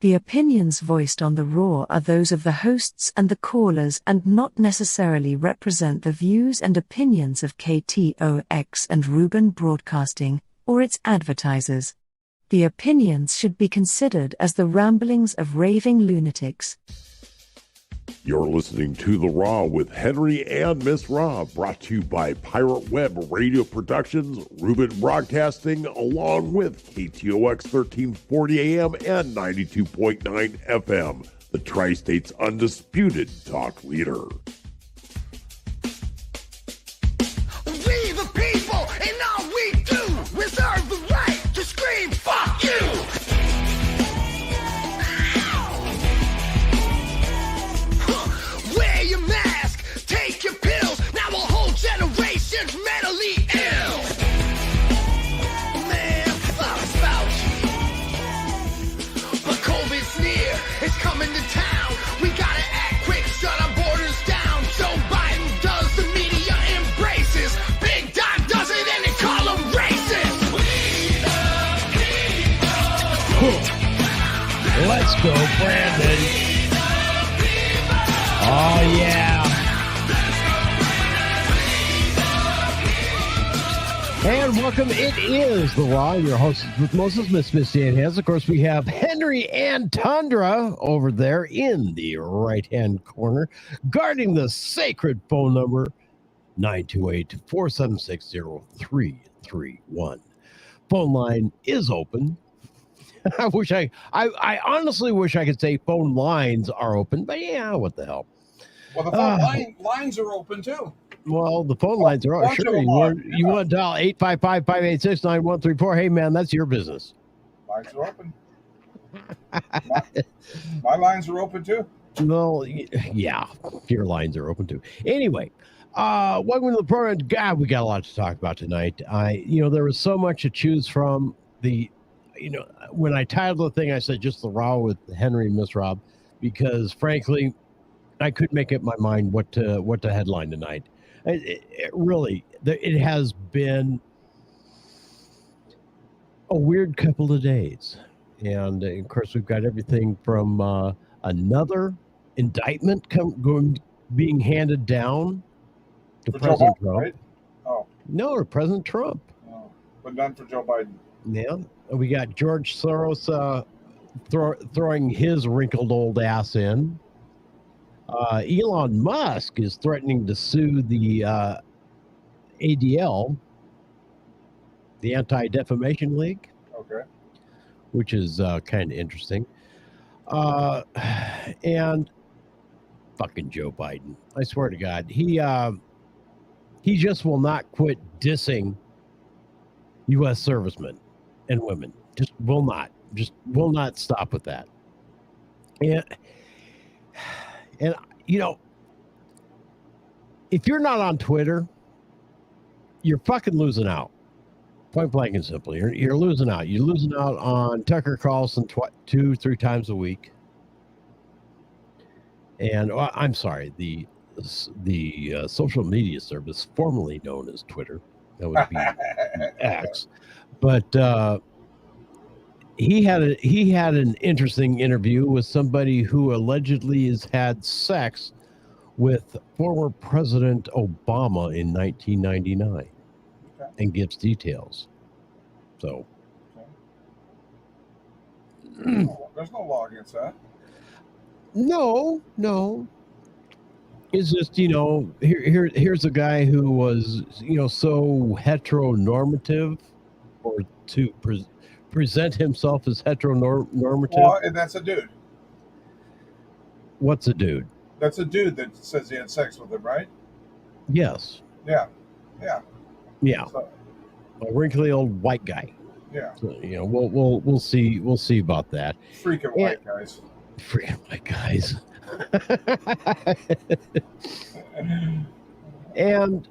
The opinions voiced on the Raw are those of the hosts and the callers and not necessarily represent the views and opinions of KTOX and Ruben Broadcasting, or its advertisers. The opinions should be considered as the ramblings of raving lunatics. You're listening to The Raw with Henry and Miss Raw, brought to you by Pirate Web Radio Productions, Ruben Broadcasting, along with KTOX 1340 AM and 92.9 FM, the Tri-State's undisputed talk leader. We the people, and all we do, reserve the right to scream, fuck you! Wear your mask, take your pills, now a whole generation's mentally ill. Man, fuck about you. But COVID's near, it's coming to town. We gotta act quick, shut our borders down. Joe Biden does, the media embraces. Big Dime does it, and they call them racist. We the people. Let's go, Brandon. Oh, yeah. And welcome. It is The Raw. Your host with Moses, Miss Misty and Hands. Of course, we have Henry and Tundra over there in the right-hand corner, guarding the sacred phone number, 928-476-0331. Phone line is open. I honestly wish I could say phone lines are open, but yeah, what the hell. Well, the phone lines are open too. Well, the phone lines are open. Sure, you want to dial 855-586-9134. Hey, man, that's your business. Lines are open. my lines are open too. No, yeah, your lines are open too. Anyway, welcome to the program. God, we got a lot to talk about tonight. There was so much to choose from. When I titled the thing, I said just The Raw with Henry and Miss Rob, because frankly, I couldn't make up my mind what to headline tonight. It has been a weird couple of days, and of course we've got everything from another indictment being handed down to President Trump. Right? Oh no, to President Trump. Oh, but none for Joe Biden. Yeah, we got George Soros throwing his wrinkled old ass in. Elon Musk is threatening to sue the ADL, the Anti-Defamation League. Okay. Which is kind of interesting. And fucking Joe Biden. I swear to God. He just will not quit dissing U.S. servicemen and women. Just will not stop with that. And if you're not on Twitter, you're fucking losing out. Point blank and simple. You're losing out. You're losing out on Tucker Carlson 2-3 times a week. And I'm sorry, the social media service formerly known as Twitter, that would be X. But he had an interesting interview with somebody who allegedly has had sex with former President Obama in 1999, and gives details. So there's no law against that. No. It's just, here's a guy who was, so heteronormative, or to present himself as heteronormative. Well, and that's a dude. What's a dude? That's a dude that says he had sex with him, right? Yes. Yeah. So, a wrinkly old white guy. Yeah. So, we'll see about that. Freaking white guys. Freaking white guys. And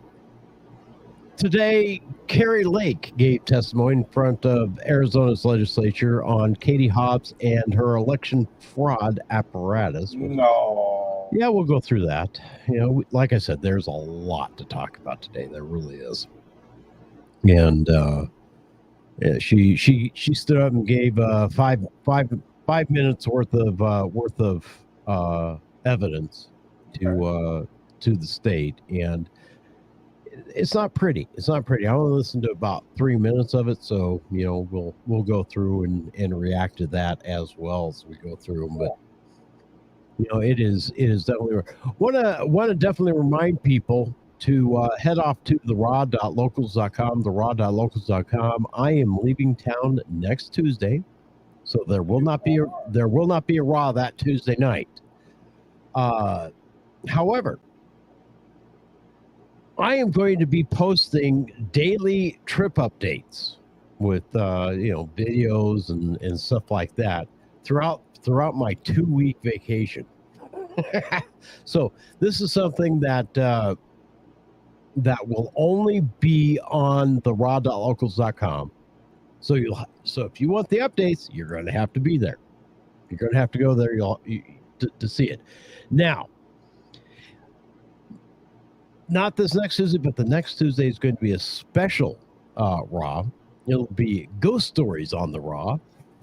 today, Carrie Lake gave testimony in front of Arizona's legislature on Katie Hobbs and her election fraud apparatus. No. Yeah, we'll go through that. Like I said, there's a lot to talk about today. There really is. And she stood up and gave five 5 minutes worth of evidence to the state, and it's not pretty. It's not pretty. I only listened to about 3 minutes of it, so we'll go through and react to that as well as we go through them. But it is definitely want to definitely remind people to head off to theraw.locals.com, theraw.locals.com. I am leaving town next Tuesday, so there will not be a Raw that Tuesday night. However, I am going to be posting daily trip updates with videos and stuff like that throughout my 2-week vacation. So this is something that will only be on the raw.locals.com. So if you want the updates, you're going to have to be there. You're going to have to go there to see it. Now, not this next Tuesday, but the next Tuesday is going to be a special Raw. It'll be Ghost Stories on the Raw.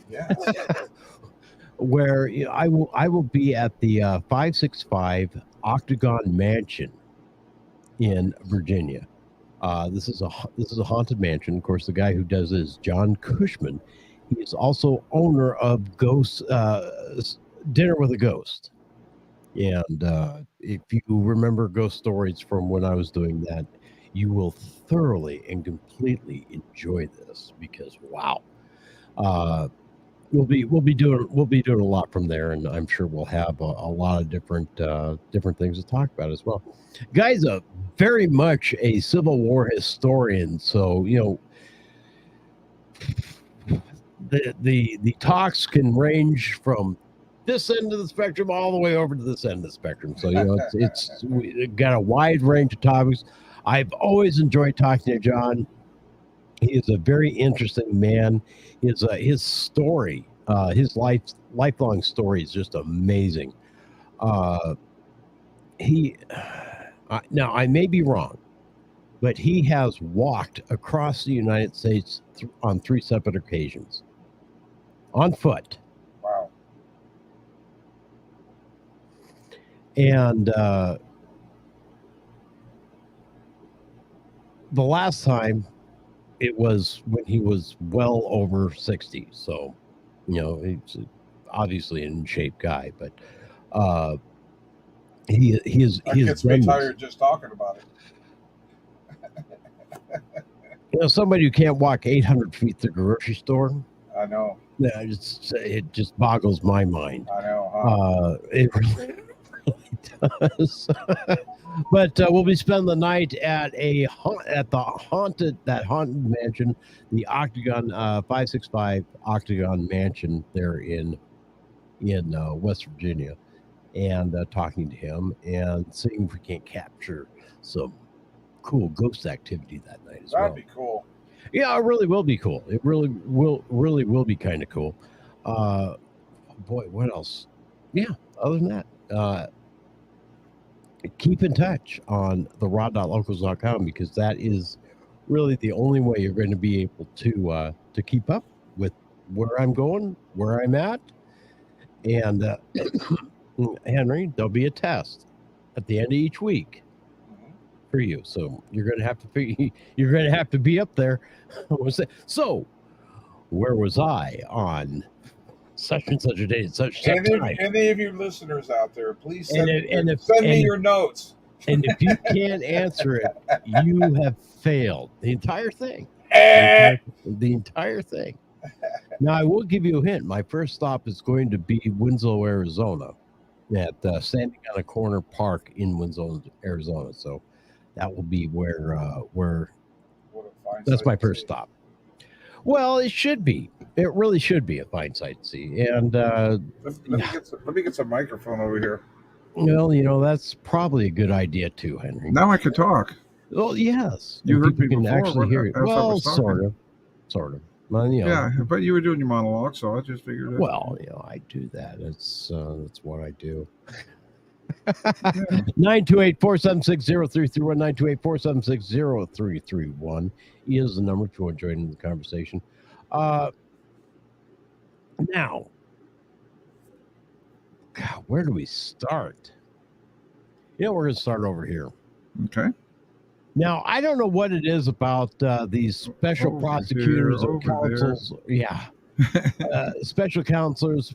Yes. Where I will be at the 565 Octagon Mansion in Virginia. This is a haunted mansion. Of course, the guy who does it is John Cushman. He is also owner of Ghost Dinner with a Ghost. And if you remember Ghost Stories from when I was doing that, you will thoroughly and completely enjoy this because wow. We'll be doing a lot from there, and I'm sure we'll have a lot of different things to talk about as well. Guy's very much a Civil War historian, so the talks can range from this end of the spectrum all the way over to this end of the spectrum. So it's we got a wide range of topics. I've always enjoyed talking to John. He is a very interesting man. His story, his lifelong story is just amazing. Now I may be wrong, but he has walked across the United States on 3 separate occasions on foot. Wow. And the last time it was when he was well over 60. So, he's obviously in shape guy, but he is Gets me tired just talking about it. Somebody who can't walk 800 feet to the grocery store. I know. Yeah, it just boggles my mind. I know. Huh? It really does. But we'll be spending the night at the haunted mansion, the Octagon 565 Octagon Mansion there in West Virginia, and talking to him and seeing if we can't capture some cool ghost activity that night as well. That'd be cool. Yeah, it really will be cool. It really will be kind of cool. Boy, what else? Yeah, other than that, keep in touch on the raw.locals.com because that is really the only way you're going to be able to keep up with where I'm going, where I'm at. And Henry, there'll be a test at the end of each week for you. So you're going to have to be up there. So where was I on such and such a day at such time? Any of you listeners out there, please send me your notes. And if you can't answer it, you have failed the entire thing. The entire thing. Now, I will give you a hint. My first stop is going to be Winslow, Arizona, at Standing on a Corner Park in Winslow, Arizona. So that will be where that's my first stop. Well, it should be. It really should be a fine sight to see. And let me get some microphone over here. Well, that's probably a good idea too, Henry. Now I can talk. Well, yes. You heard me can before, actually hear it. Well, sort of. Well, yeah, but you were doing your monologue, so I just figured it. Well, I do that. It's that's what I do. 928-476-0331, 928-476-0331 is the number if you want to join in the conversation. Now, God, where do we start? We're going to start over here. Okay. Now, I don't know what it is about these special Over prosecutors here, or over there. counsels. Yeah. Special counselors,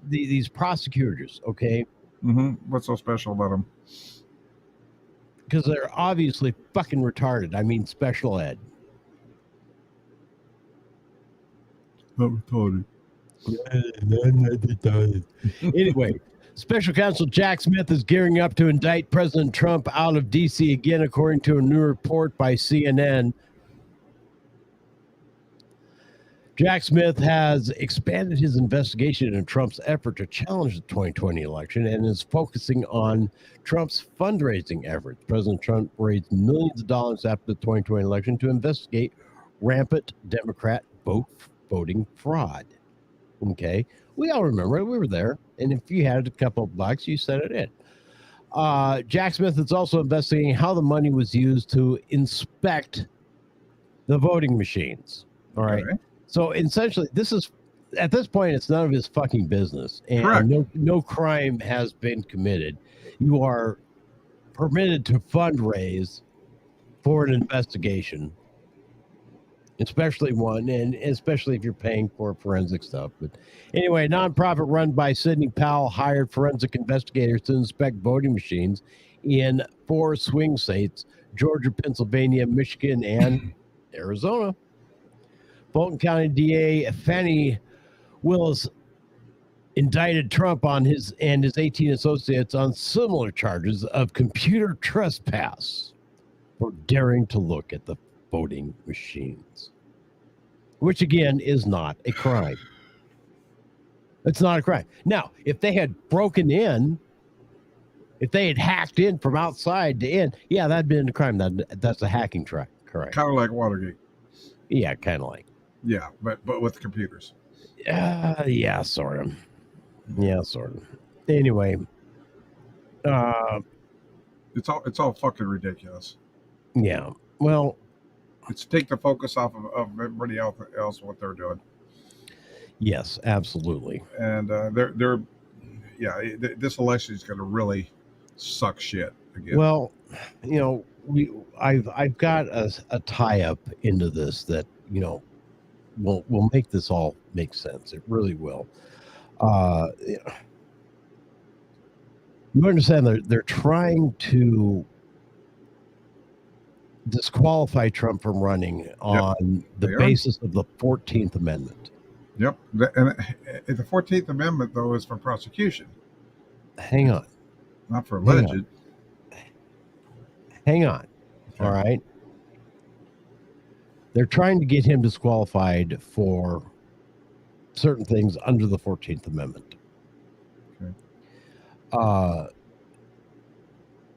these prosecutors, okay? Mm-hmm. What's so special about them? Because they're obviously fucking retarded. I mean, special ed. Not retarded. Anyway, special counsel Jack Smith is gearing up to indict President Trump out of D.C. again, according to a new report by CNN. Jack Smith has expanded his investigation into Trump's effort to challenge the 2020 election and is focusing on Trump's fundraising efforts. President Trump raised millions of dollars after the 2020 election to investigate rampant Democrat voting fraud. Okay. We all remember it. We were there. And if you had a couple of bucks, you sent it in. Jack Smith is also investigating how the money was used to inspect the voting machines. All right. Okay. So essentially, at this point, it's none of his fucking business. And no crime has been committed. You are permitted to fundraise for an investigation, especially one, and especially if you're paying for forensic stuff. But anyway, a nonprofit run by Sidney Powell hired forensic investigators to inspect voting machines in 4 swing states: Georgia, Pennsylvania, Michigan, and Arizona. Fulton County DA Fannie Willis indicted Trump and his 18 associates on similar charges of computer trespass for daring to look at the voting machines, which again is not a crime. It's not a crime. Now, if they had broken in, if they had hacked in from outside to in, yeah, that'd been a crime. That's a hacking track, correct? Kind of like Watergate. Yeah, kind of like. Yeah, but with computers. Yeah, sort of. Yeah, sort of. Anyway, It's all fucking ridiculous. yeah. Well, It's take the focus off of everybody else what they're doing. yes, absolutely. And this election is going to really suck shit again. Well, I've got a tie up into this that will make this all make sense. It really will. You understand they're trying to disqualify Trump from running on the basis of the 14th Amendment. Yep. And the 14th Amendment, though, is for prosecution. Hang on. Not for alleged. Hang on. Okay. All right. They're trying to get him disqualified for certain things under the 14th Amendment. Okay.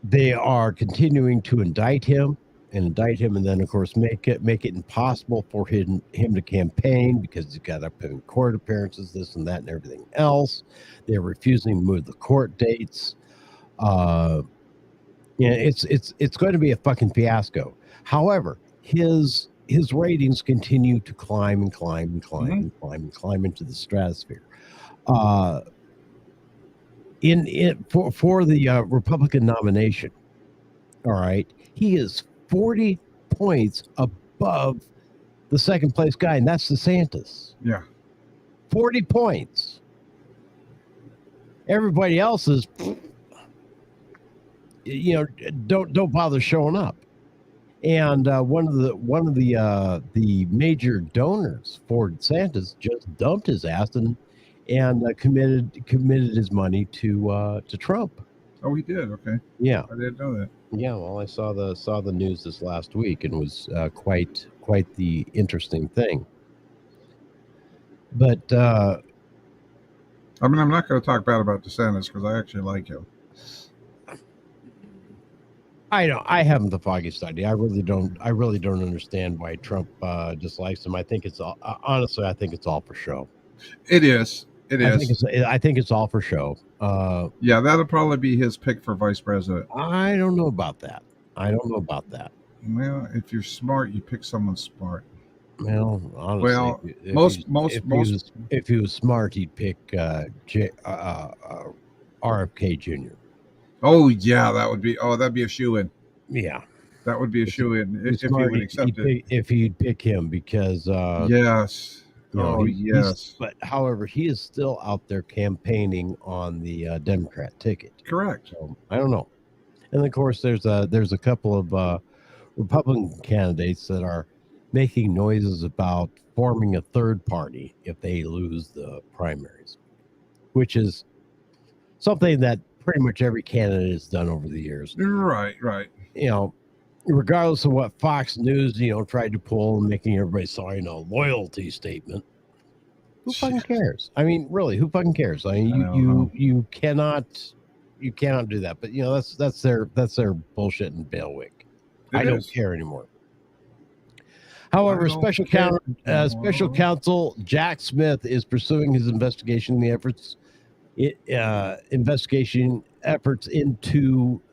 They are continuing to indict him, and then, of course, make it impossible for him to campaign because he's got upcoming court appearances, this and that, and everything else. They're refusing to move the court dates. It's going to be a fucking fiasco. However, his ratings continue to climb and climb and climb Mm-hmm. and climb and climb into the stratosphere. For the Republican nomination, all right, he is 40 points above the second place guy, and that's DeSantis. Yeah. 40 points. Everybody else is, don't bother showing up. And one of the major donors for DeSantis just dumped his ass and committed his money to Trump. Oh, he did. Okay. Yeah. I didn't know that. Yeah. Well, I saw the news this last week and was quite the interesting thing. But I mean, I'm not going to talk bad about DeSantis because I actually like him. I haven't the foggiest idea. I really don't understand why Trump dislikes him. I think it's all, honestly, I think it's all for show. It is. I think it's all for show. Yeah, that'll probably be his pick for vice president. I don't know about that. Well, if you're smart, you pick someone smart. Well, honestly, Well, if he was if he was smart, he'd pick RFK Jr. Oh yeah, that'd be a shoe-in. Yeah, That would be a shoe-in if he smart would accept it. if he'd pick him because Yes. you know, Oh he's, yes. but however, he is still out there campaigning on the Democrat ticket. Correct. So I don't know. And of course, there's a couple of Republican candidates that are making noises about forming a third party if they lose the primaries, which is something that pretty much every candidate has done over the years. Right. You know, regardless of what Fox News, tried to pull and making everybody sign a loyalty statement. Who fucking cares? I mean, really, who fucking cares? I mean, you cannot do that. But that's their bullshit and bailiwick. I don't care anymore. However, special counsel Jack Smith is pursuing his investigation efforts into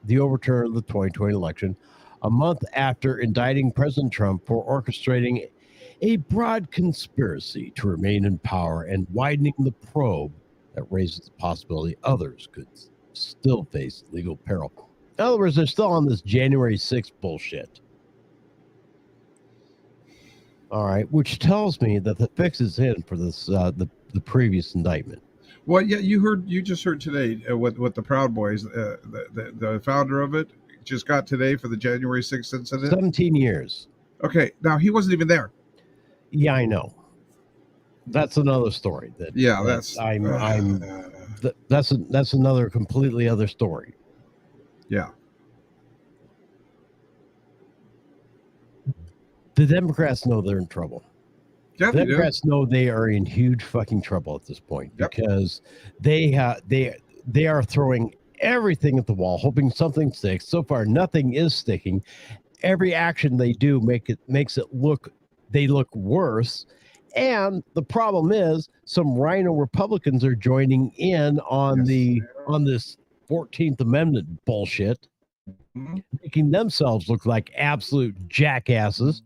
the overturn of the 2020 election, a month after indicting President Trump for orchestrating a broad conspiracy to remain in power and widening the probe that raises the possibility others could still face legal peril. In other words, they're still on this January 6th bullshit. All right, which tells me that the fix is in for this the previous indictment. Well, yeah, you just heard today what the Proud Boys, the founder of it, just got today for the January 6th incident. 17 years. Okay, now he wasn't even there. Yeah, I know. That's another story. That's another completely other story. Yeah. The Democrats know they're in trouble. Yeah, the Democrats know they are in huge fucking trouble at this point because they are throwing everything at the wall, hoping something sticks. So far, nothing is sticking. Every action they do makes it look worse. And the problem is, some rhino Republicans are joining in on this 14th Amendment bullshit, making themselves look like absolute jackasses.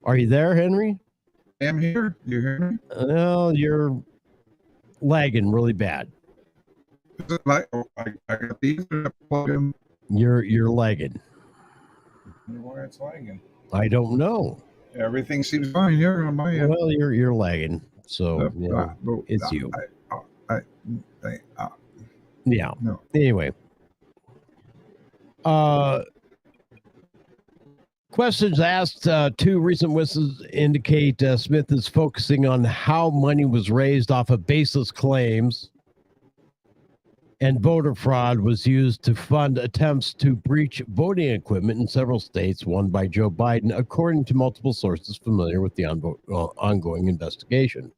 Are you there, Henry? I'm here. You hear me? No, you're lagging really bad. Is it like I got these plugged in? You're lagging. Why it's lagging? I don't know. Everything seems fine here on my end. Well, you're lagging, so it's you. Yeah. No. Anyway. Questions asked. Two recent witnesses indicate Smith is focusing on how money was raised off of baseless claims and voter fraud was used to fund attempts to breach voting equipment in several states won by Joe Biden, according to multiple sources familiar with the ongoing investigation.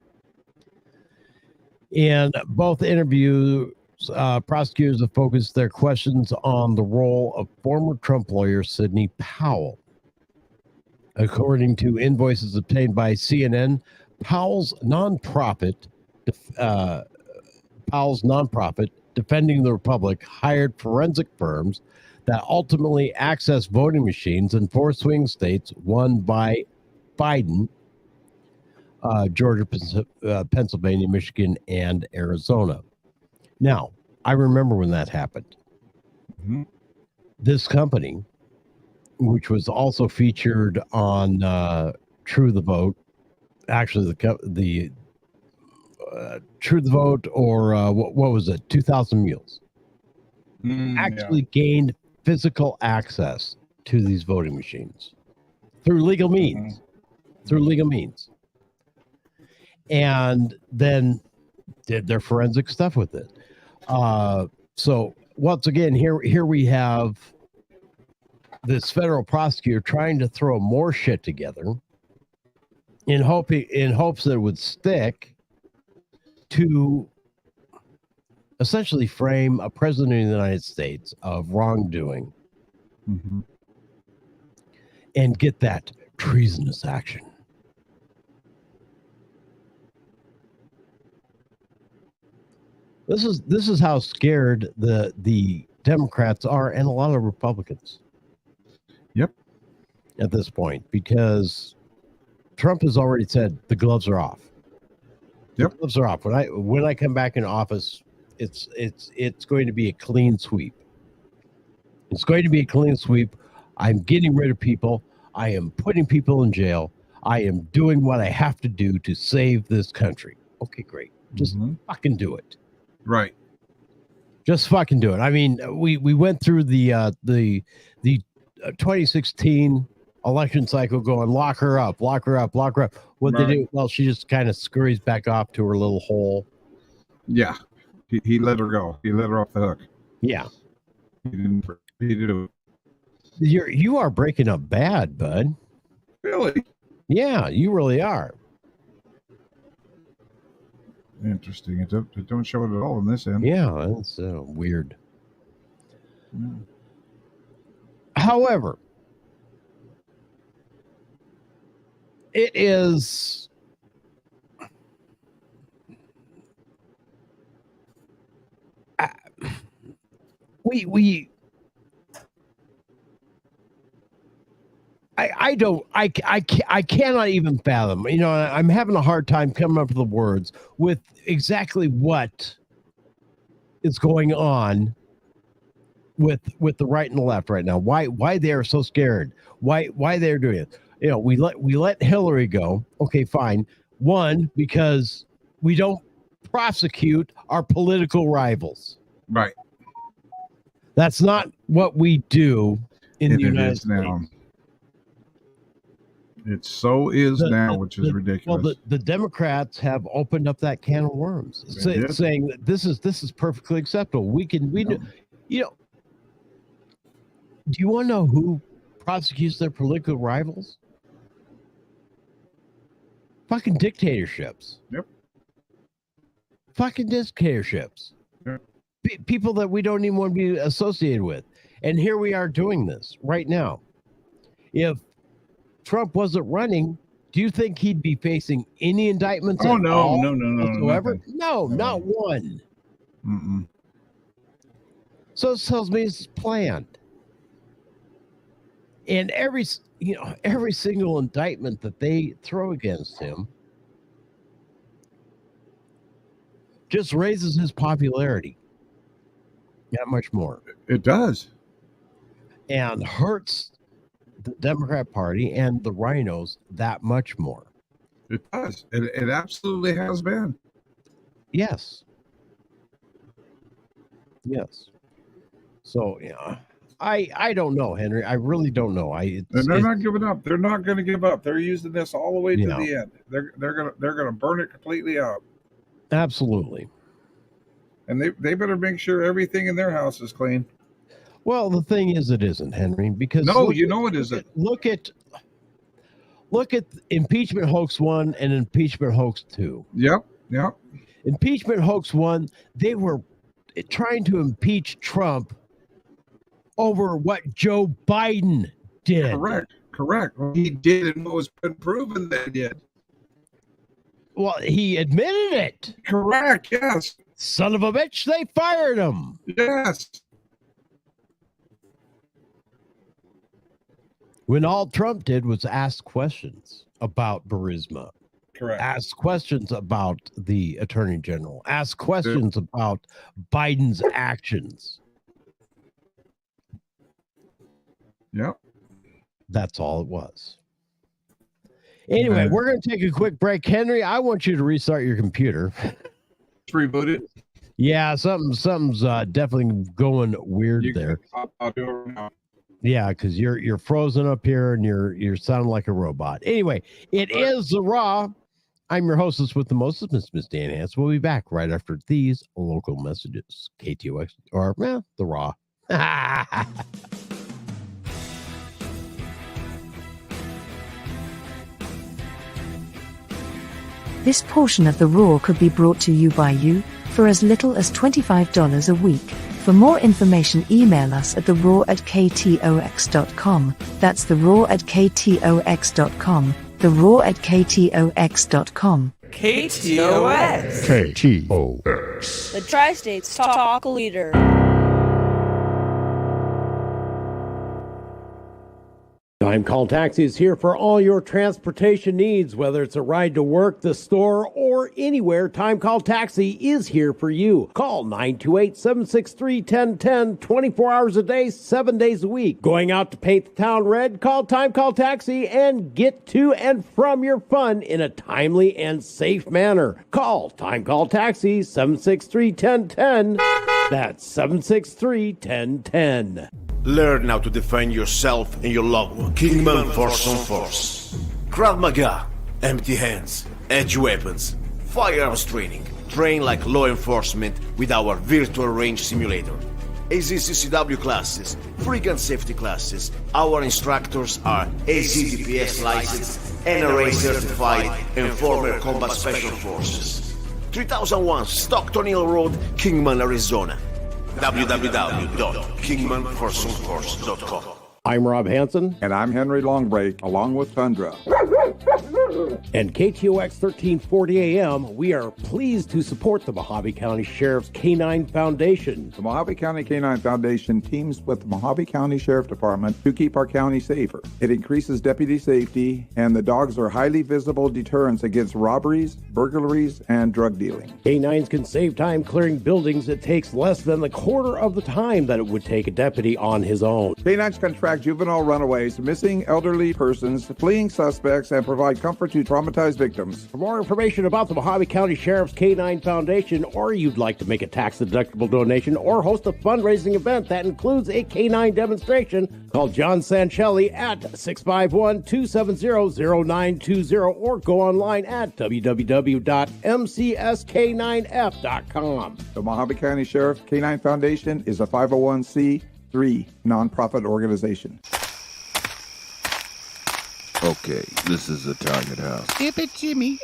In both interviews, prosecutors have focused their questions on the role of former Trump lawyer Sidney Powell. According to invoices obtained by CNN, Powell's nonprofit, Defending the Republic, hired forensic firms that ultimately accessed voting machines in 4 swing states won by Biden, Georgia, Pennsylvania, Michigan, and Arizona. Now, I remember when that happened. Mm-hmm. This company, which was also featured on True the Vote, actually the True the Vote, or what was it, 2000 Mules, actually gained physical access to these voting machines through legal means. And then did their forensic stuff with it. So once again, here we have this federal prosecutor trying to throw more shit together in hopes that it would stick to essentially frame a president of the United States of wrongdoing and get that treasonous action. This is how scared the Democrats are, and a lot of Republicans. Yep. At this point, because Trump has already said the gloves are off. Yep. The gloves are off. When I come back in office, it's going to be a clean sweep. It's going to be a clean sweep. I'm getting rid of people. I am putting people in jail. I am doing what I have to do to save this country. Okay, great. Just fucking do it. Right. Just fucking do it. I mean, we went through the 2016 election cycle going, lock her up, lock her up, lock her up. What they do? Well, she just kind of scurries back off to her little hole. Yeah. He let her go. He let her off the hook. Yeah. He didn't. He did. You are breaking up bad, bud. Really? Yeah, you really are. Interesting. It don't show it at all in this end. Yeah, that's weird. However, it is I cannot even fathom. You know, I'm having a hard time coming up with the words with exactly what is going on with the right and the left right now. Why they are so scared? Why they're doing it? You know, we let Hillary go. Okay, fine. One, because we don't prosecute our political rivals. Right. That's not what we do in the United States. Now. It so is now, which is ridiculous. Well, the Democrats have opened up that can of worms, saying that this is perfectly acceptable. We do, you know. Do you want to know who prosecutes their political rivals? Fucking dictatorships. Yep. Fucking dictatorships. Yep. People that we don't even want to be associated with. And here we are doing this right now. If Trump wasn't running, do you think he'd be facing any indictments no whatsoever? Nothing. No, not one. So it tells me it's planned. And every single indictment that they throw against him just raises his popularity that much more. It does. And hurts the Democrat Party and the rhinos that much more. It does. It absolutely has been. Yes. So, yeah. I don't know, Henry. I really don't know. And they're not giving up. They're not going to give up. They're using this all the way to the end. They're gonna burn it completely out. Absolutely. And they better make sure everything in their house is clean. Well, the thing is, it isn't, Henry, because it isn't. Look at impeachment hoax 1 and impeachment hoax 2. Yep. Impeachment hoax 1, they were trying to impeach Trump over what Joe Biden did. Correct. Well, he did, and what was been proven that he did. Well, he admitted it. Correct. Yes. Son of a bitch, they fired him. Yes. When all Trump did was ask questions about Burisma. Correct. Ask questions about the Attorney General. Ask questions about Biden's actions. Yep. That's all it was. Anyway, we're going to take a quick break. Henry, I want you to restart your computer. Reboot it. Yeah, something's definitely going weird there. I'll do it right now. Yeah, because you're frozen up here and you're sounding like a robot. Anyway, it is The Raw. I'm your hostess with the mostest, Miss Dan Hans. We'll be back right after these local messages. KTOX or The Raw. This portion of The Raw could be brought to you by you for as little as $25 a week. For more information, email us at theraw@ktox.com. That's theraw@ktox.com. theraw@ktox.com. KTOX. KTOX. The Tri-States Talk Leader. Time Call Taxi is here for all your transportation needs, whether it's a ride to work, the store, or anywhere. Time Call Taxi is here for you. Call 928-763-1010, 24 hours a day, 7 days a week. Going out to paint the town red? Call Time Call Taxi and get to and from your fun in a timely and safe manner. Call Time Call Taxi, 763-1010. That's 763-1010. Learn how to defend yourself and your loved one. Kingman Force on Force. Krav Maga. Empty hands. Edge weapons. Firearms training. Train like law enforcement with our virtual range simulator. AZCCW classes. Free gun safety classes. Our instructors are AZDPS licensed, NRA certified, and former Combat Special Forces. 3001 Stockton Hill Road, Kingman, Arizona. www.kingmanforsonforce.com. I'm Rob Hansen. And I'm Henry Longbreak, along with Tundra. And KTOX 1340 AM, we are pleased to support the Mojave County Sheriff's K-9 Foundation. The Mojave County K-9 Foundation teams with the Mojave County Sheriff Department to keep our county safer. It increases deputy safety, and the dogs are highly visible deterrents against robberies, burglaries, and drug dealing. K-9s can save time clearing buildings. It takes less than the quarter of the time that it would take a deputy on his own. K-9s can track juvenile runaways, missing elderly persons, fleeing suspects, and provide comfort to traumatized victims. For more information about the Mojave County Sheriff's K-9 Foundation, or you'd like to make a tax-deductible donation or host a fundraising event that includes a K-9 demonstration, call John Sanchelli at 651-270-0920 or go online at www.mcsk9f.com. The Mojave County Sheriff K-9 Foundation is a 501c3 nonprofit organization. Okay, this is the Target House. Yeah, but Jimmy,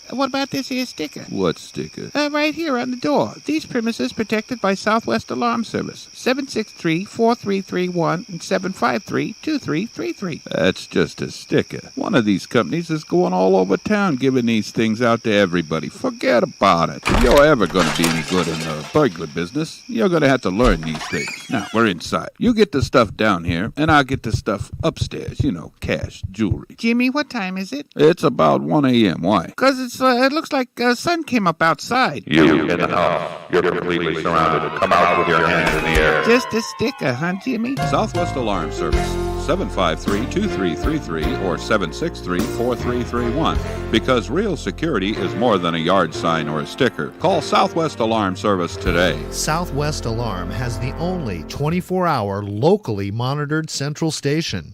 what about this here sticker? What sticker? Right here on the door. These premises protected by Southwest Alarm Service. 763-4331 and 753-2333. That's just a sticker. One of these companies is going all over town giving these things out to everybody. Forget about it. If you're ever going to be any good in the burglar business, you're going to have to learn these things. Now, we're inside. You get the stuff down here, and I'll get the stuff upstairs. You know, cash, jewelry. Jimmy, what time is it? It's about 1 a.m. Why? Because it looks like sun came up outside. You in the house. You're completely surrounded. Come out with your hands in the air. Just a sticker, huh, Jimmy? Southwest Alarm Service, 753-2333 or 763-4331. Because real security is more than a yard sign or a sticker. Call Southwest Alarm Service today. Southwest Alarm has the only 24-hour locally monitored central station.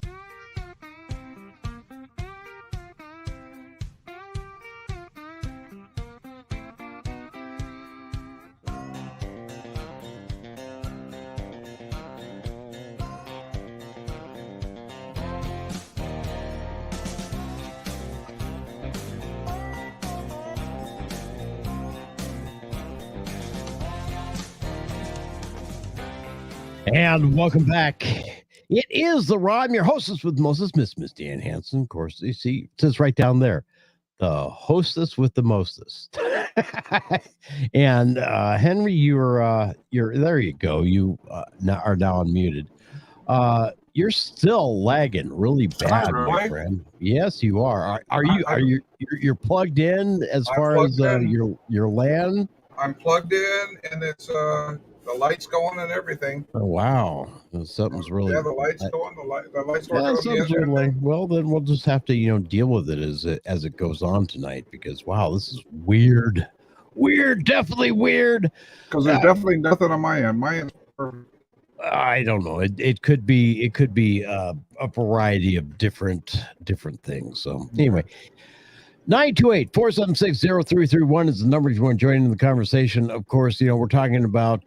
And welcome back. It is the Raw. I'm your hostess with Moses, Miss Dan Hansen. Of course, you see, it says right down there, the hostess with the mostest. And Henry, you're there. You go. You are now unmuted. You're still lagging really bad, my friend. Yes, you are. Are you? You're plugged in as far as your LAN? I'm plugged in, and it's the lights going and everything. Oh wow, something's really. Yeah, the lights going. The lights working. Well, then we'll just have to deal with it as it goes on tonight, because wow, this is weird, definitely weird. Because there's definitely nothing on my end. My end's perfect. I don't know. It could be a variety of different things. So anyway. 928-476-0331 is the number if you want to join in the conversation. Of course, we're talking about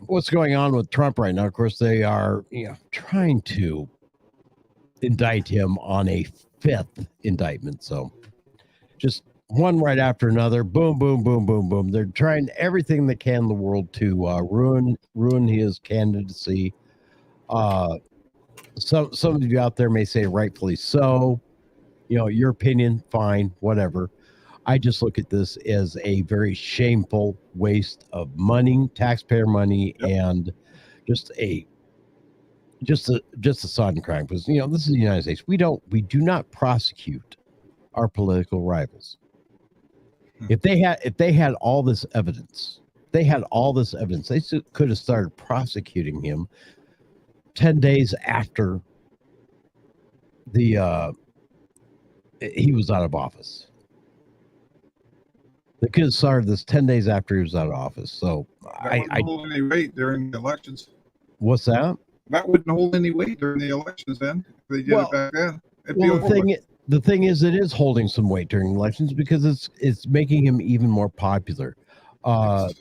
what's going on with Trump right now. Of course, they are trying to indict him on a 5th indictment. So just one right after another. Boom, boom, boom, boom, boom. They're trying everything they can in the world to ruin his candidacy. Some of you out there may say rightfully so. Your opinion, fine, whatever. I just look at this as a very shameful waste of money, taxpayer money, and just just a sodden crime, because this is the United States. We do not prosecute our political rivals. If they had all this evidence, they could have started prosecuting him 10 days after he was out of office. They could have started this 10 days after he was out of office. So That wouldn't hold any weight during the elections. What's that? That wouldn't hold any weight during the elections then. If they did it back then. The thing is, it is holding some weight during elections because it's making him even more popular. One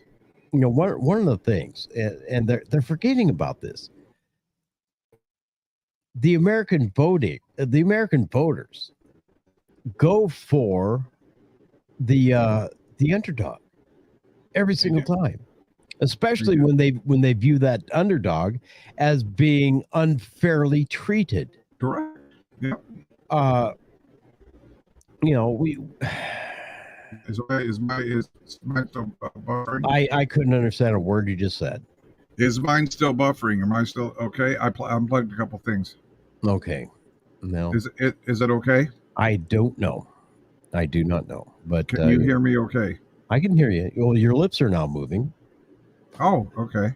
of the things, and they're forgetting about this. The American voters go for the underdog every single time, especially when they view that underdog as being unfairly treated. Correct. Yeah. We. Is mine still buffering? I couldn't understand a word you just said. Is mine still buffering? Am I still okay? I unplugged a couple things. Okay. No. Is it okay? I don't know. I do not know. But can you hear me okay? I can hear you. Well, your lips are now moving. Oh, okay.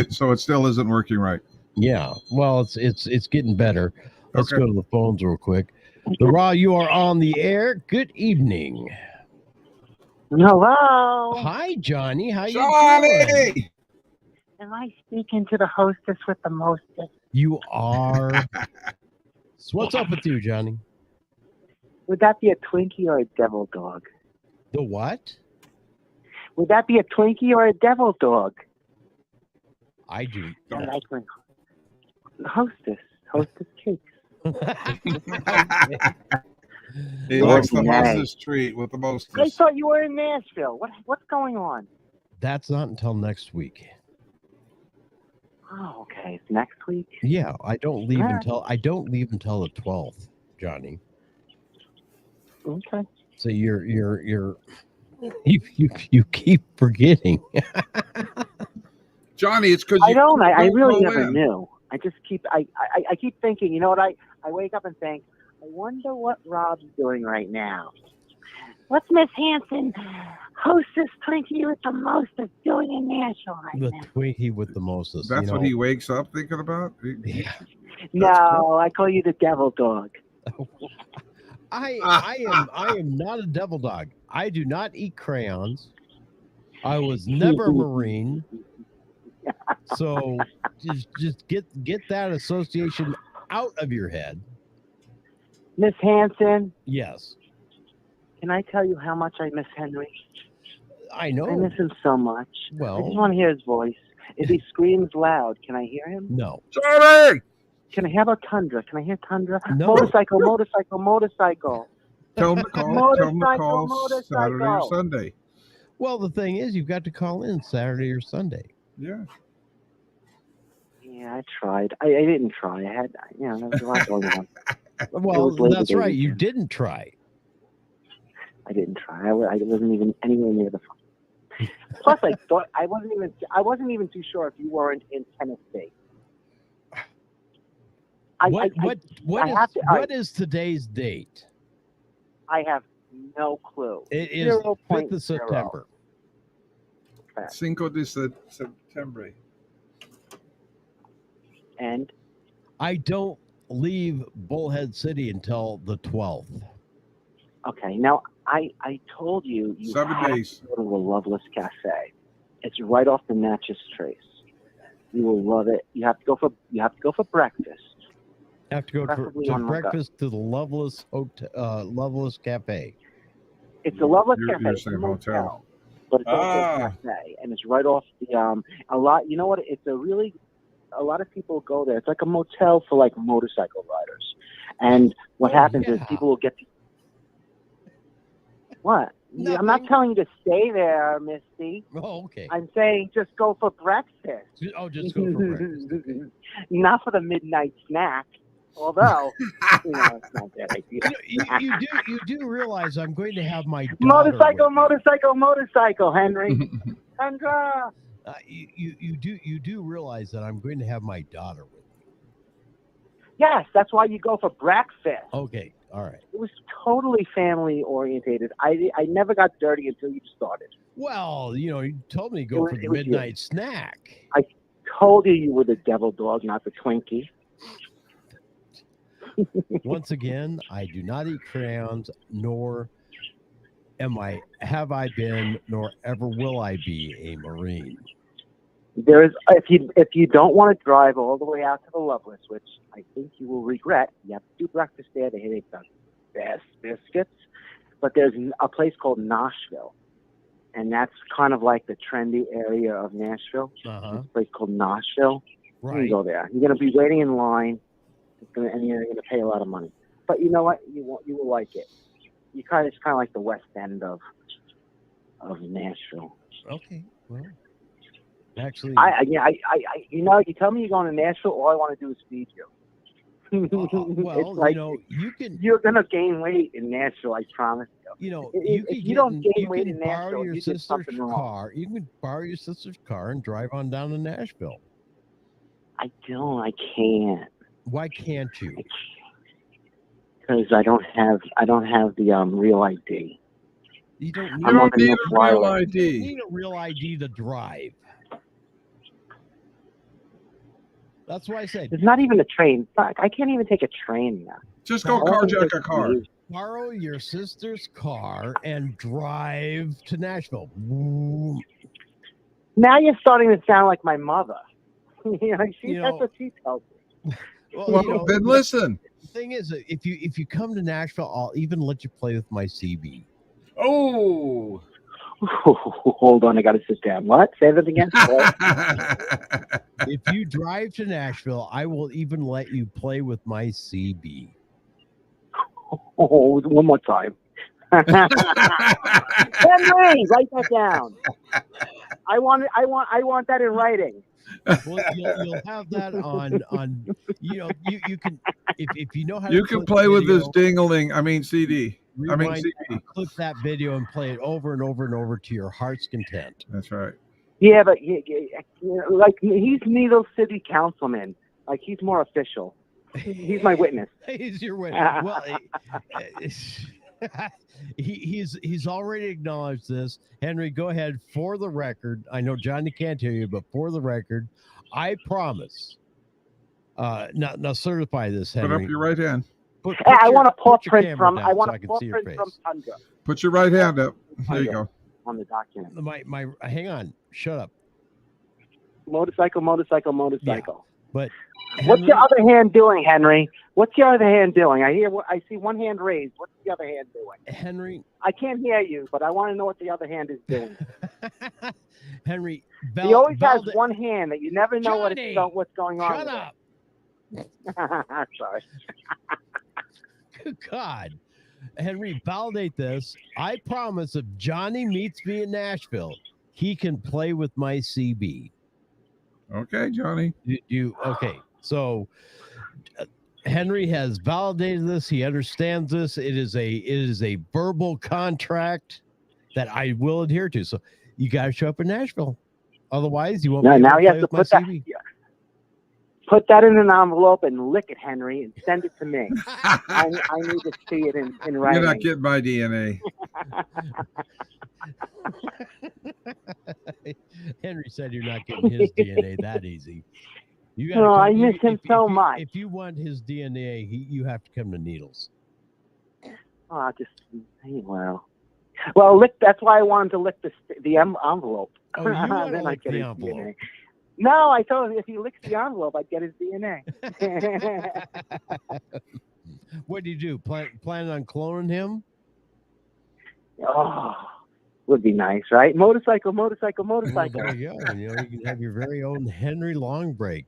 So it still isn't working right. Yeah. Well, it's getting better. Let's go to the phones real quick. The Raw, you are on the air. Good evening. Hello. Hi, Johnny. How you doing? Am I speaking to the hostess with the mostest? You are. So what's up with you, Johnny? Would that be a Twinkie or a devil dog? The what? Would that be a Twinkie or a devil dog? I do. I like when hostess cakes. He likes the mostest treat with the mostest. I thought you were in Nashville. What's going on? That's not until next week. Oh, okay. It's next week. Yeah, I don't leave until the 12th, Johnny. Okay. So you keep forgetting. Johnny, it's because I don't. I really never knew. I just keep I keep thinking. You know what? I wake up and think, I wonder what Rob's doing right now. What's Miss Hanson, hostess Twinkie with the mostest, doing in Nashville right now? The Twinkie with the mostest. That's what he wakes up thinking about? Yeah. No, I call you the devil dog. I am not a devil dog. I do not eat crayons. I was never a Marine. So just get that association out of your head. Miss Hanson. Yes. Can I tell you how much I miss Henry? I know. I miss him so much. Well, I just want to hear his voice. If he screams loud, can I hear him? No. Sorry! Can I have a Tundra? Can I hear Tundra? No. Motorcycle. Tell him to call Saturday or Sunday. Well, the thing is, you've got to call in Saturday or Sunday. Yeah. Yeah, I tried. I didn't try. I had, there was a lot going on. Well, that's right. You didn't try. I didn't try. I wasn't even anywhere near the phone. Plus, I thought I wasn't even too sure if you weren't in Tennessee. What is today's date? I have no clue. It is 5th of September. Cinco de September. And? I don't leave Bullhead City until the 12th. Okay, now I told you 7 have days. to go to the Loveless Cafe. It's right off the Natchez Trace. You will love it. You have to go for breakfast. You have to go to breakfast to the Loveless Loveless Cafe. It's the Loveless You're Cafe. It's saying a hotel. But it's also a cafe, and it's right off the a lot. You know what? It's a lot of people go there. It's like a motel for like motorcycle riders. And what happens is people will get to... What? Nothing. I'm not telling you to stay there, Misty. Oh, okay. I'm saying just go for breakfast. Oh, just go for breakfast. Not for the midnight snack. Although, it's not a bad idea. You do realize I'm going to have my daughter motorcycle, Henry. Sandra. You do realize that I'm going to have my daughter with me. Yes, that's why you go for breakfast. Okay, all right. It was totally family orientated. I never got dirty until you started. Well, you told me to go for the It was midnight snack. I told you were the devil dog, not the Twinkie. Once again, I do not eat crayons, nor have I been, nor ever will I be a Marine. There is, if you don't want to drive all the way out to the Loveless, which I think you will regret, you have to do breakfast there. They make the best biscuits. But there's a place called Nashville, and that's kind of like the trendy area of Nashville. It's a place called Nashville. Right. You go there. You're going to be waiting in line, and you're going to pay a lot of money. But you know what? You will like it. It's kind of like the West End of Nashville. Okay. Well, actually, you tell me you're going to Nashville, all I want to do is feed you. well, it's like, you're going to gain weight in Nashville, I promise you. If you don't gain weight in Nashville, you did something wrong. You can borrow your sister's car and drive on down to Nashville. I can't. Why can't you? Because I don't have the real ID. You don't need a real ID. You need a real ID to drive. That's why I said there's not even a train. I can't even take a train now. Just go carjack a car. Borrow your sister's car and drive to Nashville. Now you're starting to sound like my mother. That's what she tells me. Well, then listen. The thing is, if you come to Nashville, I'll even let you play with my CB. Oh. Hold on, I got to sit down. What? Say that again. If you drive to Nashville, I will even let you play with my CB. Oh, one more time. Henry, write that down. I want that in writing. Well, you'll have that on you can if you know how you to can play with this CD. Rewind, clip that video and play it over and over and over to your heart's content. That's right. Yeah, but like he's Needle City Councilman. Like he's more official. He's my witness. He's your witness. Well, he's already acknowledged this. Henry, go ahead. For the record, I know Johnny can't hear you, but for the record, I promise. Now certify this, Henry. Put up your right hand. I want a portrait from Tundra. Put your right hand up. There you go. On the document. My hang on. Shut up. Motorcycle. Yeah, but Henry, what's your other hand doing, Henry? What's your other hand doing? I see one hand raised. What's the other hand doing? Henry, I can't hear you, but I want to know what the other hand is doing. Henry, he always has one hand that you never know what's going on. Shut up. Sorry. Good God. Henry, validate this. I promise if Johnny meets me in Nashville, he can play with my CB. Okay, Johnny. Okay. So Henry has validated this. He understands this. It is a verbal contract that I will adhere to. So you got to show up in Nashville. Otherwise, you won't be able now to you play have to with my CB. Put that in an envelope and lick it, Henry, and send it to me. I need to see it in writing. You're not getting my DNA. Henry said you're not getting his DNA that easy. You gotta I miss him so much. If you want his DNA, you have to come to Needles. Oh, well, lick. That's why I wanted to lick the envelope. Oh, you want to then lick I get the his envelope? DNA. No, I told him if he licks the envelope, I'd get his DNA. What do you do? Plan on cloning him? Oh, would be nice, right? Motorcycle. Well, there you go. You can have your very own Henry Longbreak,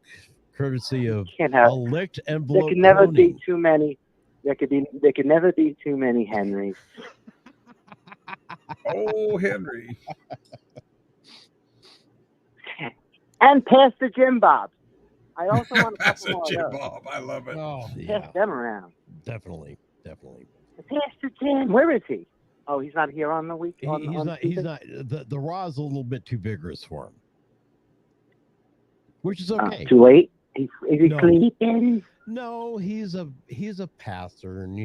courtesy of a licked envelope. There can never cloning. be too many. There could never be too many Henrys. Oh, Henry. And pass the Jim Bob. I also want to pass the Jim Bob. I love it. Oh, pass them around. Definitely. Pastor Jim, where is he? Oh, he's not here on the week. He's not. The Raw is a little bit too vigorous for him. which is okay. Too late? Is he No. sleeping? No, he's a pastor, and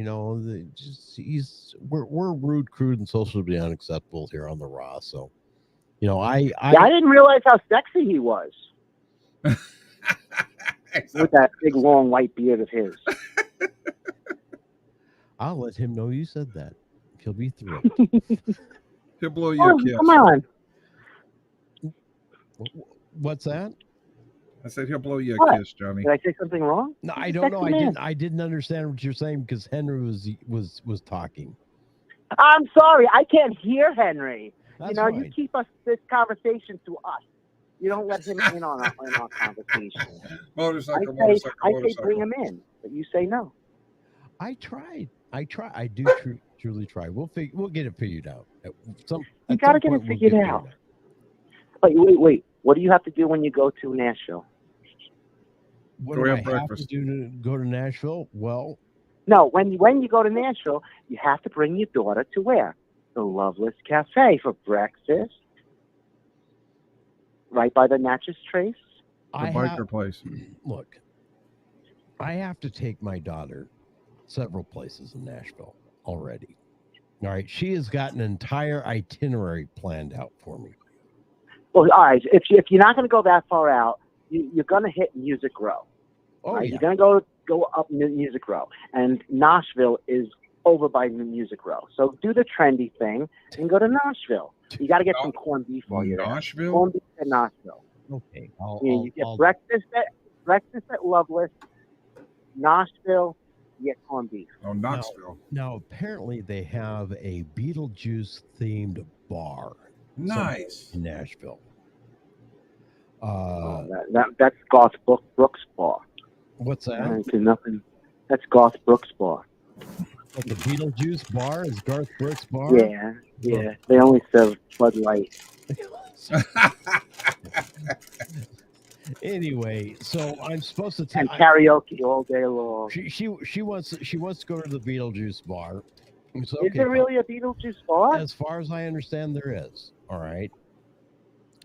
we're rude, crude, and socially unacceptable here on the Raw. So, I didn't realize how sexy he was with that big long white beard of his. I'll let him know you said that. He'll be thrilled. He'll blow you a kiss. Come on. What's that? I said he'll blow you a What? kiss, Johnny. Did I say something wrong? No, I He's a don't know. sexy man. I didn't understand what you're saying because Henry was talking. I'm sorry, I can't hear Henry. That's you fine. keep this conversation to us. You don't let him in on our conversation. Motorcycle. I say bring him in, but you say no. I tried. I do truly try. We'll get it figured out. You got to get it figured out. Wait. What do you have to do when you go to Nashville? What do I have to do to go to Nashville? Well, no. When you go to Nashville, you have to bring your daughter to where? The Loveless Cafe for breakfast, right by the Natchez Trace. The biker place. Look, I have to take my daughter several places in Nashville already. All right, she has got an entire itinerary planned out for me. Well, all right. If you're not going to go that far out, you're going to hit Music Row. Oh, right? yeah. You're going to go up Music Row, and Nashville is over by Music Row. So do the trendy thing and go to Nashville. You got to get some corned beef while you're there. Nashville? Corned beef at Nashville. Okay. You get breakfast at Loveless, Nashville. You get corned beef. Oh, Knoxville. Now apparently they have a Beetlejuice themed bar. Nice. In Nashville. That's Garth Brooks Bar. What's that? Nothing. That's Garth Brooks Bar. Like the Beetlejuice bar is Garth Brooks Bar? Yeah. They only serve Bud Light. Anyway, so I'm supposed to and karaoke all day long. She wants to go to the Beetlejuice bar. So, is there really a Beetlejuice bar? As far as I understand, there is. All right.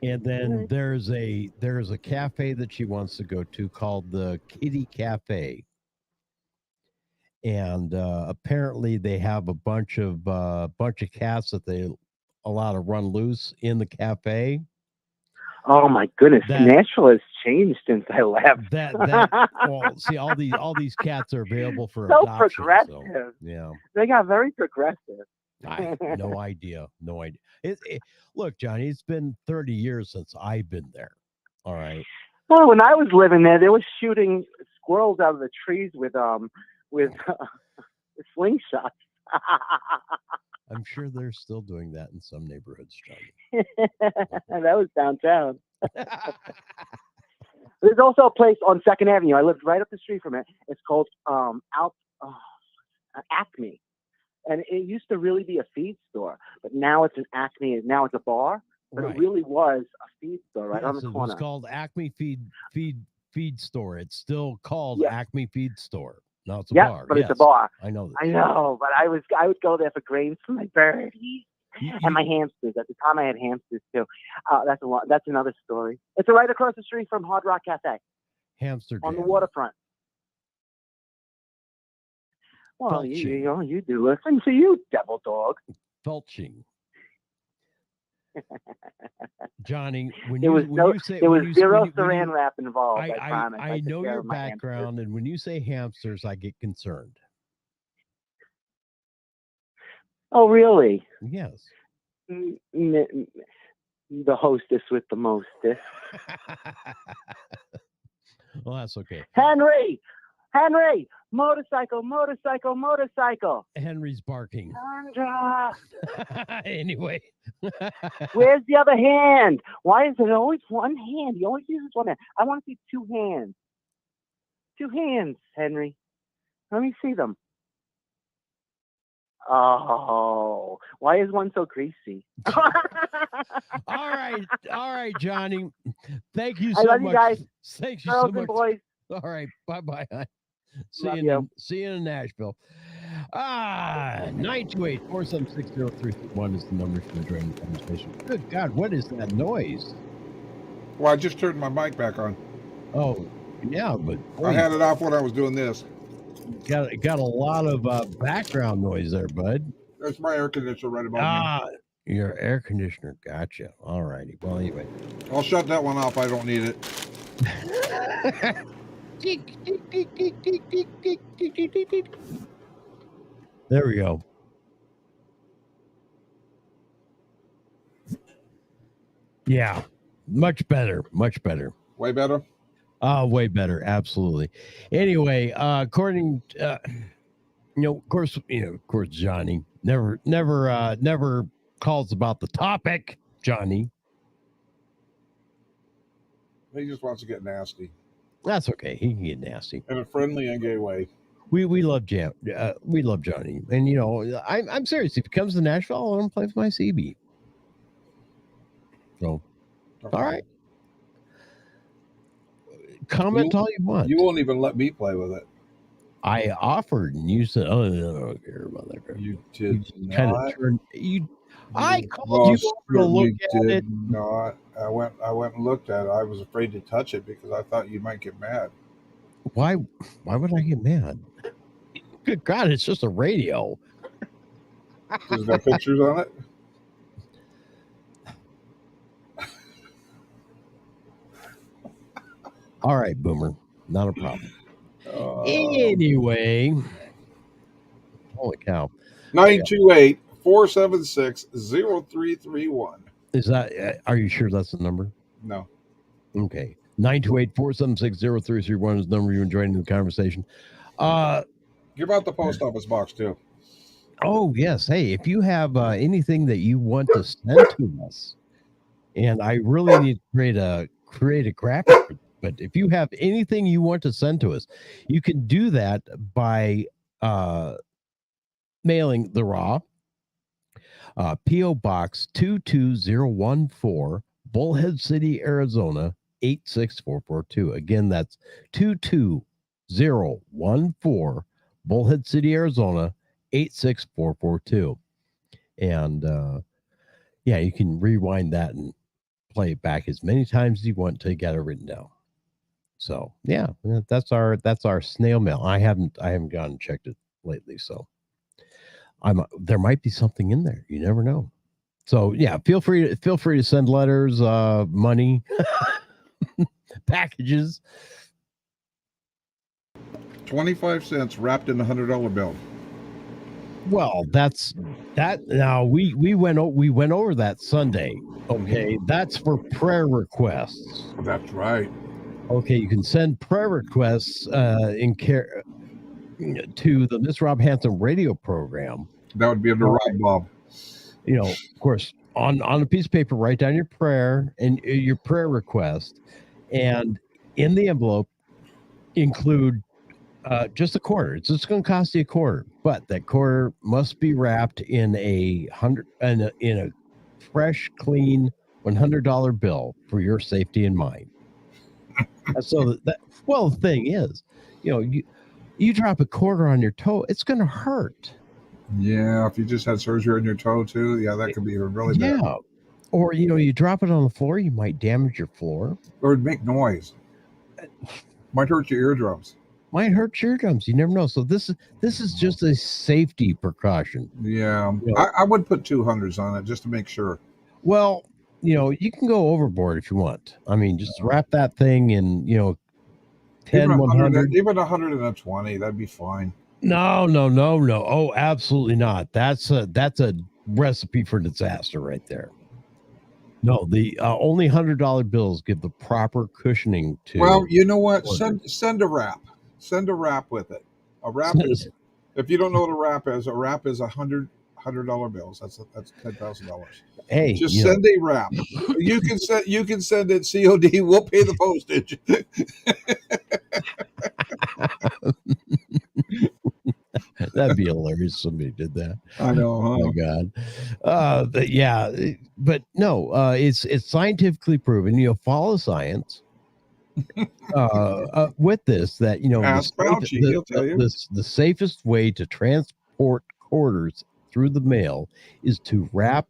And then there's a cafe that she wants to go to called the Kitty Cafe. And apparently they have a bunch of cats that they allow to run loose in the cafe. Oh my goodness, Nashville has changed since I left. Well, see, all these cats are available for so adoption. Progressive. So, yeah, they got very progressive. No idea. Look, Johnny, it's been 30 years since I've been there. All right. Well, when I was living there, they were shooting squirrels out of the trees with slingshots. I'm sure they're still doing that in some neighborhoods, Johnny. That was downtown. There's also a place on 2nd Avenue. I lived right up the street from it. It's called Acme. And it used to really be a feed store, but now it's an Acme. Now it's a bar, but Right. It really was a feed store right on the It corner. was called Acme Feed Store. It's still called Acme Feed Store. No, it's a bar. But it's a bar. I know that. I know, but I would go there for grains for my birdies and my hamsters. At the time, I had hamsters too. That's another story. It's right across the street from Hard Rock Cafe Hamster on the Jam. waterfront. Well, Felching. you do listen to you, devil dog. Felching. Johnny, when There you was zero saran wrap involved. I promise. I took know care your of my hamsters. background, and when you say hamsters, I get concerned. Oh, really? Yes. The hostess with the mostess. Well, that's okay. Henry, motorcycle. Henry's barking. Sandra. Anyway. Where's the other hand? Why is it always one hand? He always uses one hand. I want to see two hands. Two hands, Henry. Let me see them. Oh, why is one so greasy? All right, Johnny. Thank you I so love much. you guys. Thank you Girls so and much. boys. All right, bye. Love you. See you in Nashville. 928-476-0331 is the number to join the conversation. Good God, what is that noise? Well, I just turned my mic back on. Oh, yeah, but I had it off when I was doing this. got a lot of background noise there, bud. That's my air conditioner right above me. Your air conditioner. Gotcha. All righty. Well, anyway. I'll shut that one off. I don't need it. There we go. Yeah, much better. Much better. Way better? Way better. Absolutely. Anyway, according of course, Johnny never calls about the topic, Johnny. He just wants to get nasty. That's okay. He can get nasty in a friendly and gay way. We love we love Johnny, and I'm serious. If he comes to Nashville, I'll let him play with my CB. So, all right. Comment all you want. You won't even let me play with it. I offered, and you said, "Oh, I don't care about that." You did kind of turned you. I called you over to look at it. Not. I went and looked at it. I was afraid to touch it because I thought you might get mad. Why would I get mad? Good God, it's just a radio. Does it got pictures on it? All right, Boomer. Not a problem. Anyway. Holy cow. 928-476-0331. Is that, are you sure that's the number? No. Okay. 928-476-0331 is the number you join in the conversation. Give out the post office box too. Oh, yes. Hey, if you have anything that you want to send to us, and I really need to create a graphic, but if you have anything you want to send to us, you can do that by mailing the Raw, P.O. Box 22014, Bullhead City, Arizona 86442. Again, that's 22014, Bullhead City, Arizona 86442. And yeah, you can rewind that and play it back as many times as you want till you got it written down. So yeah, that's our snail mail. I haven't gone and checked it lately, so there might be something in there. You never know. So yeah, feel free to send letters, money, packages. 25 cents wrapped in a $100 bill. Well, that's that. Now we went over that Sunday. Okay, that's for prayer requests. That's right. Okay, you can send prayer requests in care to the Miss Rob Hanson radio program. That would be under Rob Bob. Of course, on a piece of paper, write down your prayer and your prayer request, and in the envelope include just a quarter. It's just going to cost you a quarter, but that quarter must be wrapped in a fresh, clean $100 bill for your safety and mine. So the thing is, you drop a quarter on your toe, it's going to hurt. Yeah, if you just had surgery on your toe too, yeah, that could be really bad. Yeah, or you drop it on the floor, you might damage your floor, or it'd make noise. Might hurt your eardrums. You never know. So this is just a safety precaution. Yeah, I would put 200s on it just to make sure. Well, you can go overboard if you want. I mean, just wrap that thing in, 10, 100. Even 120, that'd be fine. No. Oh, absolutely not. That's a recipe for disaster right there. No, the only $100 bills give the proper cushioning to. Well, you know what? Send a wrap. Send a wrap with it. A wrap is, if you don't know what a wrap is $100 bills. That's $10,000. Hey, just send a wrap. You can send it COD. We'll pay the postage. That'd be hilarious if somebody did that. I know. Huh? Oh my God. But no, it's scientifically proven. Follow science. With this, that ask Fauci, he'll tell you. The safest way to transport quarters through the mail is to wrap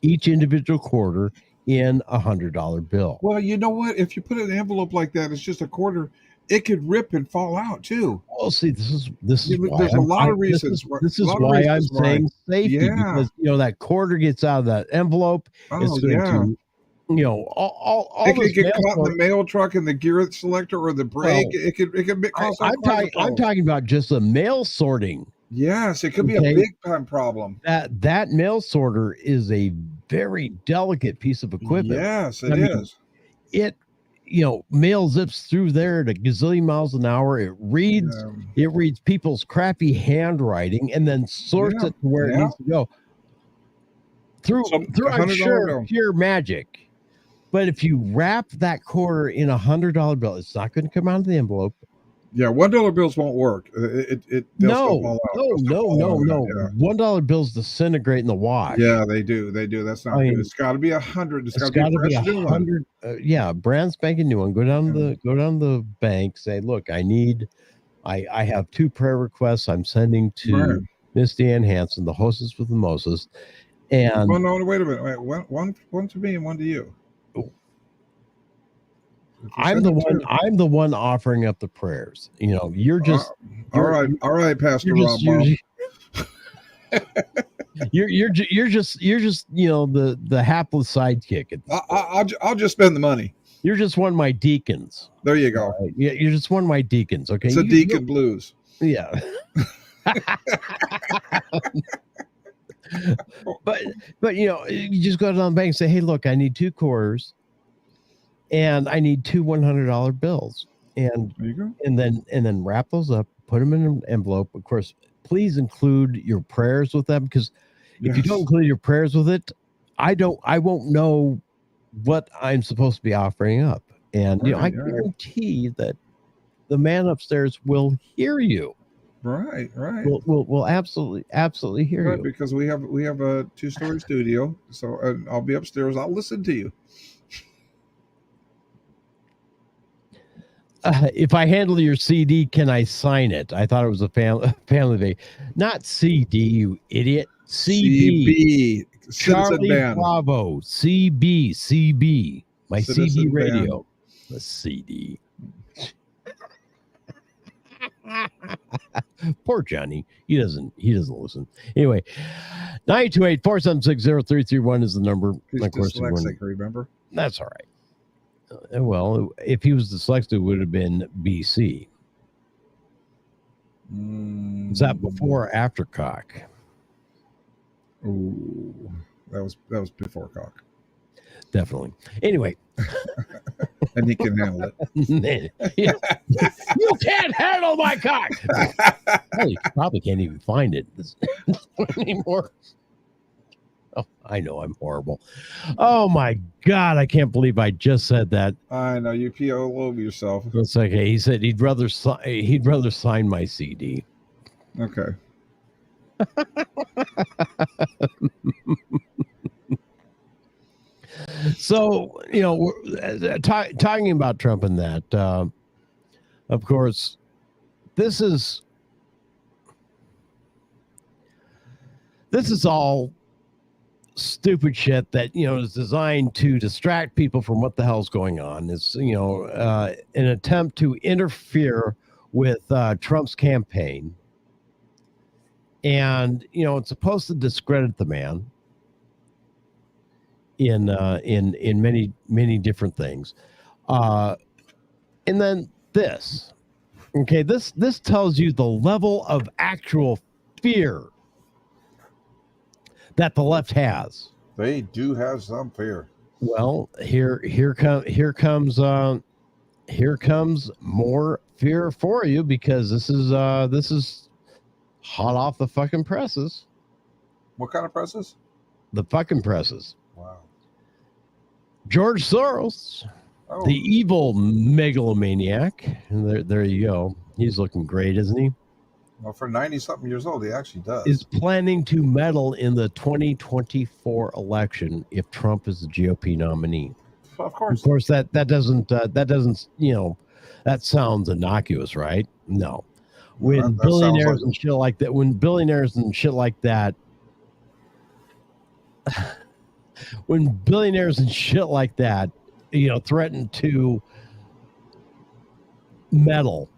each individual quarter in a $100 bill. Well, you know what? If you put an envelope like that, it's just a quarter. It could rip and fall out too. Well, see, this is why there's a lot of reasons. This is why I'm saying safety, because that quarter gets out of that envelope. It's going to, all it could this get mail caught in the mail truck and the gear selector or the brake. It could cause I'm talking about just the mail sorting. Yes, it could be a big time problem. That mail sorter is a very delicate piece of equipment. Yes, it is. It mail zips through there at a gazillion miles an hour. It reads people's crappy handwriting and then sorts it to where it needs to go. Through I'm sure pure magic. But if you wrap that quarter in a $100 bill, it's not going to come out of the envelope. Yeah, $1 bills won't work. No. $1 bills disintegrate in the wash. Yeah, they do. That's not good. It's got to be 100. It's got to be a fresh new 100. Brand spanking new one. Go down to the bank. Say, look, I have 2 prayer requests. I'm sending to Miss Deanne Hansen, the hostess with the mostest. And no, wait a minute. Wait, one to me and one to you. I'm the one offering up the prayers. You're just all right, Pastor Rob. You're just the hapless sidekick. I'll just spend the money. You're just one of my deacons. There you go. Right? Yeah, you're just one of my deacons. Okay, it's a deacon blues. Yeah. but you just go down the bank and say, hey, look, I need 2 quarters. And I need 2 $100 bills, and there you go. and then wrap those up, put them in an envelope. Of course, please include your prayers with them, because if you don't include your prayers with it, I won't know what I'm supposed to be offering up. And I guarantee that the man upstairs will hear you. Right. We'll absolutely hear you, because we have a 2-story studio, so I'll be upstairs. I'll listen to you. If I handle your CD, can I sign it? I thought it was a family day. Not CD, you idiot. CB. Charlie Bravo. CB. My Citizen CD radio. Band. The CD. Poor Johnny. He doesn't listen. Anyway, 928-476-0331 is the number. He's dyslexic, remember? That's all right. Well, if he was dyslexic, it would have been BC. Is that before or after cock? Ooh, that was before cock. Definitely. Anyway. And he can handle it. You can't handle my cock. Well, you probably can't even find it anymore. Oh, I know I'm horrible. Oh my God, I can't believe I just said that. I know you pee all over yourself. It's okay. He said he'd rather sign my CD. Okay. So talking about Trump and that, of course, this is all stupid shit that is designed to distract people from what the hell's going on. It's an attempt to interfere with Trump's campaign, and it's supposed to discredit the man in many different things, and then this tells you the level of actual fear that the left has. They do have some fear. Well, here comes more fear for you, because this is hot off the fucking presses. What kind of presses? The fucking presses. Wow. George Soros, the evil megalomaniac. And there you go. He's looking great, isn't he? Well, for 90-something years old, he actually does. Is planning to meddle in the 2024 election if Trump is the GOP nominee. Of course. Of course, that doesn't that sounds innocuous, right? No. When billionaires and shit like that, when billionaires and shit like that, threaten to meddle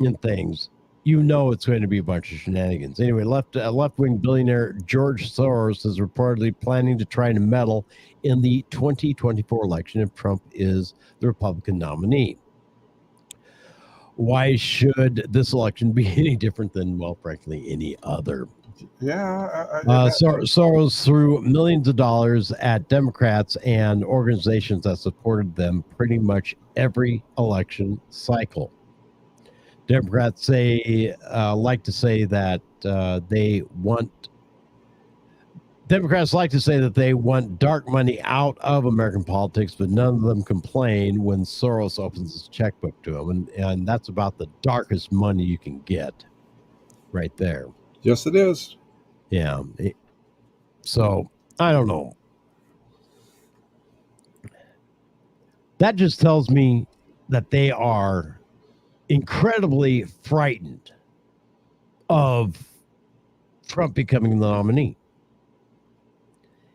in things, it's going to be a bunch of shenanigans. Anyway, left-wing billionaire George Soros is reportedly planning to try to meddle in the 2024 election if Trump is the Republican nominee. Why should this election be any different than, well, frankly, any other? Yeah. Soros threw millions of dollars at Democrats and organizations that supported them pretty much every election cycle. Democrats like to say that they want dark money out of American politics, but none of them complain when Soros opens his checkbook to them, and that's about the darkest money you can get, right there. Yes, it is. Yeah. So I don't know. That just tells me that they are incredibly frightened of Trump becoming the nominee.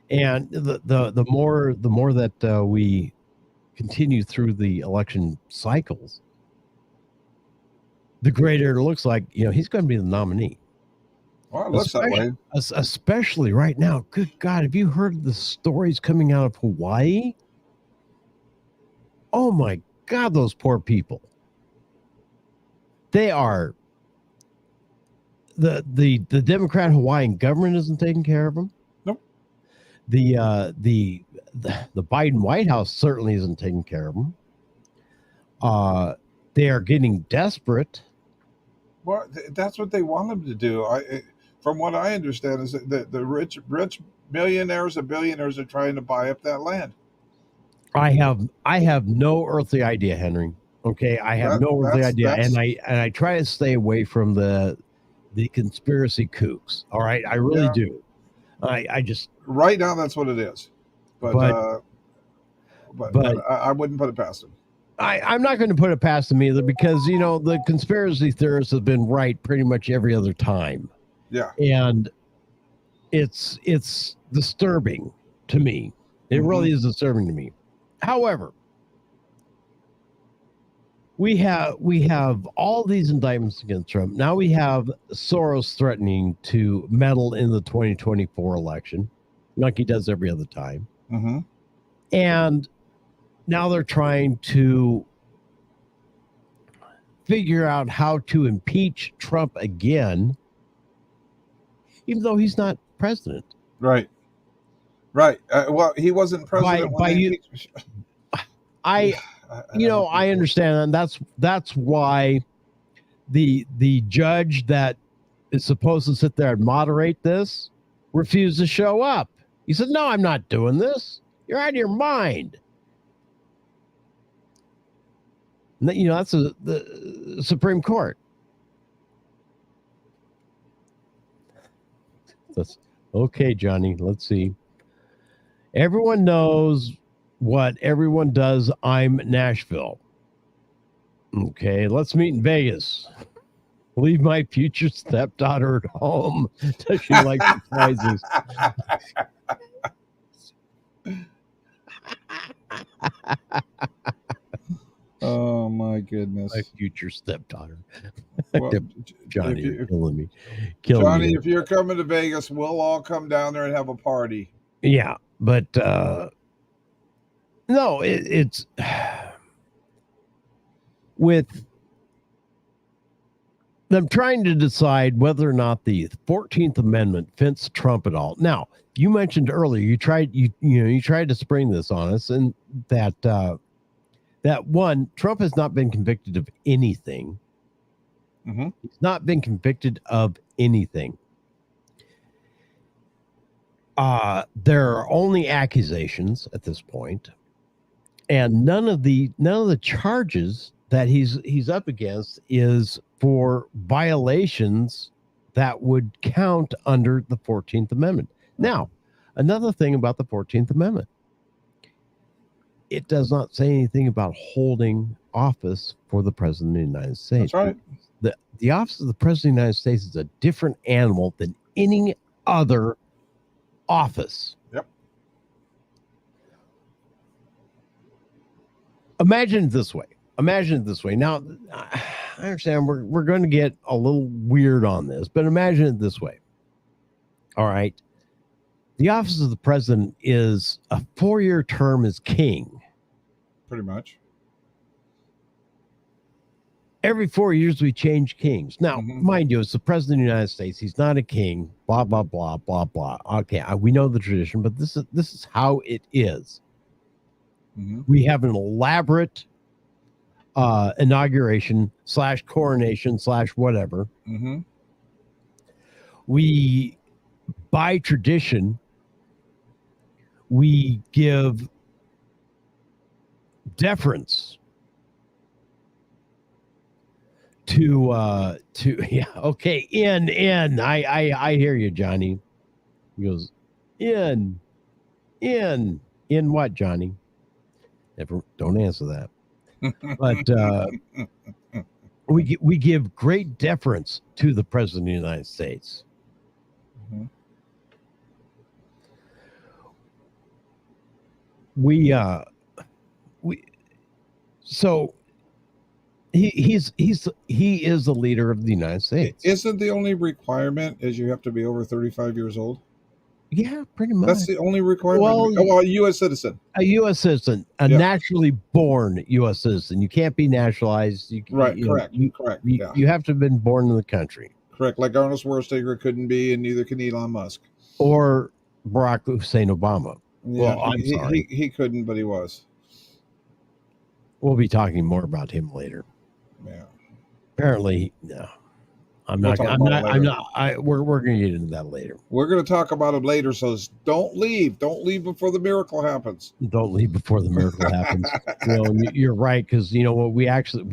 And the more that we continue through the election cycles, the greater it looks like, he's going to be the nominee. Well, it looks that way. Especially right now. Good God, have you heard the stories coming out of Hawaii? Oh my God, those poor people. They are the Democrat Hawaiian government isn't taking care of them. Nope. The Biden White House certainly isn't taking care of them. They are getting desperate. Well, that's what they want them to do. From what I understand, is that the rich millionaires and billionaires are trying to buy up that land. I have no earthly idea, Henry. Okay, I have no earthly idea, and I try to stay away from the conspiracy kooks. All right, I really do. I just right now that's what it is, but I wouldn't put it past them. I'm not going to put it past them either, because the conspiracy theorists have been right pretty much every other time. Yeah, and it's disturbing to me. It really is disturbing to me. However, we have all these indictments against Trump. Now we have Soros threatening to meddle in the 2024 election, like he does every other time. Mm-hmm. And now they're trying to figure out how to impeach Trump again, even though he's not president. Right. Well, he wasn't president I understand, and that's why the judge that is supposed to sit there and moderate this refused to show up. He said, "No, I'm not doing this. You're out of your mind." And that's the Supreme Court. That's okay, Johnny. Let's see. Everyone knows what everyone does. I'm Nashville. Okay, let's meet in Vegas. Leave my future stepdaughter at home. Does she like surprises? Oh my goodness! My future stepdaughter. Well, Johnny, you're killing me. Johnny, if you're coming to Vegas, we'll all come down there and have a party. Yeah, but no, it's with them trying to decide whether or not the 14th Amendment fits Trump at all. Now, you mentioned earlier you tried to spring this on us, and that one, Trump has not been convicted of anything. Mm-hmm. He's not been convicted of anything. There are only accusations at this point, and none of the charges that he's up against is for violations that would count under the 14th Amendment. Now, another thing about the 14th Amendment, it does not say anything about holding office for the President of the United States. That's right. The office of the President of the United States is a different animal than any other office. Yep. Imagine it this way. Now, I understand we're going to get a little weird on this, but imagine it this way. All right. The office of the president is a 4-year term as king. Pretty much. Every 4 years we change kings. Now, mind you, it's the president of the United States. He's not a king. Blah blah blah blah blah. Okay, we know the tradition, but this is how it is. We have an elaborate inauguration / coronation / whatever. We, by tradition, we give deference to yeah, okay, I hear you, Johnny. He goes, in what, Johnny? Never, don't answer that. But we give great deference to the president of the United States. So he is the leader of the United States. Isn't the only requirement is you have to be over 35 years old? Yeah, pretty much. That's the only requirement. Well, a U.S. citizen. A U.S. citizen, a naturally born U.S. citizen. You can't be naturalized. Correct. You have to have been born in the country. Correct. Like Arnold Schwarzenegger couldn't be, and neither can Elon Musk. Or Barack Hussein Obama. Yeah, well, I'm sorry. He couldn't, but he was. We'll be talking more about him later. Yeah. Apparently, no. We're going to get into that later. We're going to talk about him later. So don't leave. Don't leave before the miracle happens. Don't leave before the miracle happens. You're right, because you know what? We actually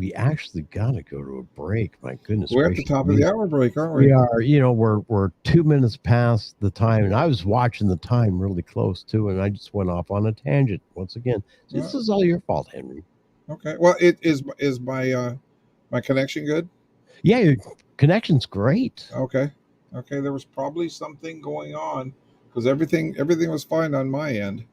got to go to a break. My goodness, we're at the top of the hour break, aren't we? We are. We're 2 minutes past the time, and I was watching the time really close too, and I just went off on a tangent once again. This is all your fault, Henry. Okay. Well, is my connection good? Yeah, your connection's great. Okay. There was probably something going on because everything was fine on my end.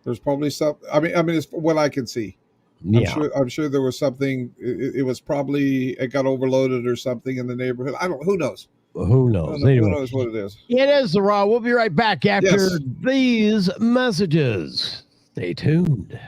There's probably some. I mean, it's what I can see. Yeah. I'm sure there was something. It was probably it got overloaded or something in the neighborhood. I don't. Who knows? Who knows? Who knows what it is? It is the Raw. We'll be right back after these messages. Stay tuned.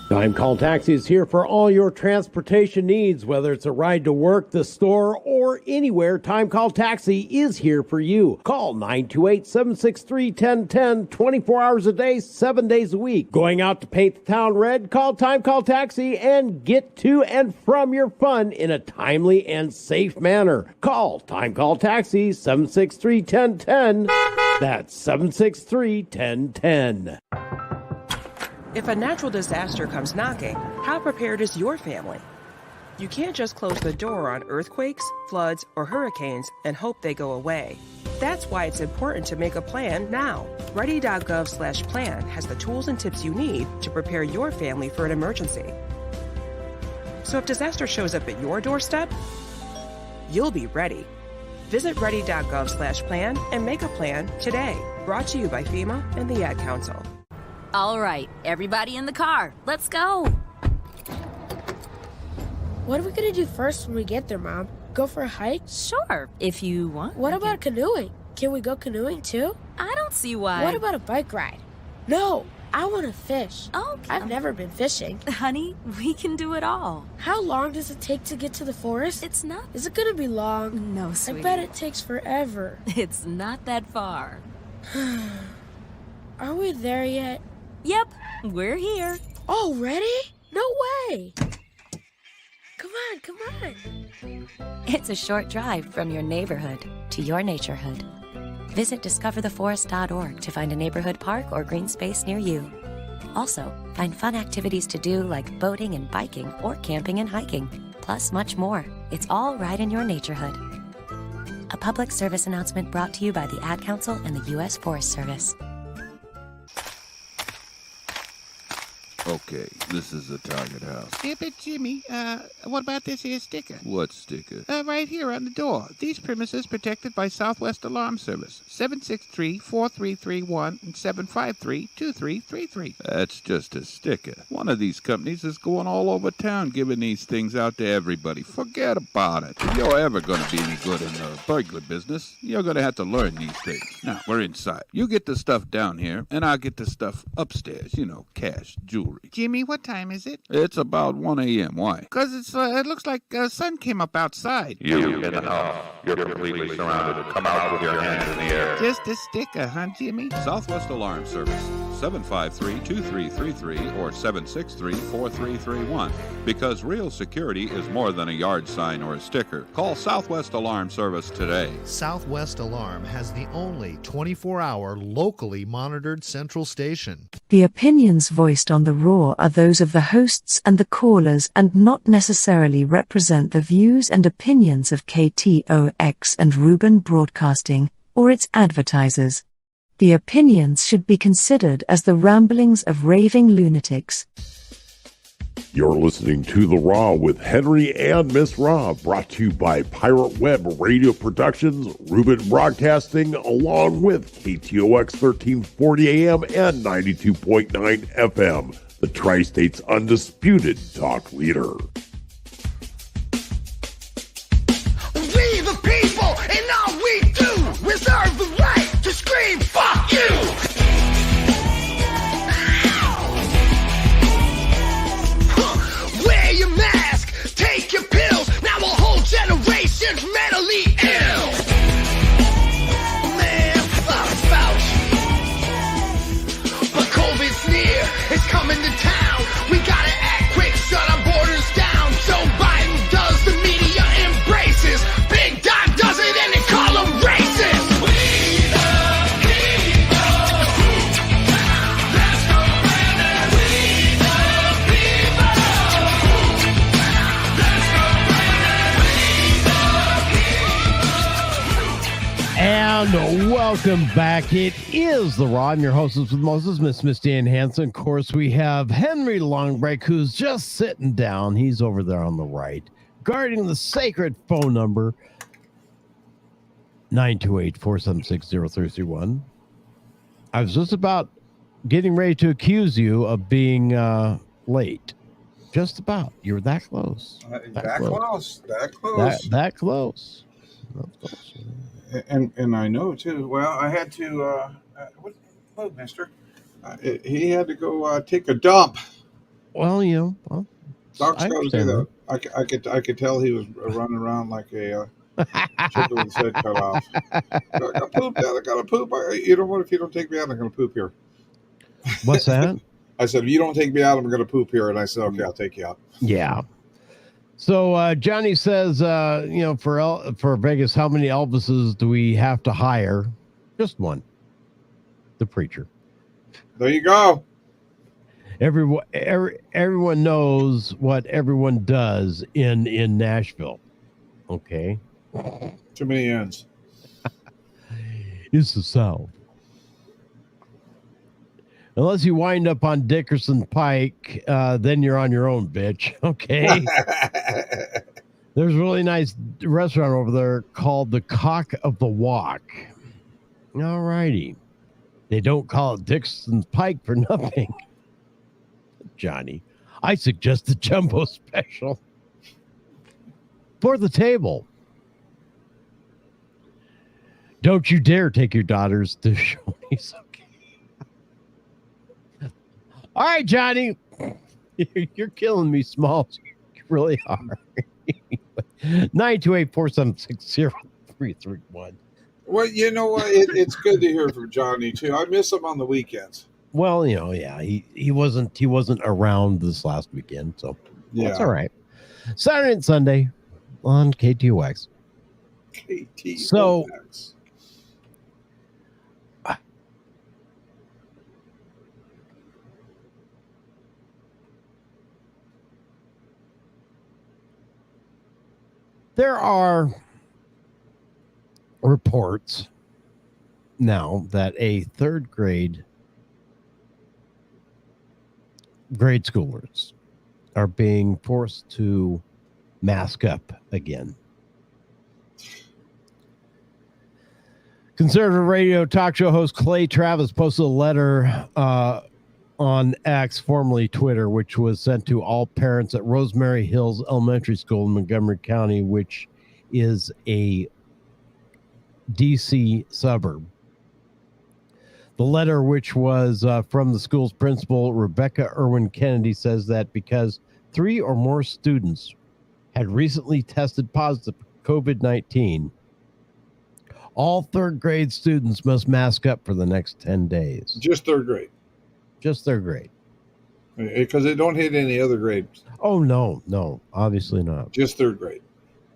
Time Call Taxi is here for all your transportation needs, whether it's a ride to work, the store, or anywhere. Time Call Taxi is here for you. Call 928-763-1010, 24 hours a day, 7 days a week. Going out to paint the town red? Call Time Call Taxi and get to and from your fun in a timely and safe manner. Call Time Call Taxi, 763-1010. That's 763-1010. If a natural disaster comes knocking, how prepared is your family? You can't just close the door on earthquakes, floods, or hurricanes and hope they go away. That's why it's important to make a plan now. Ready.gov/plan has the tools and tips you need to prepare your family for an emergency. So if disaster shows up at your doorstep, you'll be ready. Visit ready.gov/plan and make a plan today. Brought to you by FEMA and the Ad Council. All right, everybody in the car, let's go. What are we gonna do first when we get there, Mom? Go for a hike? Sure, if you want. What about canoeing? Can we go canoeing too? I don't see why. What about a bike ride? No, I want to fish. Okay. I've never been fishing. Honey, we can do it all. How long does it take to get to the forest? It's not. Is it gonna be long? No, sweetie. I bet it takes forever. It's not that far. Are we there yet? Yep, we're here. Already? No way! Come on. It's a short drive from your neighborhood to your naturehood. Visit discovertheforest.org to find a neighborhood park or green space near you. Also, find fun activities to do like boating and biking or camping and hiking, plus much more. It's all right in your naturehood. A public service announcement brought to you by the Ad Council and the U.S. Forest Service. Okay, this is the target house. Yeah, but Jimmy, what about this here sticker? What sticker? Right here on the door. These premises protected by Southwest Alarm Service. 763-4331 and 753-2333. That's just a sticker. One of these companies is going all over town giving these things out to everybody. Forget about it. If you're ever going to be any good in the burglar business, you're going to have to learn these things. Now, we're inside. You get the stuff down here, and I'll get the stuff upstairs. You know, cash, jewelry. Jimmy, what time is it? It's about 1 a.m. Why? Because it looks like the sun came up outside. You in the house. You're completely surrounded. Come out with your hands in the air. Just a sticker, huh, Jimmy? Southwest Alarm Service, 753-2333 or 763-4331. Because real security is more than a yard sign or a sticker. Call Southwest Alarm Service today. Southwest Alarm has the only 24-hour locally monitored central station. The opinions voiced on the Raw are those of the hosts and the callers and not necessarily represent the views and opinions of KTOX and Ruben Broadcasting or its advertisers. The opinions should be considered as the ramblings of raving lunatics. You're listening to The Raw with Henry and Miss Raw, brought to you by Pirate Web Radio Productions, Ruben Broadcasting, along with KTOX 1340 AM and 92.9 FM, the Tri-State's undisputed talk leader. We the people, and all we do, reserve the right to scream, fuck you! Wear your mask, take your pills, now a whole generation's mentally ill. Man, fuck Fauci. But COVID's near, it's coming to town. We gotta act quick, shut our borders down. Joe Biden does, the media embraces. Big Dog does it and they call him racist. We the people. Let's go Brandon. We the people. Let's go Brandon. And welcome back. It is The Raw. I'm your hostess with Moses, Miss Misty Ann Hansen. Of course, we have Henry Longbreak, who's just sitting down. He's over there on the right, guarding the sacred phone number, 928-476-0331. I was just about getting ready to accuse you of being late. Just about. You were that close. That close. That close. That close. And I know too. Well, I had to. What, Mister? He had to go take a dump. Well, you know, Doc's got to do that. I could tell he was running around like a chicken with his head cut off. I got poop. Dad, I got to poop. You know what? If you don't take me out, I'm going to poop here. What's that? I said, if you don't take me out, I'm going to poop here. And I said, okay, I'll take you out. Yeah. So Johnny says, for Vegas, how many Elvises do we have to hire? Just one. The preacher. There you go. Everyone knows what everyone does in Nashville. Okay. Too many ends. It's the South. Unless you wind up on Dickerson Pike, then you're on your own, bitch. Okay. There's a really nice restaurant over there called the Cock of the Walk. All righty. They don't call it Dickerson Pike for nothing. Johnny, I suggest the jumbo special for the table. Don't you dare take your daughters to Shoney's. All right, Johnny, you're killing me, Smalls. You really are. 928-476-0331. Well, you know what? It's good to hear from Johnny too. I miss him on the weekends. Well, yeah, he wasn't around this last weekend, so that's all right. Saturday and Sunday on KTOX. So there are reports now that a third grade schoolers are being forced to mask up again. Conservative radio talk show host Clay Travis posted a letter on X, formerly Twitter, which was sent to all parents at Rosemary Hills Elementary School in Montgomery County, which is a DC suburb. The letter, which was from the school's principal, Rebecca Irwin Kennedy, says that because 3 or more students had recently tested positive for COVID-19, all third grade students must mask up for the next 10 days. Just third grade. Just third grade. Because they don't hit any other grades. Oh, no, obviously not. Just third grade.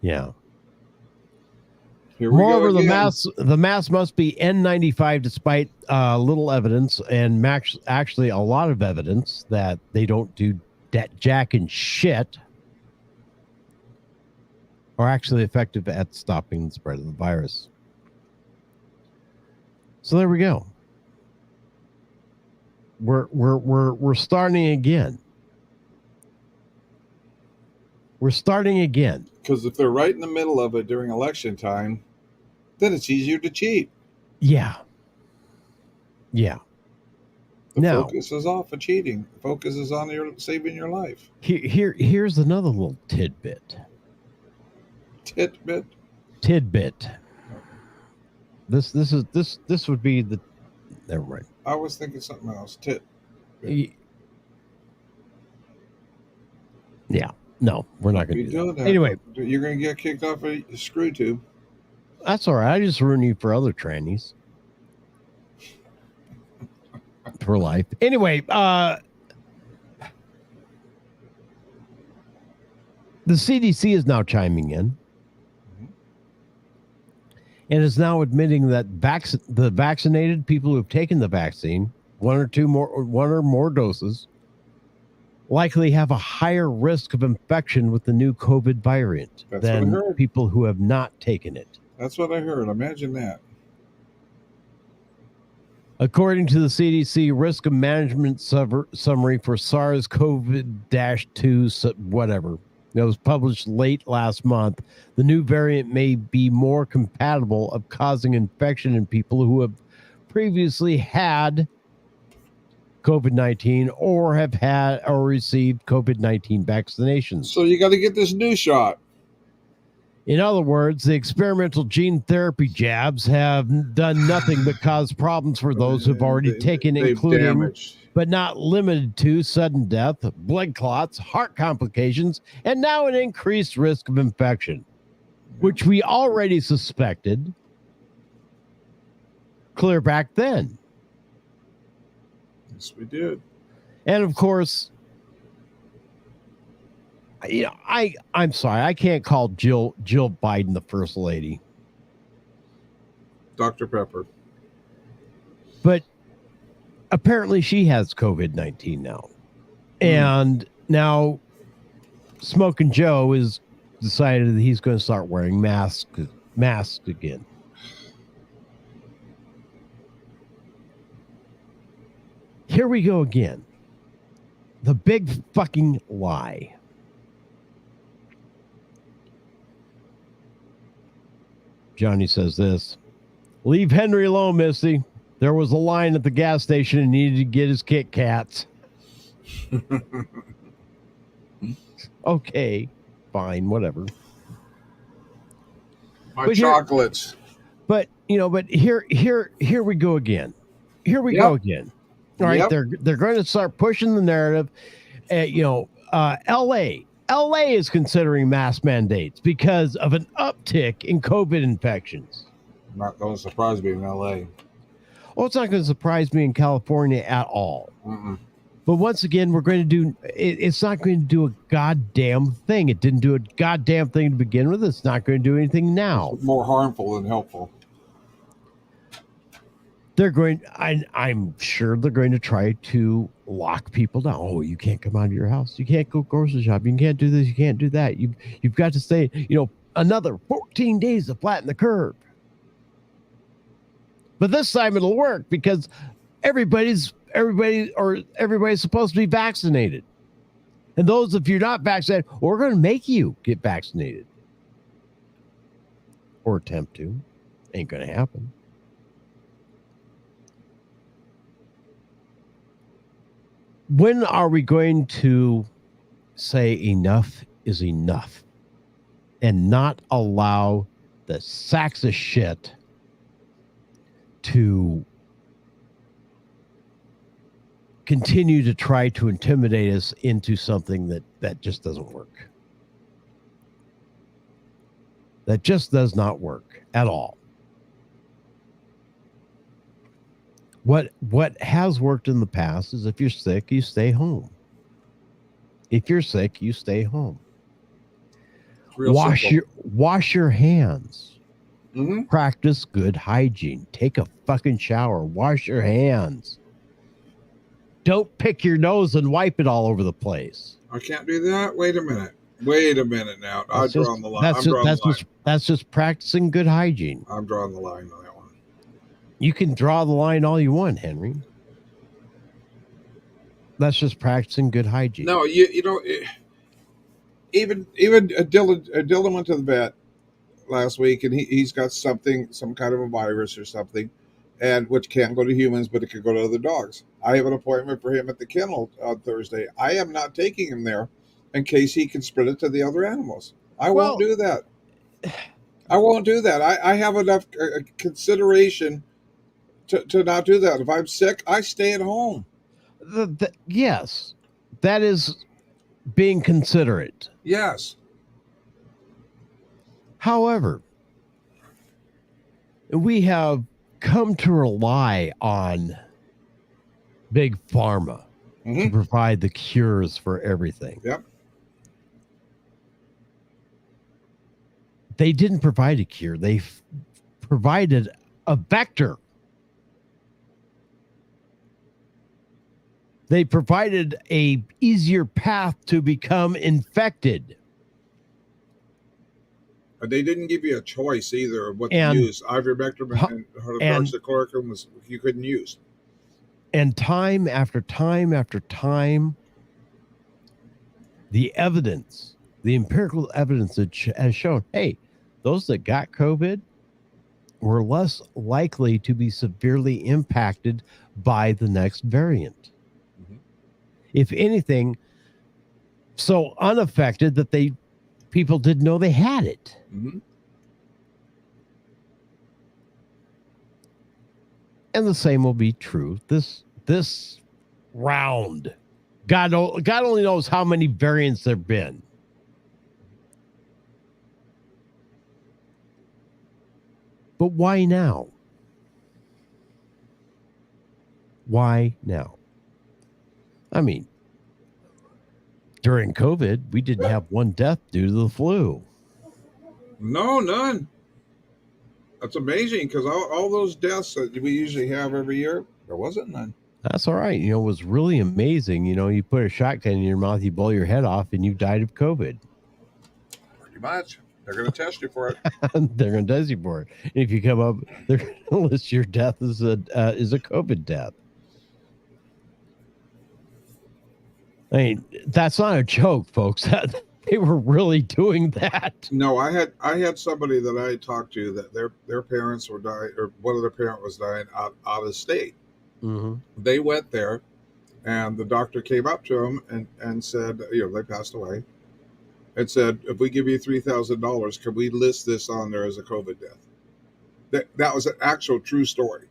Yeah. Here we Moreover, go again. the mask must be N95 despite little evidence and actually a lot of evidence that they don't do jack and shit are actually effective at stopping the spread of the virus. So there we go. We're starting again. We're starting again. Because if they're right in the middle of it during election time, then it's easier to cheat. Yeah. The Now, focus is off of cheating. The focus is on saving your life. here's another little tidbit. Tidbit. This would be the. Never mind. I was thinking something else. Yeah. No, we're not going to do that. that. Anyway, you're going to get kicked off a screw tube. that's all right. I just ruin you for other trannies. For life. Anyway, the CDC is now chiming in and is now admitting that the vaccinated people who have taken the vaccine, one or more doses, likely have a higher risk of infection with the new COVID variant than people who have not taken it. That's what I heard. Imagine that. According to the CDC risk of management summary for SARS-CoV-2, whatever, that was published late last month, the new variant may be more compatible of causing infection in people who have previously had COVID-19 or have had or received COVID-19 vaccinations. So you got to get this new shot. In other words, the experimental gene therapy jabs have done nothing but cause problems for those who've already taken, including, but not limited to, sudden death, blood clots, heart complications, and now an increased risk of infection, which we already suspected clear back then. Yes, we did. And of course, I'm sorry, I can't call Jill Biden the first lady. Dr. Pepper. But apparently she has COVID-19 now. And now Smoking Joe has decided that he's going to start wearing masks again. Here we go again. The big fucking lie. Johnny says this. Leave Henry alone, Misty. There was a line at the gas station and needed to get his Kit Kats. Okay, fine, whatever. My chocolates. But here we go again. Here we go again. All right, they're going to start pushing the narrative. LA is considering mask mandates because of an uptick in COVID infections. Not going to surprise me in L.A. Oh, it's not going to surprise me in California at all. Mm-mm. But once again, we're going to do it's not going to do a goddamn thing. It didn't do a goddamn thing to begin with. It's not going to do anything now. It's more harmful than helpful. They're going, I'm sure they're going to try to lock people down. Oh, you can't come out of your house. You can't go grocery shopping. You can't do this. You can't do that. You've got to stay, another 14 days to flatten the curve. But this time it'll work because everybody's supposed to be vaccinated. And those, if you're not vaccinated, we're going to make you get vaccinated. Or attempt to. Ain't going to happen. When are we going to say enough is enough and not allow the sacks of shit to continue to try to intimidate us into something that just doesn't work? That just does not work at all. What has worked in the past is if you're sick, you stay home. If you're sick, you stay home. Wash your hands. Mm-hmm. Practice good hygiene. Take a fucking shower. Wash your hands. Don't pick your nose and wipe it all over the place. I can't do that. Wait a minute now. I'm drawing the line. That's just practicing good hygiene. I'm drawing the line on that one. You can draw the line all you want, Henry. That's just practicing good hygiene. No, even Dylan went to the vet last week, and he's got some kind of a virus or something, and which can't go to humans, but it could go to other dogs. I have an appointment for him at the kennel on Thursday. I am not taking him there in case he can spread it to the other animals. I won't do that. I won't do that. I have enough consideration to not do that. If I'm sick, I stay at home. Yes, that is being considerate. Yes. However, we have come to rely on big pharma to provide the cures for everything. Yep. They didn't provide a cure. They provided a vector. They provided a easier path to become infected. But they didn't give you a choice either of what to use. Ivermectin and hydroxychloroquine was you couldn't use. And time after time after time, the evidence, the empirical evidence has shown, hey, those that got COVID were less likely to be severely impacted by the next variant. If anything, so unaffected that people didn't know they had it. Mm-hmm. And the same will be true this round. God only knows how many variants there've been. But why now? Why now? I mean, during COVID, we didn't have one death due to the flu. No, none. That's amazing because all those deaths that we usually have every year, there wasn't none. That's all right. It was really amazing. You put a shotgun in your mouth, you blow your head off, and you died of COVID. Pretty much. They're going to test you for it. They're going to test you for it. And if you come up, they're going to list your death as a COVID death. I mean, that's not a joke, folks. They were really doing that. No, I had somebody that I talked to that their parents were dying, or one of their parents was dying out of state. Mm-hmm. They went there, and the doctor came up to them and said, they passed away, and said, if we give you $3,000, can we list this on there as a COVID death? That was an actual true story.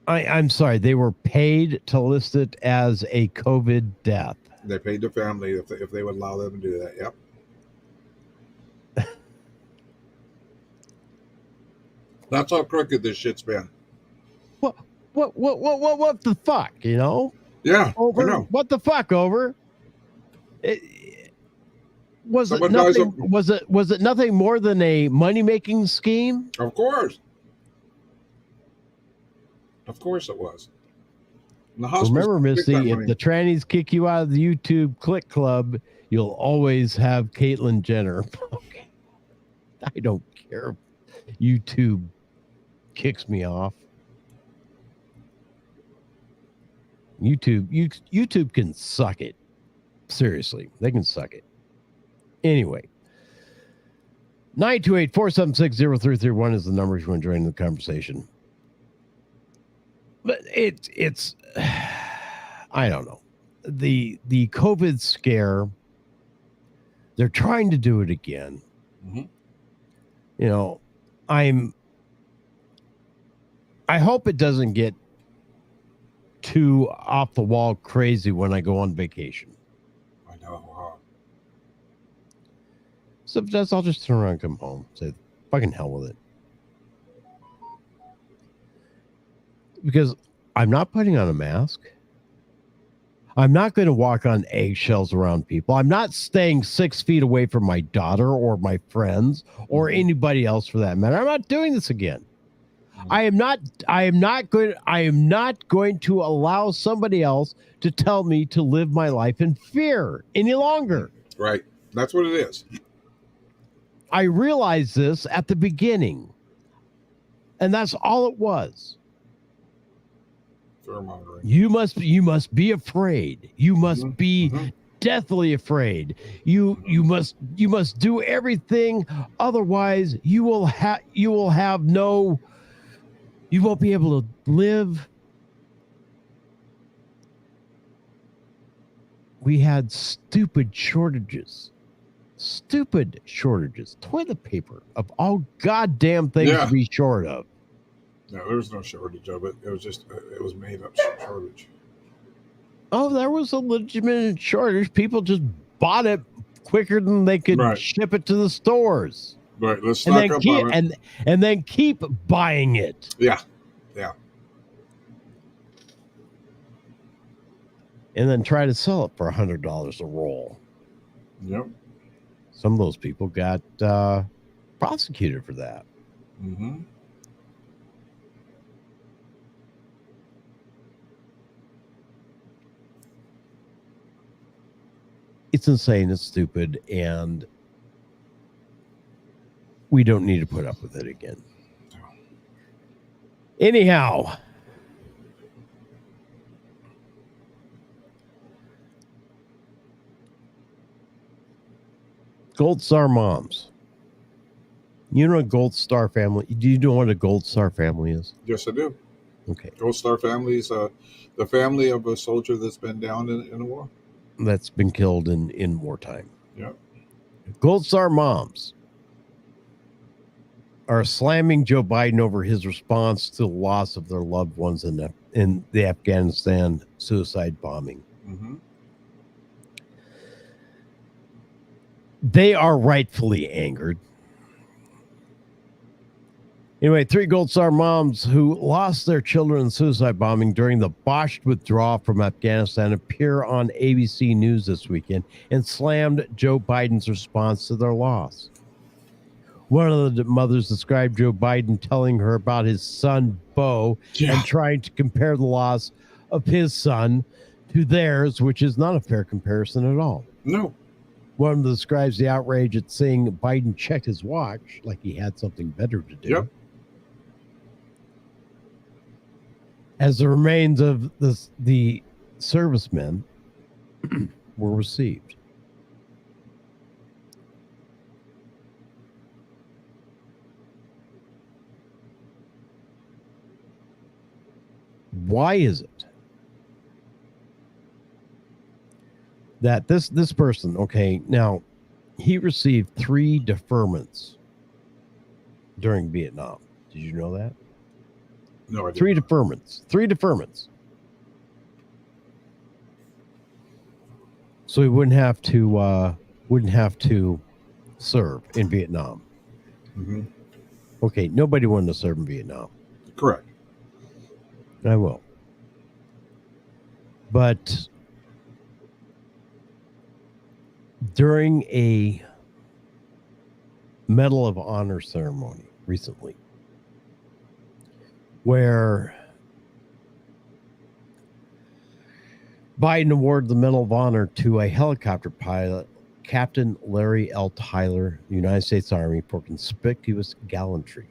I'm sorry, they were paid to list it as a COVID death. They paid the family if they would allow them to do that. Yep. That's how crooked this shit's been. What the fuck, you know? Yeah, Over. I know. What the fuck, over? Was Someone it buys nothing? Was it nothing more than a money making scheme? Of course it was. And the hospital's Remember, big Misty, time if money. the trannies kick you out of the YouTube Click Club, you'll always have Caitlyn Jenner. Okay. I don't care if YouTube kicks me off. YouTube can suck it. Seriously, they can suck it. Anyway, 928-476-0331 is the number if you want to join the conversation. But it's I don't know. The COVID scare, they're trying to do it again. Mm-hmm. You know, I hope it doesn't get too off the wall crazy when I go on vacation. I know. So if it does, I'll just turn around and come home. Say, fucking hell with it. Because I'm not putting on a mask. I'm not going to walk on eggshells around people. I'm not staying 6 feet away from my daughter or my friends or anybody else for that matter. I'm not doing this again. I am not going to allow somebody else to tell me to live my life in fear any longer. Right. That's what it is. I realized this at the beginning. And that's all it was. Fear-mongering. You must be afraid. You must be deathly afraid. You must do everything, otherwise you won't be able to live. We had stupid shortages. Toilet paper of all goddamn things to be short of. No, there was no shortage of it. It was just, it was made up shortage. Oh, there was a legitimate shortage. People just bought it quicker than they could ship it to the stores. Right, let's stock up on it. And then keep buying it. Yeah. And then try to sell it for $100 a roll. Yep. Some of those people got prosecuted for that. Mm-hmm. It's insane. It's stupid. And we don't need to put up with it again. Anyhow. Gold Star moms. You know a Gold Star family? Do you know what a Gold Star family is? Yes, I do. Okay. Gold Star family is the family of a soldier that's been down in a war. That's been killed in wartime. Yeah. Gold Star moms are slamming Joe Biden over his response to the loss of their loved ones in the Afghanistan suicide bombing. Mm-hmm. They are rightfully angered. Anyway, 3 Gold Star moms who lost their children in suicide bombing during the botched withdrawal from Afghanistan appear on ABC News this weekend and slammed Joe Biden's response to their loss. One of the mothers described Joe Biden telling her about his son, Beau, and trying to compare the loss of his son to theirs, which is not a fair comparison at all. No. One of them describes the outrage at seeing Biden check his watch like he had something better to do. Yep. As the remains of the servicemen were received. Why is it that this person, okay, now he received 3 deferments during Vietnam. Did you know that? No, I didn't. 3 deferments. So he wouldn't have to serve in Vietnam. Mm-hmm. Okay, nobody wanted to serve in Vietnam. Correct. I will. But during a Medal of Honor ceremony recently, where Biden awarded the Medal of Honor to a helicopter pilot, Captain Larry L. Tyler, United States Army, for conspicuous gallantry.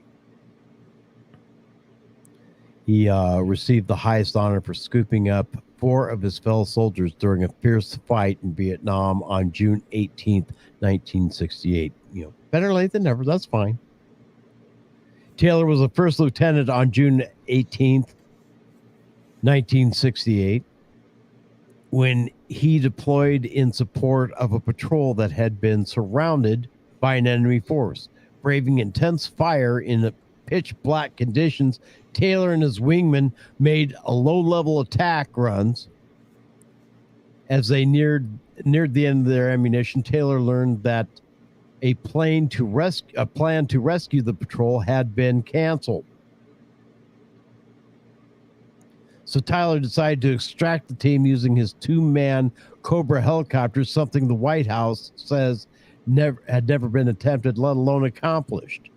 He received the highest honor for scooping up 4 of his fellow soldiers during a fierce fight in Vietnam on June 18th, 1968. You know, better late than never. That's fine. Taylor was a first lieutenant on June 18th, 1968, when he deployed in support of a patrol that had been surrounded by an enemy force. Braving intense fire in the pitch black conditions, Taylor and his wingmen made a low-level attack runs. As they neared the end of their ammunition, Taylor learned that a plan to rescue the patrol had been canceled. So Tyler decided to extract the team using his 2-man Cobra helicopter, something the White House says had never been attempted, let alone accomplished.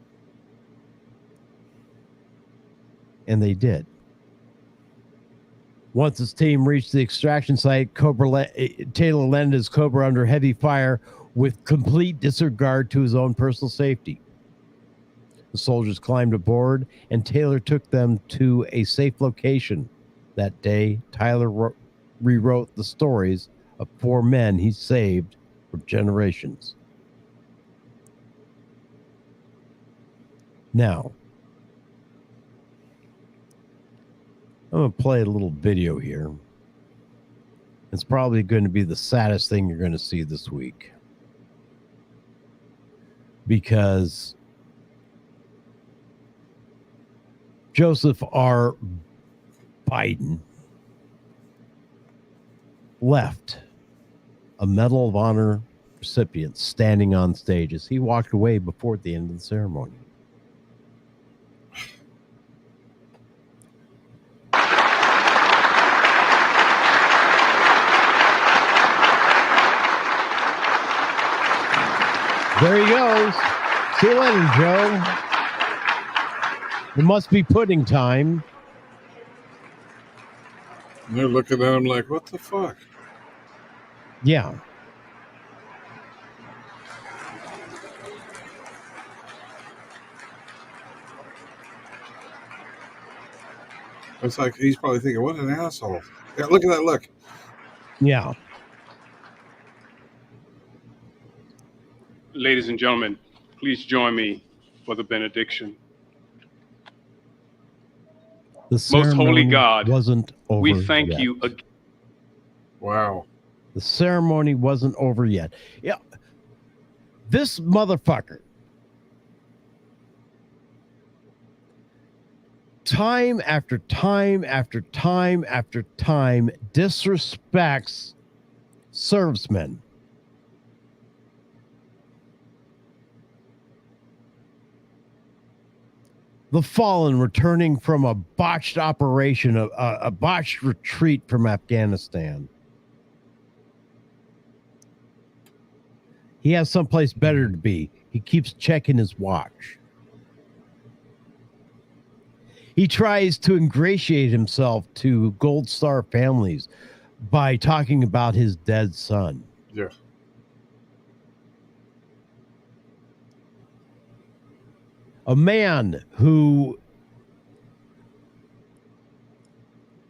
And they did. Once his team reached the extraction site, Taylor landed his Cobra under heavy fire with complete disregard to his own personal safety. The soldiers climbed aboard, and Taylor took them to a safe location. That day, Tyler rewrote the stories of 4 men he saved for generations. Now, I'm going to play a little video here. It's probably going to be the saddest thing you're going to see this week. Because Joseph R. Biden left a Medal of Honor recipient standing on stage as he walked away before the end of the ceremony. There he goes. See you later, Joe. It must be pudding time. And they're looking at him like, what the fuck? Yeah. It's like he's probably thinking, what an asshole. Yeah, look at that look. Yeah. Ladies and gentlemen, please join me for the benediction. The Most holy God, wasn't over we thank yet. you again. Wow. The ceremony wasn't over yet. Yeah. This motherfucker, time after time after time after time, disrespects servicemen. The fallen returning from a botched operation, a botched retreat from Afghanistan. He has someplace better to be. He keeps checking his watch. He tries to ingratiate himself to Gold Star families by talking about his dead son. Yeah. A man who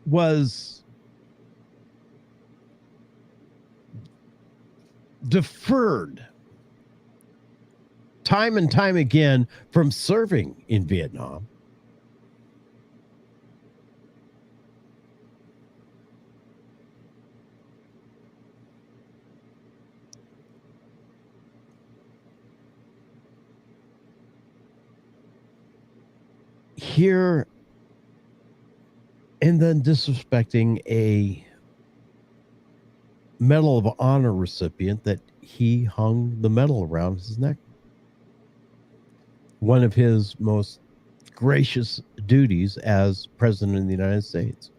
was deferred time and time again from serving in Vietnam. Here, and then disrespecting a Medal of Honor recipient that he hung the medal around his neck. one of his most gracious duties as president of the United States.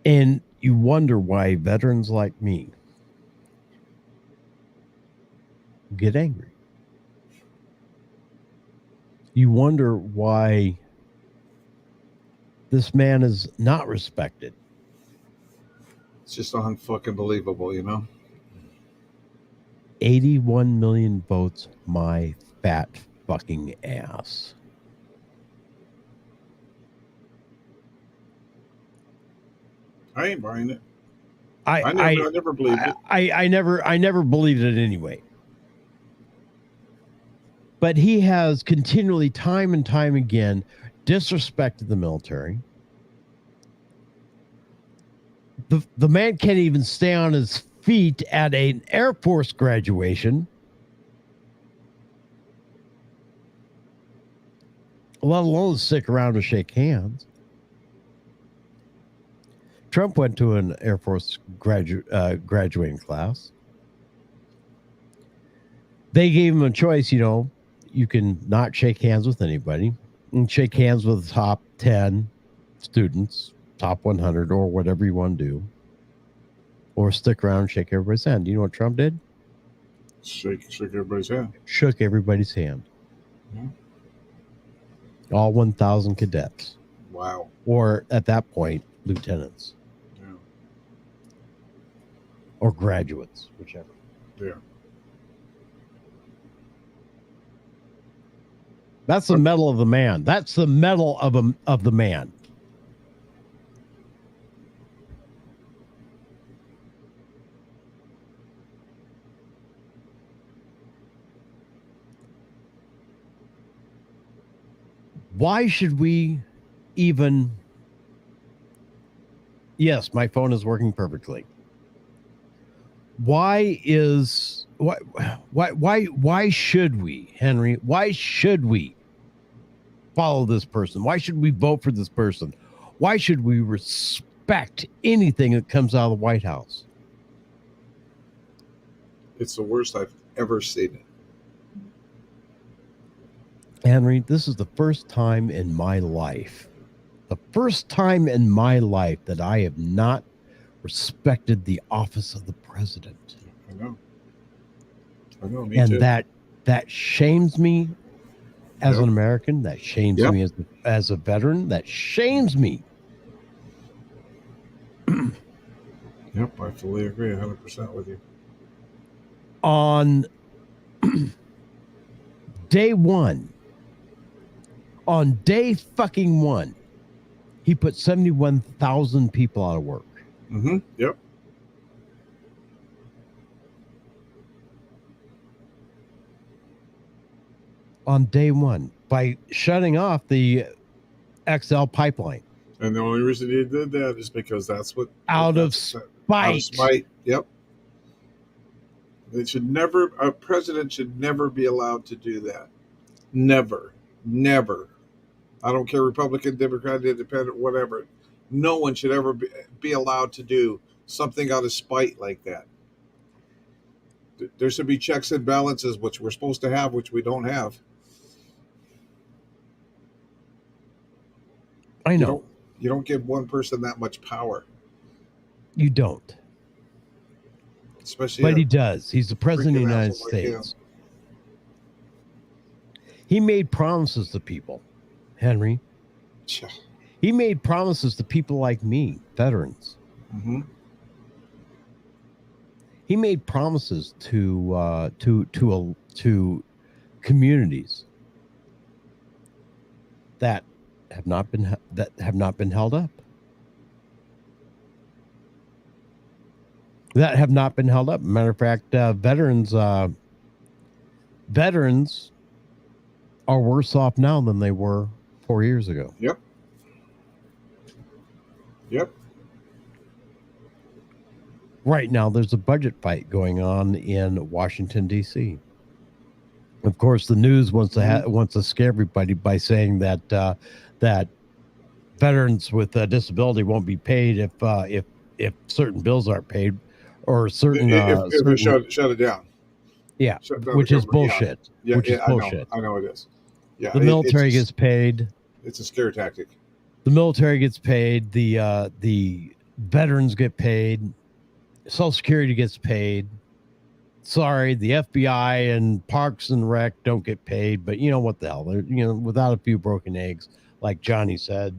And you wonder why veterans like me get angry. You wonder why this man is not respected. It's just unfucking believable, you know? 81 million votes, my fat fucking ass. I ain't buying it. I never believed it. I never believed it anyway. But he has continually, time and time again, disrespected the military. The man can't even stay on his feet at an Air Force graduation, let alone stick around to shake hands. Trump went to an Air Force graduating class. They gave him a choice, you know, you can not shake hands with anybody and shake hands with the top 10 students, top 100, or whatever you want to do, or stick around and shake everybody's hand. You know what Trump did? Shake everybody's hand. Shook everybody's hand. Yeah. All 1,000 cadets. Wow. Or at that point, lieutenants. Yeah. Or graduates, whichever. Yeah. That's the medal of the man. That's the medal of the man. Why should we even... Yes, my phone is working perfectly. Why should we, Henry? Why should we follow this person? Why should we vote for this person? Why should we respect anything that comes out of the White House? It's the worst I've ever seen it. Henry, this is the first time in my life, that I have not respected the office of the president. I know, me and too. that shames me as an American. That shames me as a veteran. That shames me. Yep, I fully agree 100% with you. On day one, on day fucking one, he put 71,000 people out of work. Mm-hmm. Yep. On day one, by shutting off the XL pipeline. And the only reason he did that is because that's what... Out of spite. Out of spite, yep. A president should never be allowed to do that. Never. Never. I don't care, Republican, Democrat, Independent, whatever. No one should ever be allowed to do something out of spite like that. There should be checks and balances, which we're supposed to have, which we don't have. I know. You don't give one person that much power. You don't. Especially, but he does. He's the president of the United States. He made promises to people, Henry. He made promises to people like me, veterans. Mm-hmm. He made promises to communities that have not been held up. That have not been held up. Matter of fact, veterans are worse off now than they were 4 years ago. Yep. Yep. Right now, there's a budget fight going on in Washington, D.C. Of course, the news wants to scare everybody by saying that veterans with disability won't be paid if certain bills aren't paid, or certain if we shut it down. Yeah, Shut down which the is government. bullshit. Yeah, which is yeah, bullshit. I know it is. Yeah, the military gets paid. It's a scare tactic. The military gets paid. The veterans get paid. Social Security gets paid. Sorry, the FBI and Parks and Rec don't get paid, but you know what the hell? They're, without a few broken eggs, like Johnny said.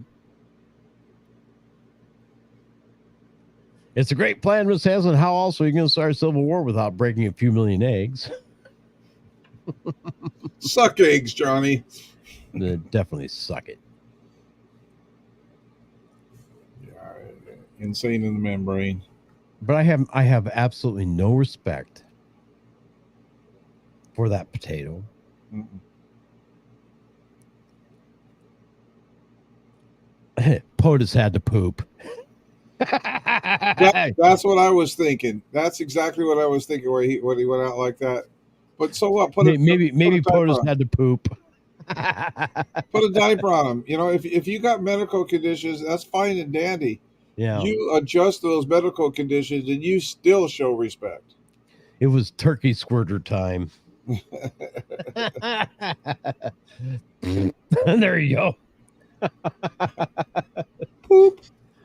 It's a great plan, Miss Hanson. How else are you going to start a civil war without breaking a few million eggs? Suck eggs, Johnny. Definitely suck it. Yeah, insane in the membrane. But I have absolutely no respect for that potato. POTUS had to poop. That's what I was thinking. That's exactly what I was thinking when he went out like that. But so what? Maybe POTUS had to poop. Put a diaper on him. If you got medical conditions, that's fine and dandy. Yeah. You adjust those medical conditions and you still show respect. It was turkey squirter time. There you go. Poop.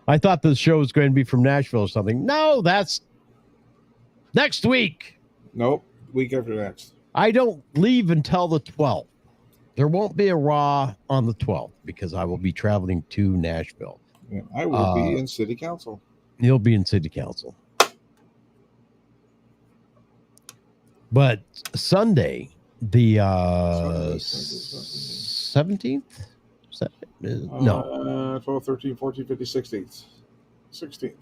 I thought the show was going to be from Nashville or something. No, that's next week. Nope. Week after next. I don't leave until the 12th. There won't be a Raw on the 12th because I will be traveling to Nashville. Yeah, I will be in City Council. You'll be in City Council. But Sunday, the 17th? No. 12, 13, 14, 15, 16th. 16th.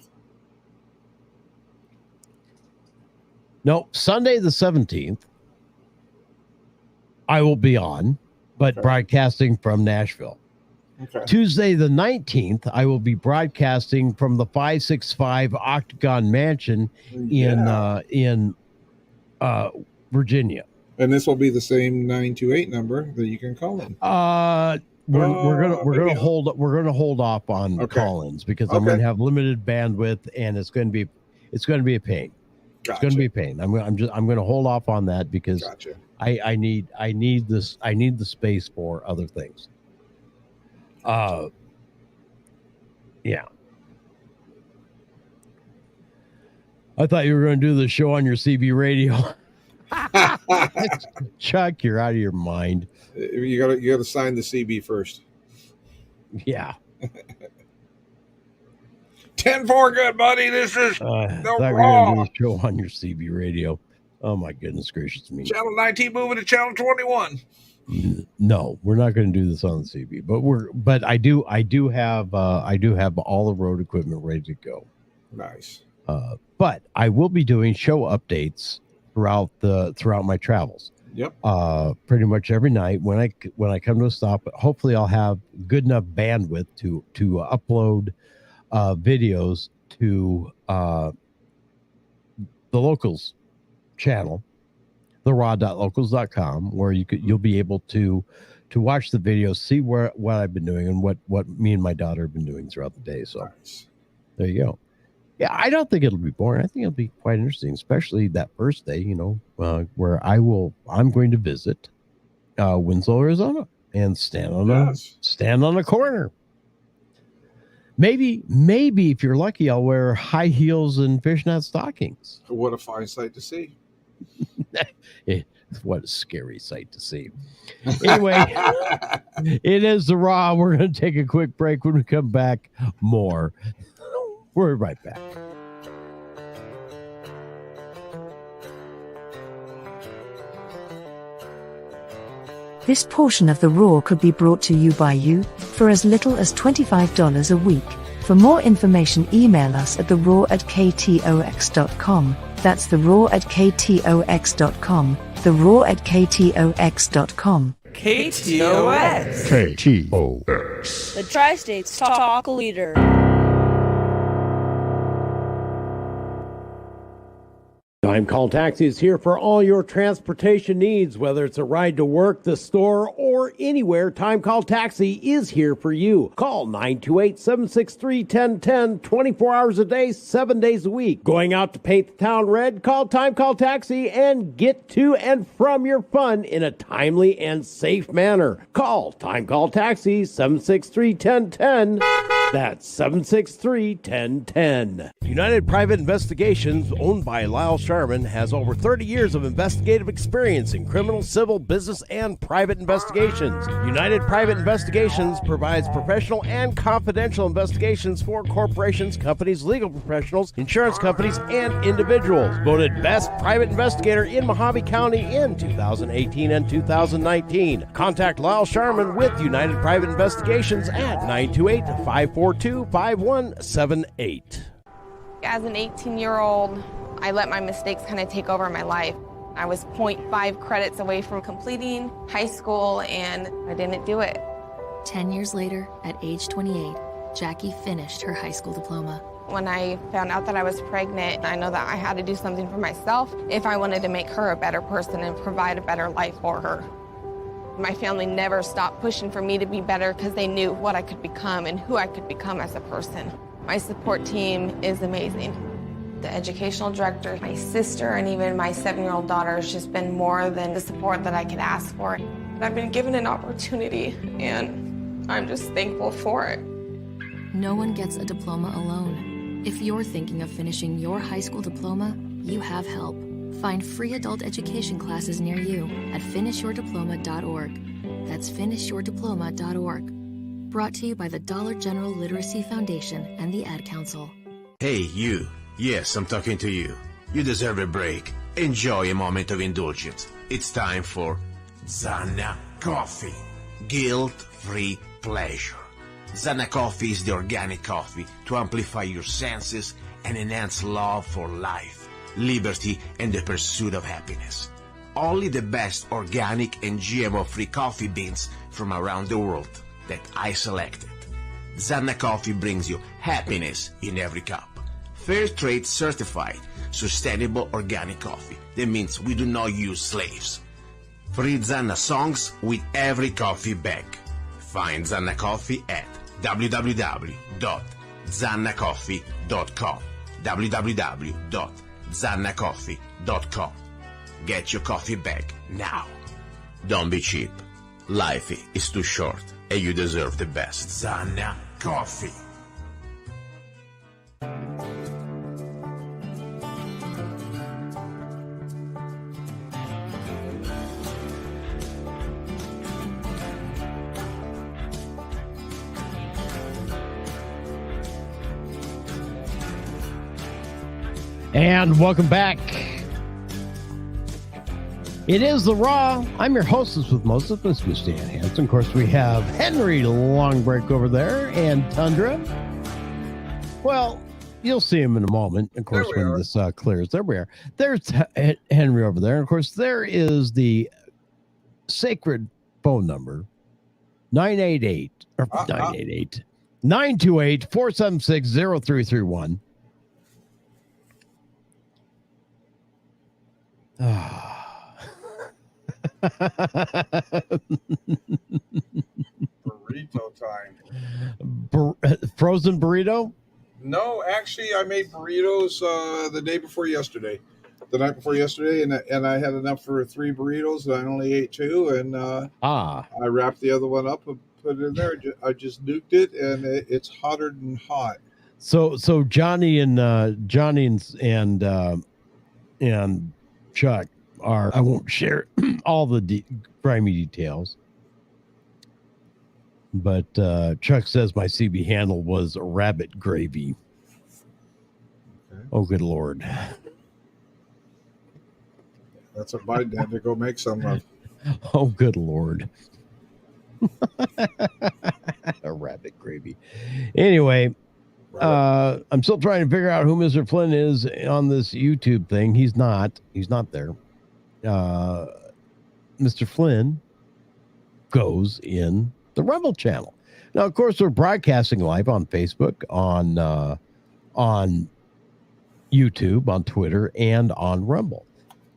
No, Sunday the 17th, I will be on, but broadcasting from Nashville. Okay. Tuesday the 19th, I will be broadcasting from the 565 Octagon Mansion in Virginia. And this will be the same 928 number that you can call in. We're gonna hold off on call-ins because I'm going to have limited bandwidth and it's going to be a pain. Gotcha. It's going to be a pain. I'm going to hold off on that because I need the space for other things. Yeah. I thought you were going to do the show on your CB radio. Chuck, you're out of your mind. You gotta sign the CB first. Yeah. 10-4, good buddy. This is the Raw. We're going to do a show on your CB radio. Oh my goodness gracious me! Channel 19 moving to channel 21. No, we're not going to do this on the CB, but I do have all the road equipment ready to go. Nice. But I will be doing show updates throughout my travels. Yep. Pretty much every night when I come to a stop. Hopefully, I'll have good enough bandwidth to upload videos to the Locals channel, theraw.locals.com, where you'll be able to watch the videos, see what I've been doing and what me and my daughter have been doing throughout the day. So there you go. Yeah, I don't think it'll be boring. I think it'll be quite interesting, especially that first day, where I'm going to visit Winslow, Arizona, and stand on a corner. Maybe if you're lucky, I'll wear high heels and fishnet stockings. What a fine sight to see. What a scary sight to see. Anyway, it is the Raw. We're going to take a quick break. When we come back, more. We're right back. This portion of the Raw could be brought to you by you for as little as $25 a week. For more information, email us at theraw@ktox.com. That's theraw@ktox.com. theraw@ktox.com. KTOX. KTOX. The Tri-States Talk Leader. Time Call Taxi is here for all your transportation needs, whether it's a ride to work, the store, or anywhere. Time Call Taxi is here for you. Call 928-763-1010, 24 hours a day, 7 days a week. Going out to paint the town red? Call Time Call Taxi and get to and from your fun in a timely and safe manner. Call Time Call Taxi, 763-1010. That's 763-1010. United Private Investigations, owned by Lyle Sharman, has over 30 years of investigative experience in criminal, civil, business, and private investigations. United Private Investigations provides professional and confidential investigations for corporations, companies, legal professionals, insurance companies, and individuals. Voted Best Private Investigator in Mojave County in 2018 and 2019. Contact Lyle Sharman with United Private Investigations at 928-542-5178. As an 18-year-old, I let my mistakes kind of take over my life. I was 0.5 credits away from completing high school, and I didn't do it. 10 years later, at age 28, Jackie finished her high school diploma. When I found out that I was pregnant, I know that I had to do something for myself if I wanted to make her a better person and provide a better life for her. My family never stopped pushing for me to be better because they knew what I could become and who I could become as a person. My support team is amazing. The educational director, my sister, and even my 7-year-old daughter has just been more than the support that I could ask for. I've been given an opportunity, and I'm just thankful for it. No one gets a diploma alone. If you're thinking of finishing your high school diploma, you have help. Find free adult education classes near you at finishyourdiploma.org. That's finishyourdiploma.org. Brought to you by the Dollar General Literacy Foundation and the Ad Council. Hey, you. Yes, I'm talking to you. You deserve a break. Enjoy a moment of indulgence. It's time for Zanna Coffee. Guilt-free pleasure. Zanna Coffee is the organic coffee to amplify your senses and enhance love for life, liberty, and the pursuit of happiness. Only the best organic and GMO-free coffee beans from around the world that I selected. Zanna Coffee brings you happiness in every cup. Fair trade certified, sustainable organic coffee. That means we do not use slaves. Free Zanna songs with every coffee bag. Find Zanna Coffee at www.zannacoffee.com. www.zannacoffee.com. Get your coffee bag now. Don't be cheap. Life is too short, and you deserve the best. Zanna Coffee. And welcome back. It is The Raw. I'm your hostess with most of this, Mr. Dan Hansen. Of course, we have Henry Longbreak over there and Tundra. Well, you'll see him in a moment, of course, when this clears. There we are. There's Henry over there. And, of course, there is the sacred phone number, 928-476-0331. Burrito time. Frozen burrito? No, actually, I made burritos the day before yesterday. The night before yesterday, and I had enough for 3 burritos, and I only ate 2, and I wrapped the other one up and put it in there. I just nuked it, and it's hotter than hot. So Johnny and Chuck are, I won't share all the grimy details, but Chuck says my CB handle was rabbit gravy. Okay. Oh, good Lord. That's what Biden had to go make some of. Oh, good Lord. A rabbit gravy. Anyway, I'm still trying to figure out who Mr. Flynn is on this YouTube thing. He's not there. Mr. Flynn goes in the Rebel channel. Now, of course, we're broadcasting live on Facebook, on YouTube, on Twitter, and on Rumble.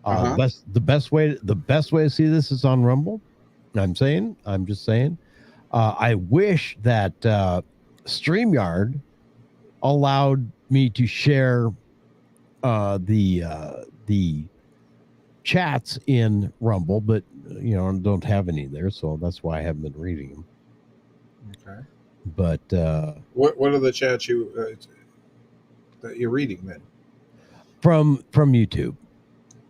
The best way to see this is on Rumble. I'm just saying. I wish that StreamYard allowed me to share the chats in Rumble, but don't have any there, so that's why I haven't been reading them. Okay. But what are the chats that you're reading then? From YouTube.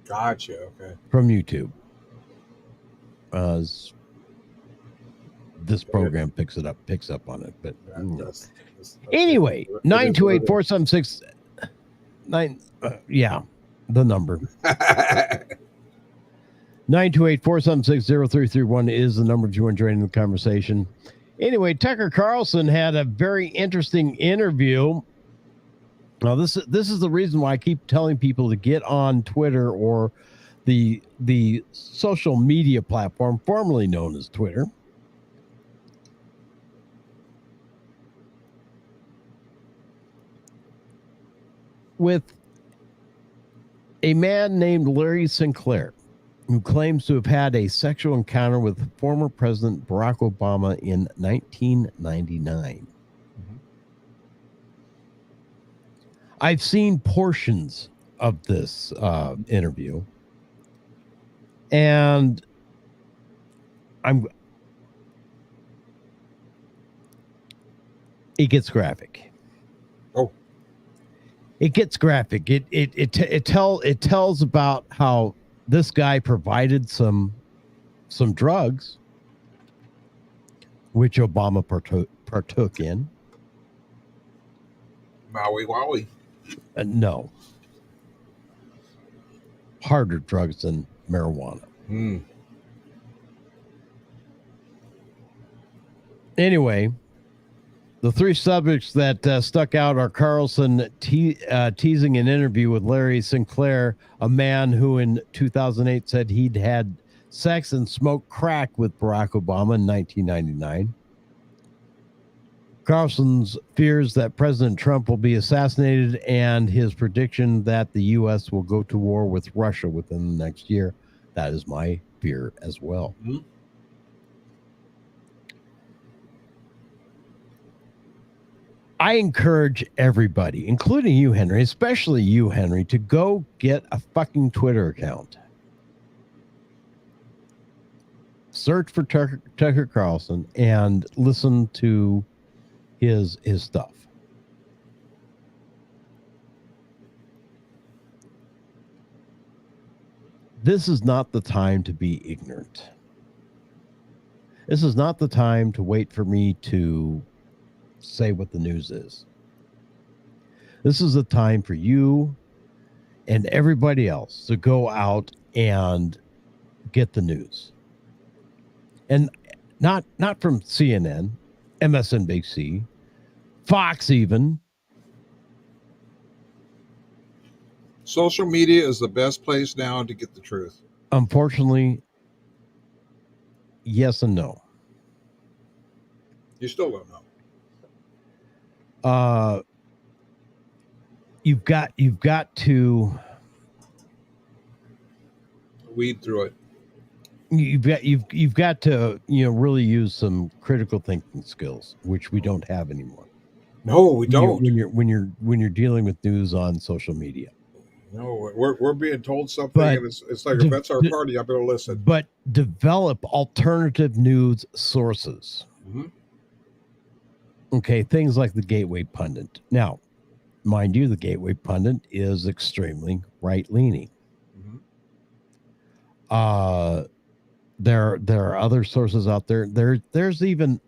Gotcha. Okay. From YouTube. This program picks up on it, but that's anyway, 928-476 the number. 928-476-0331 is the number if you want to join the conversation. Anyway, Tucker Carlson had a very interesting interview. Now, this is the reason why I keep telling people to get on Twitter or the social media platform formerly known as Twitter. With a man named Larry Sinclair, who claims to have had a sexual encounter with former President Barack Obama in 1999. I've seen portions of this interview, and it gets graphic. It gets graphic. It tells about how this guy provided some drugs, which Obama partook in. Maui Wowie. No. Harder drugs than marijuana. Anyway, the three subjects that stuck out are Carlson teasing an interview with Larry Sinclair, a man who in 2008 said he'd had sex and smoked crack with Barack Obama in 1999. Carlson's fears that President Trump will be assassinated and his prediction that the U.S. will go to war with Russia within the next year. That is my fear as well. I encourage everybody, including you, Henry, especially you, Henry, to go get a fucking Twitter account. Search for Tucker Carlson and listen to his stuff. This is not the time to be ignorant. This is not the time to wait for me to say what the news is. This is the time for you and everybody else to go out and get the news. And not from CNN, MSNBC, Fox even. Social media is the best place now to get the truth. Unfortunately, yes and no. You still don't know. You've got to weed through it. You've got to really use some critical thinking skills, which we don't have anymore. No, we don't. When you're dealing with news on social media. No, we're being told something, and it's like if that's our party, I better listen. But develop alternative news sources. Okay, things like the Gateway Pundit. Now, mind you, the Gateway Pundit is extremely right-leaning. There are other sources out there. There's even,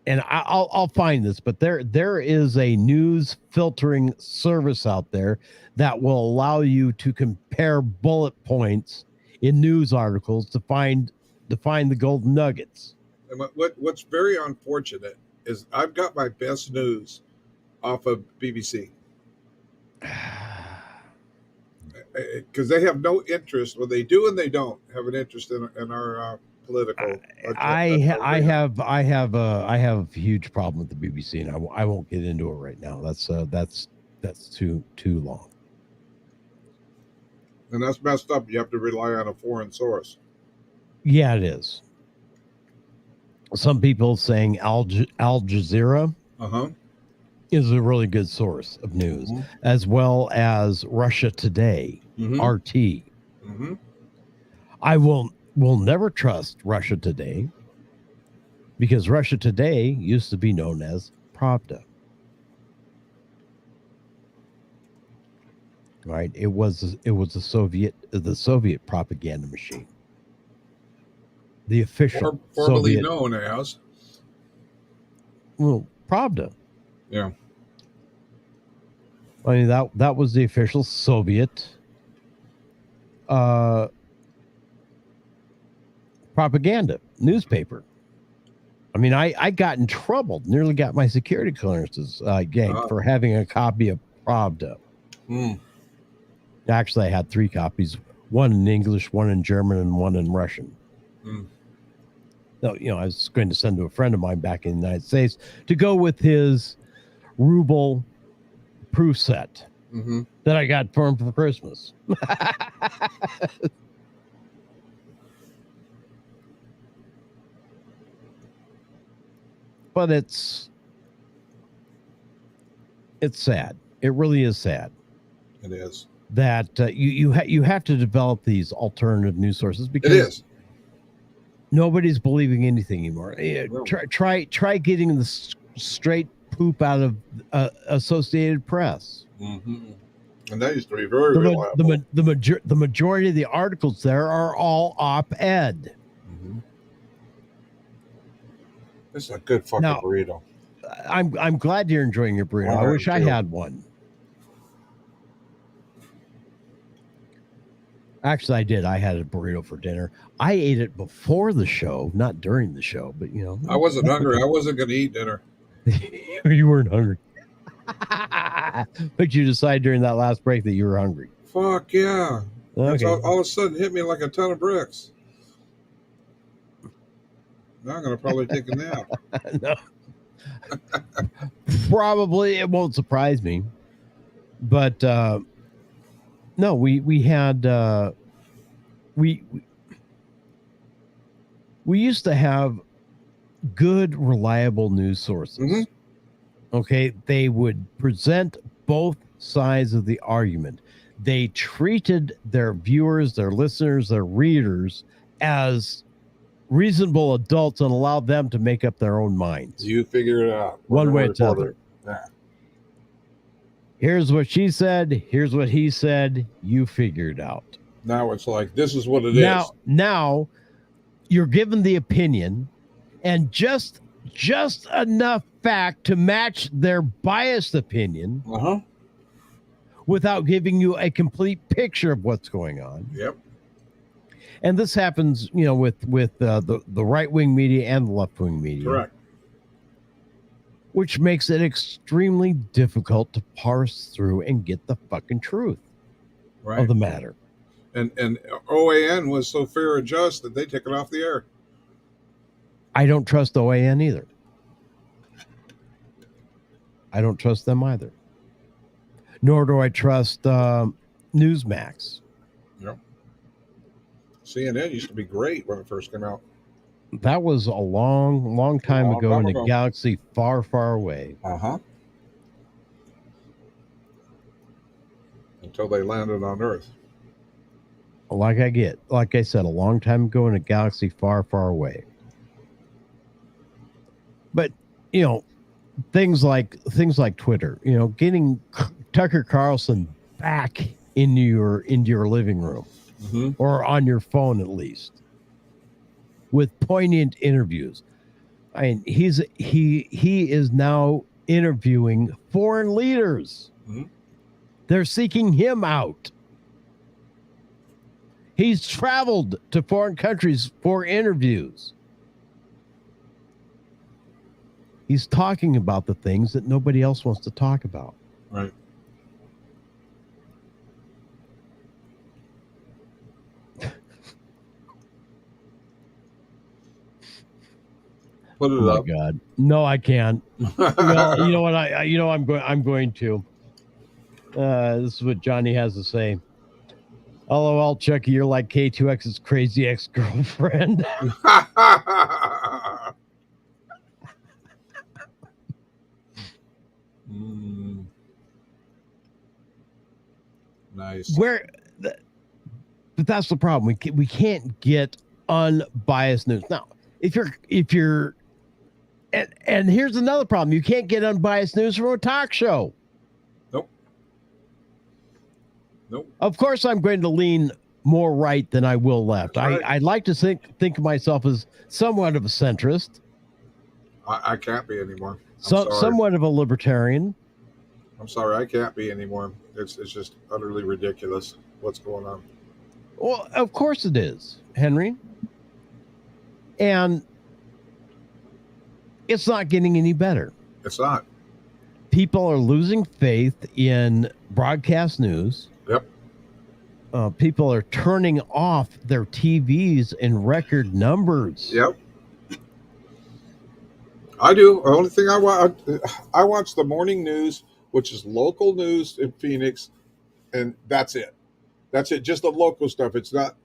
and I'll find this, but there is a news filtering service out there that will allow you to compare bullet points in news articles to find the golden nuggets. And what's very unfortunate is I've got my best news off of BBC. Because they have no interest. Well, they do and they don't have an interest in our political. I have a huge problem with the BBC, and I won't get into it right now. That's too long. And that's messed up. You have to rely on a foreign source. Yeah, it is. Some people saying Al Jazeera is a really good source of news, as well as Russia Today, RT. I will never trust Russia Today because Russia Today used to be known as Pravda. Right? It was the Soviet propaganda machine. The official formerly Soviet, known as. well, Pravda. Yeah. I mean that was the official Soviet propaganda newspaper. I mean, I got in trouble, nearly got my security clearances yanked for having a copy of Pravda. Actually, I had 3 copies, one in English, one in German, and one in Russian. So, I was going to send to a friend of mine back in the United States to go with his ruble proof set that I got for him for Christmas. But it's sad. It really is sad. It is. That you have to develop these alternative news sources because it is. Nobody's believing anything anymore. Try getting the straight poop out of Associated Press. And that used to be very reliable. The majority of the articles there are all op-ed. This is a good fucking burrito. I'm glad you're enjoying your burrito. I wish I had one. Actually, I did. I had a burrito for dinner. I ate it before the show, not during the show, but I wasn't hungry. I wasn't going to eat dinner. You weren't hungry. But you decided during that last break that you were hungry. Fuck yeah. Okay. All of a sudden hit me like a ton of bricks. Now I'm going to probably take a nap. No. Probably it won't surprise me. But no, we had we used to have good, reliable news sources. Okay, they would present both sides of the argument. They treated their viewers, their listeners, their readers as reasonable adults and allowed them to make up their own minds. You figure it out. One way or the other. Yeah. Here's what she said. Here's what he said. You figure it out. Now it's like, this is what it is. Now you're given the opinion and just enough fact to match their biased opinion without giving you a complete picture of what's going on. Yep. And this happens, with the right-wing media and the left-wing media. Correct. Which makes it extremely difficult to parse through and get the fucking truth of the matter. And OAN was so fair and just that they took it off the air. I don't trust OAN either. I don't trust them either. Nor do I trust Newsmax. Yep. CNN used to be great when it first came out. That was a long time ago in a galaxy far, far away. Until they landed on Earth. Like I said, a long time ago in a galaxy far, far away. But, things like Twitter, getting Tucker Carlson back into your living room or on your phone at least with poignant interviews. I mean, he is now interviewing foreign leaders. They're seeking him out. He's traveled to foreign countries for interviews. He's talking about the things that nobody else wants to talk about. Right. Put it up. Oh my God. No, I can't. Well, you know what? I'm going to. This is what Johnny has to say. LOL, Chucky, you're like K2X's crazy ex-girlfriend. Nice. But that's the problem. We can't get unbiased news. Now, if you're and here's another problem. You can't get unbiased news from a talk show. Nope. Of course, I'm going to lean more right than I will left. Right. I'd like to think of myself as somewhat of a centrist. I can't be anymore. Sorry. Somewhat of a libertarian. I'm sorry, I can't be anymore. It's just utterly ridiculous what's going on. Well, of course it is, Henry. And it's not getting any better. It's not. People are losing faith in broadcast news. Yep. People are turning off their TVs in record numbers. Yep. I do. The only thing I watch the morning news, which is local news in Phoenix, and that's it. That's it. Just the local stuff. It's not.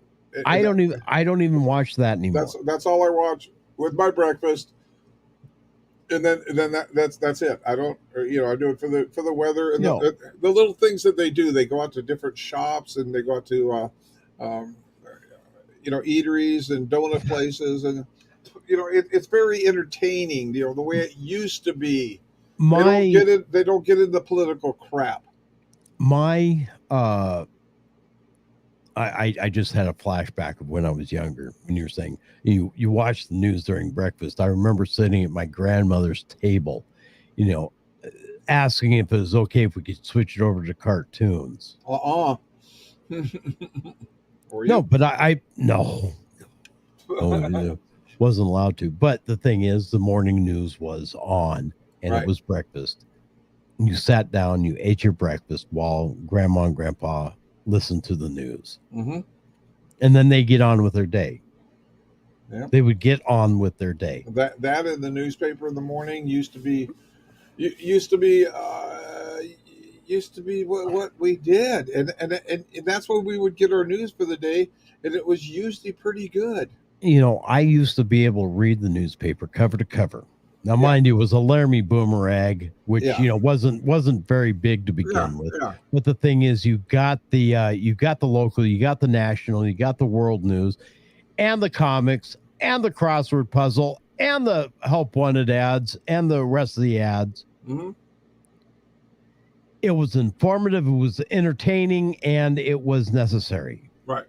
I don't even watch that anymore. That's all I watch with my breakfast, and then that's it. I don't. I do it for the weather and the little things that they do. They go out to different shops and they go out to eateries and donut places, and it's very entertaining. The way it used to be. They don't get into political crap. I just had a flashback of when I was younger. When you were saying you watch the news during breakfast, I remember sitting at my grandmother's table, asking if it was okay if we could switch it over to cartoons. No, but I wasn't allowed to. But the thing is, the morning news was on, and It was breakfast. You sat down, you ate your breakfast while Grandma and Grandpa listened to the news. Mm-hmm. And then they get on with their day. Yep. They would get on with their day. That in the newspaper in the morning used to be what we did, and that's when we would get our news for the day, and it was usually pretty good. I used to be able to read the newspaper cover to cover. Now, mind you, it was a Laramie Boomerang, which wasn't very big to begin with. Yeah. But the thing is, you got the local, you got the national, you got the world news, and the comics, and the crossword puzzle, and the help wanted ads, and the rest of the ads. Mm-hmm. It was informative, it was entertaining, and it was necessary. Right.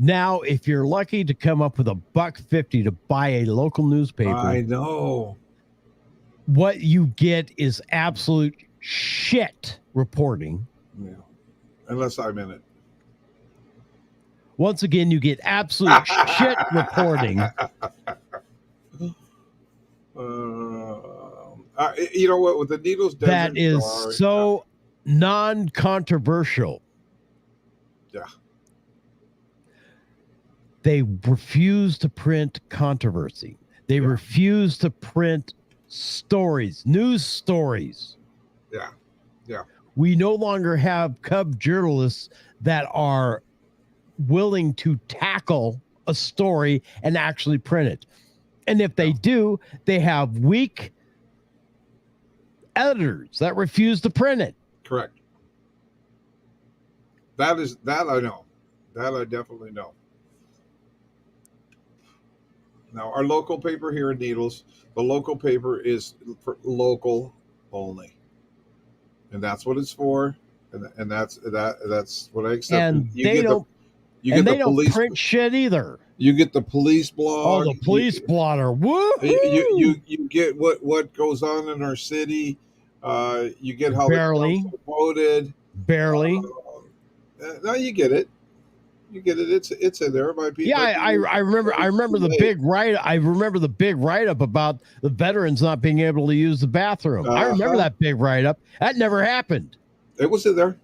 Now, if you're lucky to come up with $1.50 to buy a local newspaper, I know what you get is absolute shit reporting. Yeah, unless I'm in it. Once again, you get absolute shit reporting. You know what? With the Needles Desert that is Star, so non-controversial. Yeah. They refuse to print controversy. They refuse to print stories, news stories. Yeah. Yeah. We no longer have Cub journalists that are willing to tackle a story and actually print it. And if they do, they have weak editors that refuse to print it. Correct. That I know. That I definitely know. Now, our local paper here in Needles, the local paper is for local only, and that's what it's for, and that's what I accept. And they don't print shit either. You get the police blog. Oh, the police blotter! Woo! You get what goes on in our city. You get how barely the voted. Barely. No, you get it. You get it. It's in there by people. Yeah, I remember the big write. I remember the big write up about the veterans not being able to use the bathroom. I remember that big write up. That never happened. It was in there.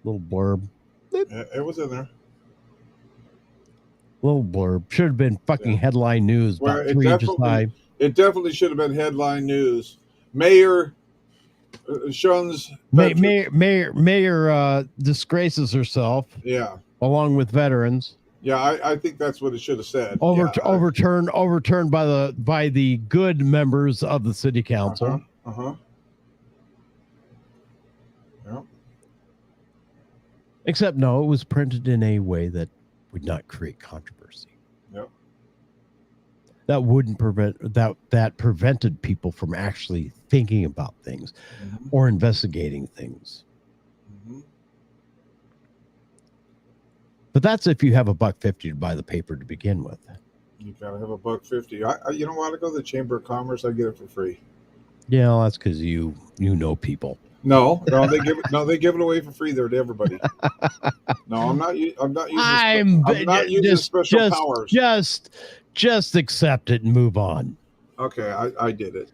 Little blurb. It was in there. Little blurb. Should have been fucking headline news. About 3 inches high. It definitely should have been headline news. Mayor shuns Mayor disgraces herself. Yeah. Along with veterans. Yeah, I think that's what it should have said. Overturned by the good members of the city council. Yep. Except no, it was printed in a way that would not create controversy. Yep. That wouldn't that prevented people from actually thinking about things or investigating things. But that's if you have $1.50 to buy the paper to begin with. You gotta have $1.50. You know what? I go to the Chamber of Commerce. I get it for free. Yeah, well, that's because you know people. No, they give it away for free there to everybody. No, I'm not using special powers. Just accept it and move on. Okay, I did it.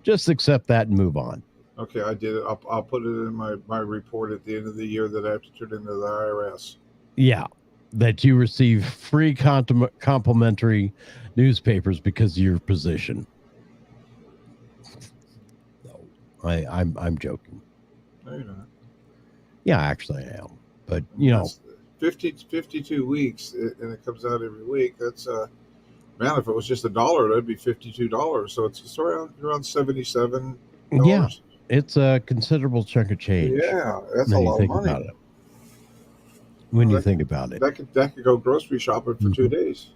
Just accept that and move on. Okay, I did it. I'll put it in my report at the end of the year that I have to turn into the IRS. Yeah, that you receive free complimentary newspapers because of your position. No, I'm joking. No, you're not. Yeah, actually I am. But, you know. 52 weeks, and it comes out every week. That's, man, if it was just $1, that'd be $52. So it's around $77. Yeah. It's a considerable chunk of change. Yeah, that's a lot of money. When you think about it. That could go grocery shopping for 2 days.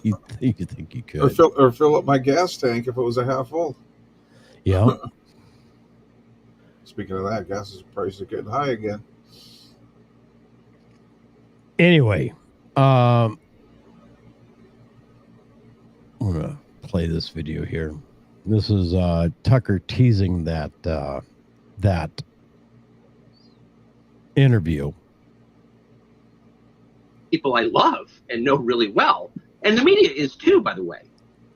you think you could. Or fill up my gas tank if it was a half full. Yeah. Speaking of that, gas prices are getting high again. Anyway, I'm going to play this video here. This is Tucker teasing that interview. People I love and know really well. And the media is too, by the way.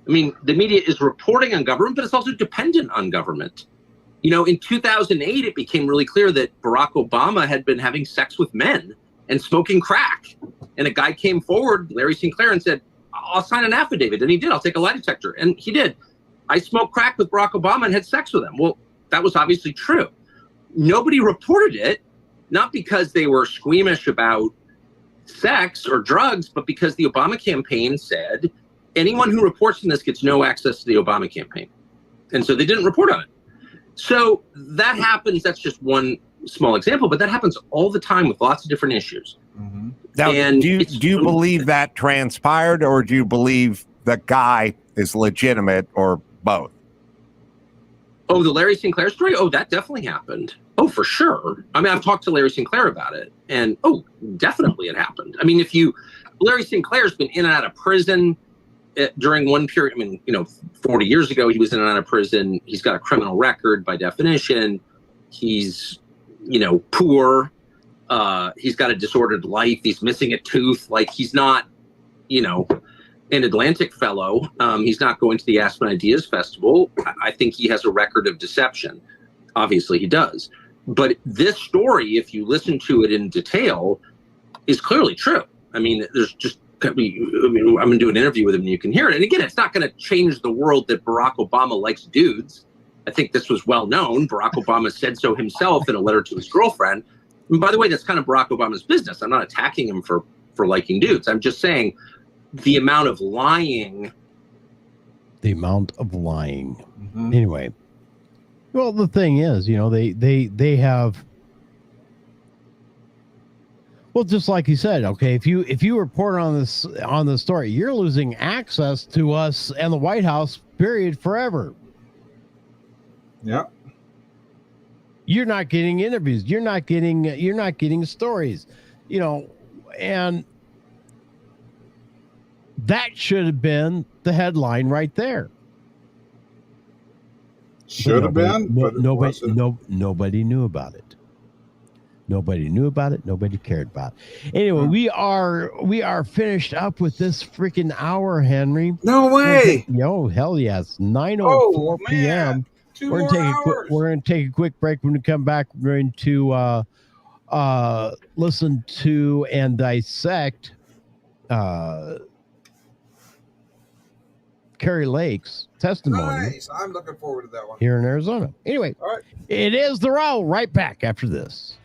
I mean, the media is reporting on government, but it's also dependent on government. You know, in 2008, it became really clear that Barack Obama had been having sex with men and smoking crack. And a guy came forward, Larry Sinclair, and said, I'll sign an affidavit. And he did. I'll take a lie detector. And he did. I smoked crack with Barack Obama and had sex with him. Well, that was obviously true. Nobody reported it, not because they were squeamish about sex or drugs, but because the Obama campaign said anyone who reports on this gets no access to the Obama campaign. And so they didn't report on it. So that happens. That's just one small example, but that happens all the time with lots of different issues. Mm-hmm. Now, do you believe that transpired, or do you believe the guy is legitimate, or both? Oh, the Larry Sinclair story? Oh, that definitely happened. Oh, for sure. I mean, I've talked to Larry Sinclair about it, and definitely it happened. I mean, Larry Sinclair's been in and out of prison during one period. I mean, 40 years ago, he was in and out of prison. He's got a criminal record by definition. He's, poor. He's got a disordered life. He's missing a tooth. Like, he's not, an Atlantic fellow. He's not going to the Aspen Ideas Festival. I think he has a record of deception. Obviously, he does. But this story, if you listen to it in detail, is clearly true. I mean, I'm going to do an interview with him and you can hear it. And again, it's not going to change the world that Barack Obama likes dudes. I think this was well known. Barack Obama said so himself in a letter to his girlfriend. And by the way, that's kind of Barack Obama's business. I'm not attacking him for liking dudes. I'm just saying the amount of lying. Mm-hmm. Anyway. Well, the thing is, they have. Well, just like you said, okay, if you report on the story, you're losing access to us and the White House, period, forever. Yeah. You're not getting interviews. You're not getting stories, and that should have been the headline right there. Should have been, but nobody knew about it. Nobody knew about it. Nobody cared about it. Anyway, we are finished up with this freaking hour, Henry. No way. Hell yes. 9:04 p.m. We're gonna take a quick break. When we come back, we're going to listen to and dissect Kari Lake's testimony. Nice. I'm looking forward to that one. Here in Arizona. Anyway, all right. It is the Raw. Right back after this.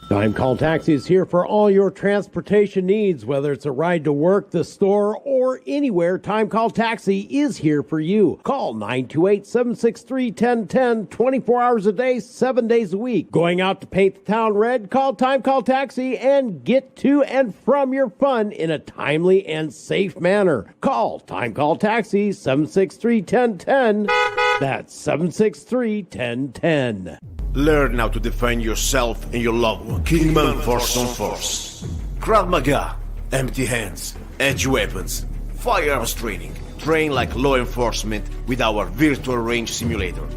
Time Call Taxi is here for all your transportation needs, whether it's a ride to work, the store, or anywhere. Time Call Taxi is here for you. Call 928-763-1010, 24 hours a day, 7 days a week. Going out to paint the town red? Call Time Call Taxi and get to and from your fun in a timely and safe manner. Call Time Call Taxi, 763-1010. That's 763-1010. Learn how to defend yourself and your loved one. Kingman Force on Force. Krav Maga. Empty hands. Edge weapons. Firearms training. Train like law enforcement with our virtual range simulator.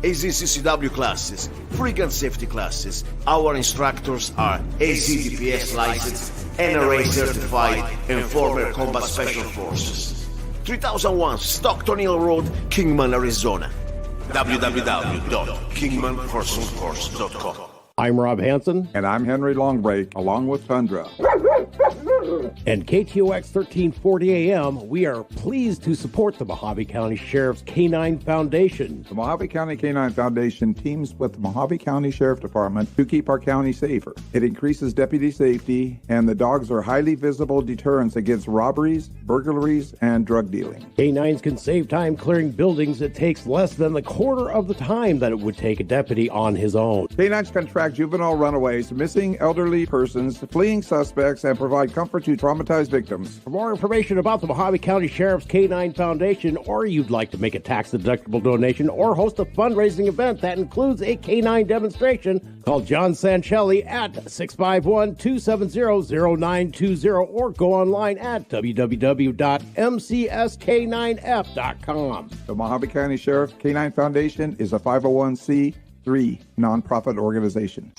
AZCCW classes. Free gun safety classes. Our instructors are AZDPS licensed, NRA certified, and former Combat Special Forces. 3001 Stockton Hill Road, Kingman, Arizona. www.kingmanforceonforce.com. I'm Rob Hansen. And I'm Henry Longbreak, along with Tundra. And KTOX 1340 AM, we are pleased to support the Mojave County Sheriff's K-9 Foundation. The Mojave County K-9 Foundation teams with the Mojave County Sheriff Department to keep our county safer. It increases deputy safety, and the dogs are highly visible deterrents against robberies, burglaries, and drug dealing. K-9s can save time clearing buildings. It takes less than the quarter of the time that it would take a deputy on his own. K-9s can track juvenile runaways, missing elderly persons, fleeing suspects, and provide comfort to traumatized victims. For more information about the Mojave County Sheriff's K-9 Foundation, or you'd like to make a tax-deductible donation or host a fundraising event that includes a K-9 demonstration, call John Sanchelli at 651-270-0920 or go online at www.mcsk9f.com. The Mojave County Sheriff K-9 Foundation is a 501c3 nonprofit organization.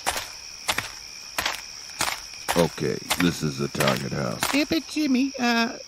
Okay, this is the target house. Yeah, but Jimmy,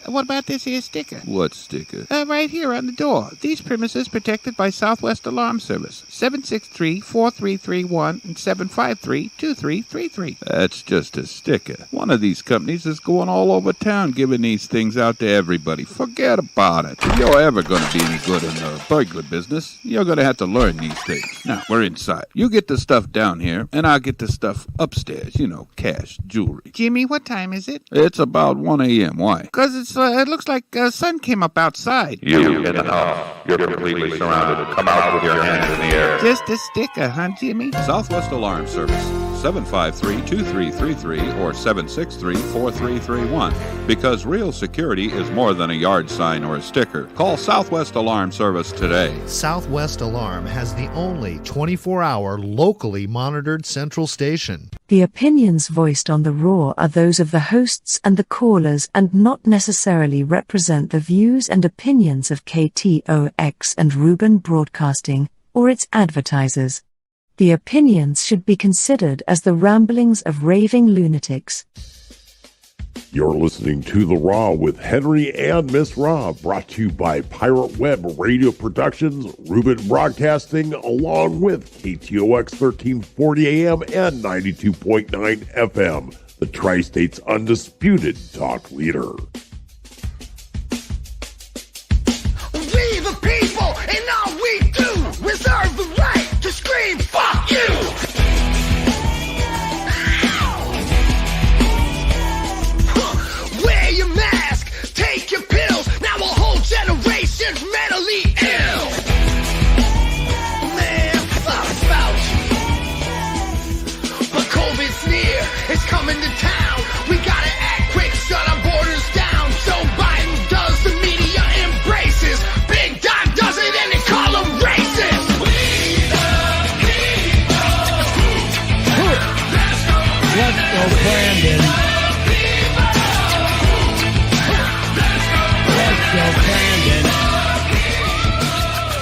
what about this here sticker? What sticker? Right here on the door. These premises protected by Southwest Alarm Service. 763-4331 and 753-2333. That's just a sticker. One of these companies is going all over town giving these things out to everybody. Forget about it. If you're ever going to be any good in the burglar business, you're going to have to learn these things. Now, we're inside. You get the stuff down here, and I'll get the stuff upstairs. You know, cash, jewelry. Jimmy, what time is it? It's about 1 a.m. Why? Because it looks like sun came up outside. You in the know. You're completely surrounded. Come out with your hands in the air. Just a sticker, huh, Jimmy? Southwest Alarm Service, 753-2333 or 763-4331. Because real security is more than a yard sign or a sticker. Call Southwest Alarm Service today. Southwest Alarm has the only 24-hour locally monitored central station. The opinions voiced on the Raw are those of the hosts and the callers and not necessarily represent the views and opinions of KTOX and Ruben Broadcasting or its advertisers. The opinions should be considered as the ramblings of raving lunatics. You're listening to The Raw with Henry and Miss Raw, brought to you by Pirate Web Radio Productions, Ruben Broadcasting, along with KTOX 1340 AM and 92.9 FM, the Tri-State's undisputed talk leader. We the people, and all we do, reserve the right to scream, fuck you! Wear your mask, take your pills, now a whole generation's mentally ill. Man, fuck about you. But COVID's near, it's coming to town. Brandon. Let's go, Brandon.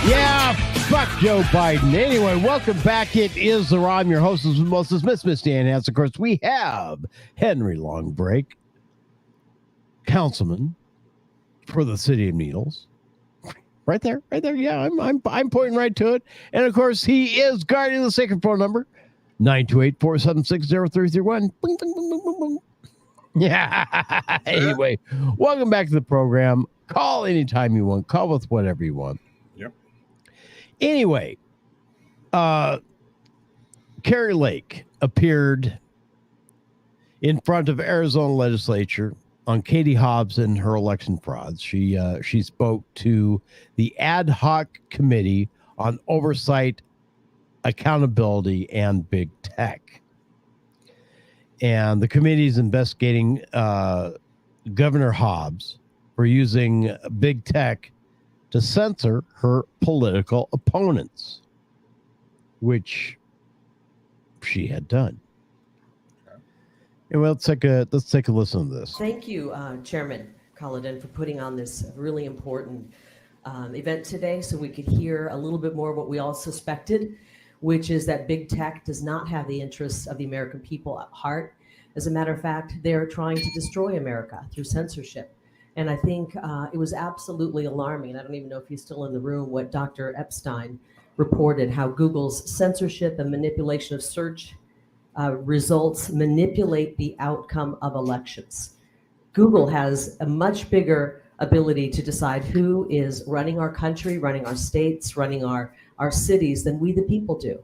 Yeah, fuck Joe Biden. Anyway, welcome back. It is the Raw. I'm your host, Miss Dan Hance. Of course, we have Henry Longbreak, councilman for the city of Needles. Right there. Yeah, I'm pointing right to it. And of course, he is guarding the sacred phone number, 928-476-0331. Boom, boom, boom, boom, boom, boom. Yeah. Anyway, welcome back to the program. Call anytime you want. Call with whatever you want. Yep. Anyway, Kari Lake appeared in front of Arizona legislature on Katie Hobbs and her election frauds. She spoke to the ad hoc committee on oversight, accountability, and big tech. And the committee is investigating Governor Hobbs for using big tech to censor her political opponents, which she had done. And well, let's take a listen to this. Thank you, Chairman Culloden, for putting on this really important event today so we could hear a little bit more of what we all suspected, which is that big tech does not have the interests of the American people at heart. As a matter of fact, they're trying to destroy America through censorship. And I think it was absolutely alarming, and I don't even know if he's still in the room, what Dr. Epstein reported, how Google's censorship and manipulation of search results manipulate the outcome of elections. Google has a much bigger ability to decide who is running our country, running our states, running our cities than we the people do.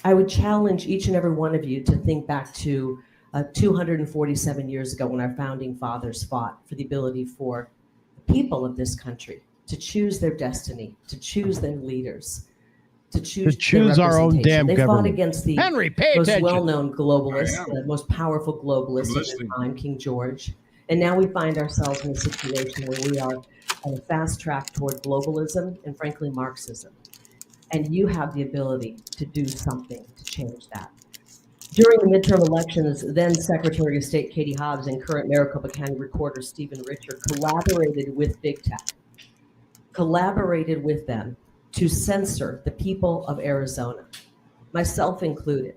I would challenge each and every one of you to think back to 247 years ago when our founding fathers fought for the ability for the people of this country to choose their destiny, to choose their leaders, to choose our own damn they government. Fought against the Henry, pay most attention. well-known globalist, the most powerful globalist of the time, King George. And now we find ourselves in a situation where we are on a fast track toward globalism and frankly Marxism. And you have the ability to do something to change that. During the midterm elections, then Secretary of State Katie Hobbs and current Maricopa County Recorder Stephen Richer collaborated with Big Tech, collaborated with them to censor the people of Arizona, myself included.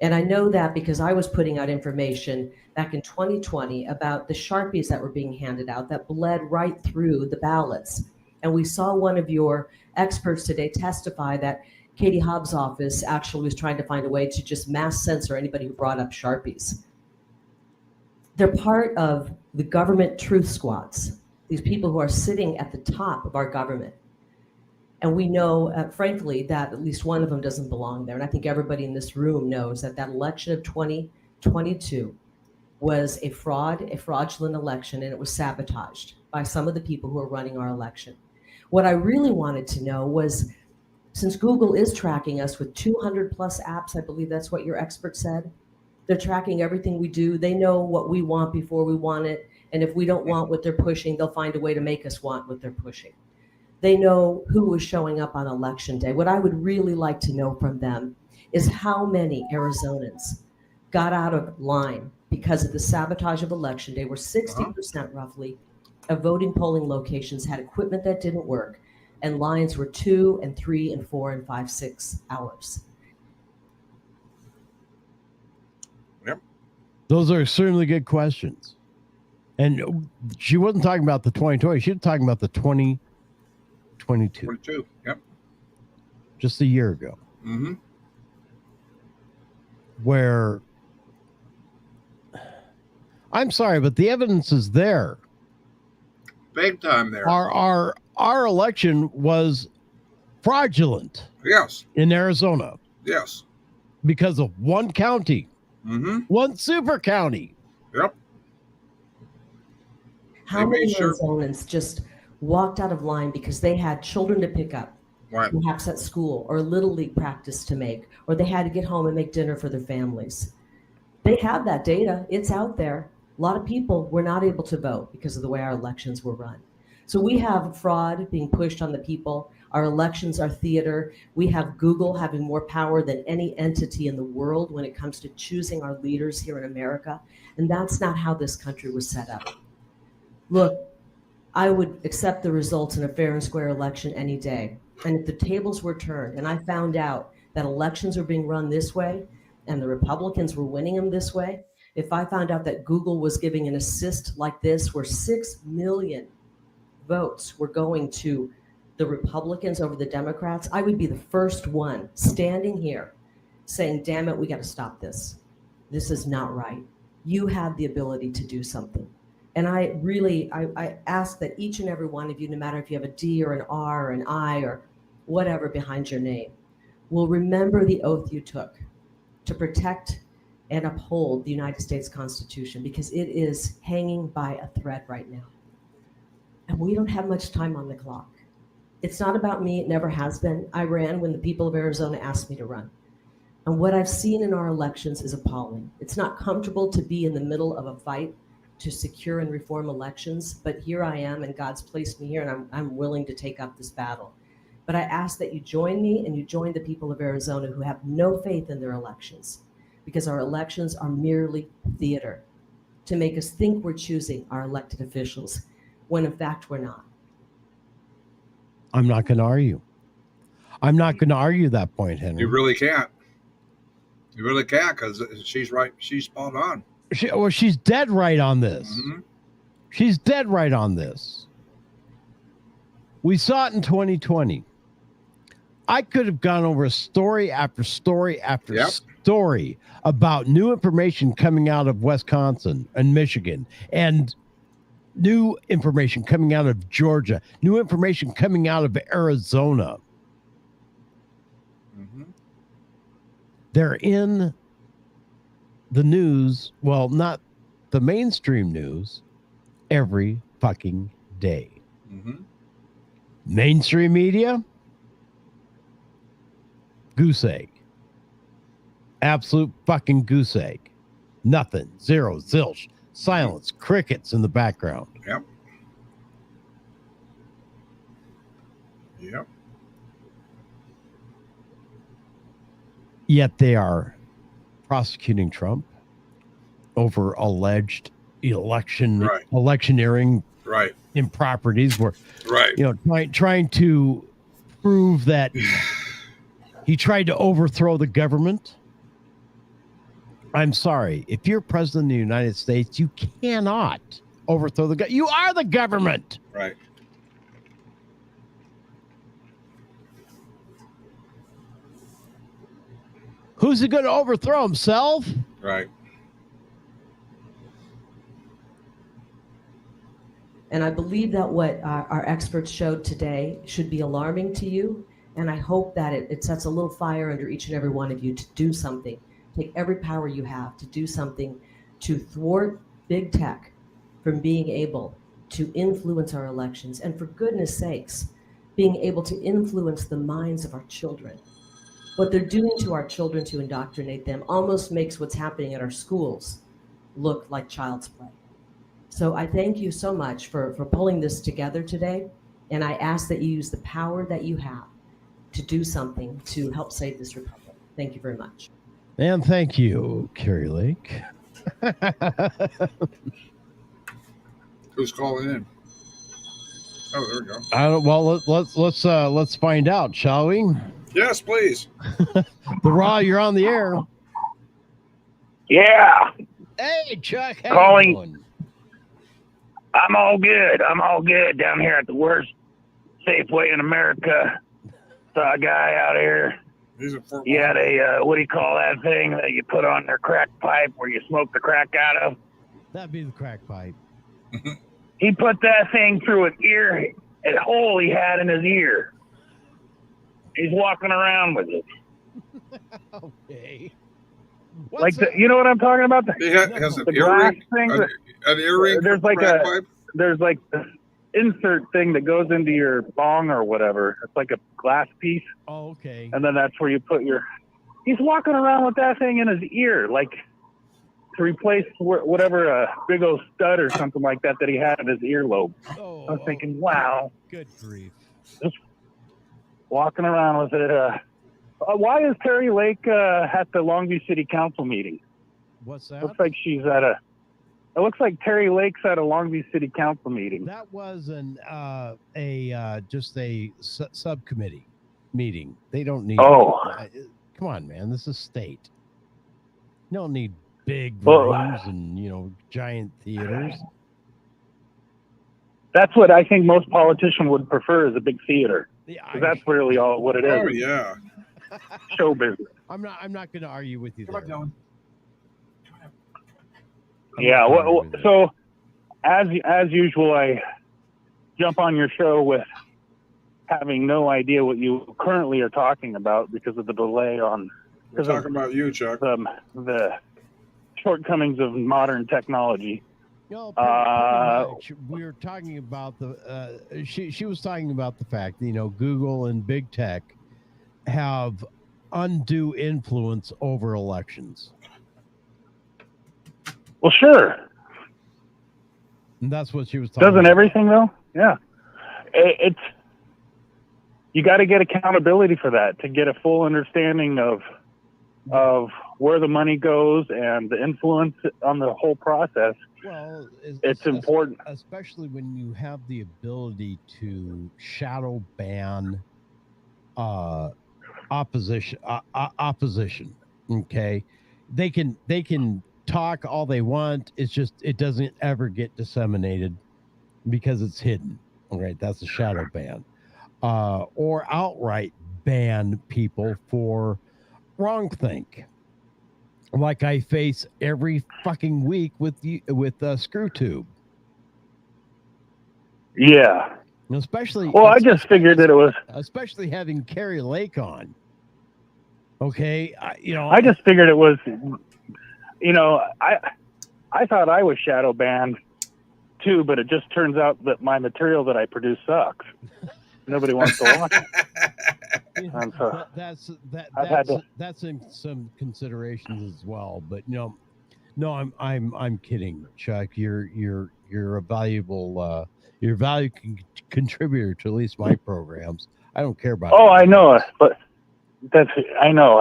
And I know that because I was putting out information back in 2020 about the Sharpies that were being handed out that bled right through the ballots. And we saw one of your experts today testify that Katie Hobbs' office actually was trying to find a way to just mass censor anybody who brought up Sharpies. They're part of the government truth squads, these people who are sitting at the top of our government. And we know, frankly, that at least one of them doesn't belong there. And I think everybody in this room knows that that election of 2022 was a fraud, a fraudulent election, and it was sabotaged by some of the people who are running our election. What I really wanted to know was, since Google is tracking us with 200 plus apps, I believe that's what your expert said, they're tracking everything we do. They know what we want before we want it. And if we don't want what they're pushing, they'll find a way to make us want what they're pushing. They know who was showing up on election day. What I would really like to know from them is how many Arizonans got out of line because of the sabotage of election day, where 60% roughly of voting polling locations had equipment that didn't work, and lines were 2 and 3 and 4 and 5, 6 hours. Yep. Those are extremely good questions. And she wasn't talking about the 2020. She was talking about the 2022. 22. Yep. Just a year ago. Mm-hmm. Where, I'm sorry, but the evidence is there. Big time there. Our election was fraudulent. Yes. In Arizona. Yes. Because of one county. Mm-hmm. One super county. Yep. How many Arizonans just walked out of line because they had children to pick up, right, perhaps at school, or little league practice to make, or they had to get home and make dinner for their families? They have that data. It's out there. A lot of people were not able to vote because of the way our elections were run. So we have fraud being pushed on the people. Our elections are theater. We have Google having more power than any entity in the world when it comes to choosing our leaders here in America. And that's not how this country was set up. Look, I would accept the results in a fair and square election any day. And if the tables were turned and I found out that elections are being run this way and the Republicans were winning them this way, if I found out that Google was giving an assist like this where 6 million votes were going to the Republicans over the Democrats, I would be the first one standing here saying, damn it, we got to stop this. This is not right. You have the ability to do something. And I ask that each and every one of you, no matter if you have a D or an R or an I or whatever behind your name, will remember the oath you took to protect and uphold the United States Constitution, because it is hanging by a thread right now. And we don't have much time on the clock. It's not about me, it never has been. I ran when the people of Arizona asked me to run. And what I've seen in our elections is appalling. It's not comfortable to be in the middle of a fight to secure and reform elections, but here I am, and God's placed me here, and I'm willing to take up this battle. But I ask that you join me and you join the people of Arizona who have no faith in their elections, because our elections are merely theater to make us think we're choosing our elected officials, when in fact we're not. I'm not going to argue. I'm not going to argue that point, Henry. You really can't. You really can't, because she's right. She's spot on. She's dead right on this. Mm-hmm. She's dead right on this. We saw it in 2020. I could have gone over story after story after story about new information coming out of Wisconsin and Michigan, and new information coming out of Georgia, new information coming out of Arizona. Mm-hmm. They're in the news, well, not the mainstream news, every fucking day. Mm-hmm. Mainstream media, goose egg. Absolute fucking goose egg. Nothing. Zero. Zilch. Silence. Crickets in the background. Yep. Yep. Yet they are prosecuting Trump over alleged electioneering improperties, where trying to prove that he tried to overthrow the government. I'm sorry, if you're president of the United States, you cannot overthrow the government. You are the government. Right. Who's he going to overthrow, himself? Right. And I believe that what our experts showed today should be alarming to you. And I hope that it sets a little fire under each and every one of you to do something. Take every power you have to do something to thwart big tech from being able to influence our elections. And for goodness sakes, being able to influence the minds of our children. What they're doing to our children to indoctrinate them almost makes what's happening at our schools look like child's play. So I thank you so much for pulling this together today. And I ask that you use the power that you have to do something to help save this republic. Thank you very much. And thank you, Carrie Lake. Who's calling in? Oh, there we go. Well, let's find out, shall we? Yes, please. The Raw, you're on the air. Yeah. Hey, Chuck. How Calling. you doing? I'm all good. I'm all good down here at the worst Safeway in America. Saw a guy out here. He had a, what do you call that thing that you put on their crack pipe where you smoke the crack out of? That'd be the crack pipe. He put that thing through an ear, a hole he had in his ear. He's walking around with it. Okay. Like you know what I'm talking about? He has an the glass earring, thing. an earring. There's like crack pipe? There's like this insert thing that goes into your bong or whatever. It's like a glass piece. Oh, okay. And then that's where you put your. He's walking around with that thing in his ear, like to replace whatever big old stud or something like that he had in his earlobe. Oh, I was thinking, wow. Good grief. walking around with it. Why is Terry Lake at the Longview City Council meeting? What's that? Looks like she's at a. It looks like Terry Lake's at a Longview City Council meeting. That was just a subcommittee meeting. They don't need. Oh. Come on, man. This is state. You don't need big Well, rooms and giant theaters. That's what I think most politicians would prefer is a big theater. 'Cause that's really all what it is. Oh yeah. Show business. I'm not going to argue with you there. Yeah. Well, so as usual, I jump on your show with having no idea what you currently are talking about because of the delay on. We're talking about you, Chuck. The shortcomings of modern technology. No, pretty much. We were talking about she was talking about the fact that, Google and big tech have undue influence over elections. Well, sure. And that's what she was talking Doesn't about. everything though? Yeah. It's you got to get accountability for that to get a full understanding of where the money goes and the influence on the whole process. Well, it's important, especially when you have the ability to shadow ban opposition. Okay, they can talk all they want. It's just it doesn't ever get disseminated because it's hidden. All right, that's a shadow ban, or outright ban people for wrongthink. Like I face every fucking week with ScrewTube. Yeah. Especially. Well, I just figured that it was. Especially having Carrie Lake on. Okay, I just figured it was. I thought I was shadow banned too, but it just turns out that my material that I produce sucks. Nobody wants to watch it. And so that's in some considerations as well. But no, I'm kidding, Chuck. You're a valuable you're a value contributor to at least my programs. I don't care about. Oh, I know, but I know.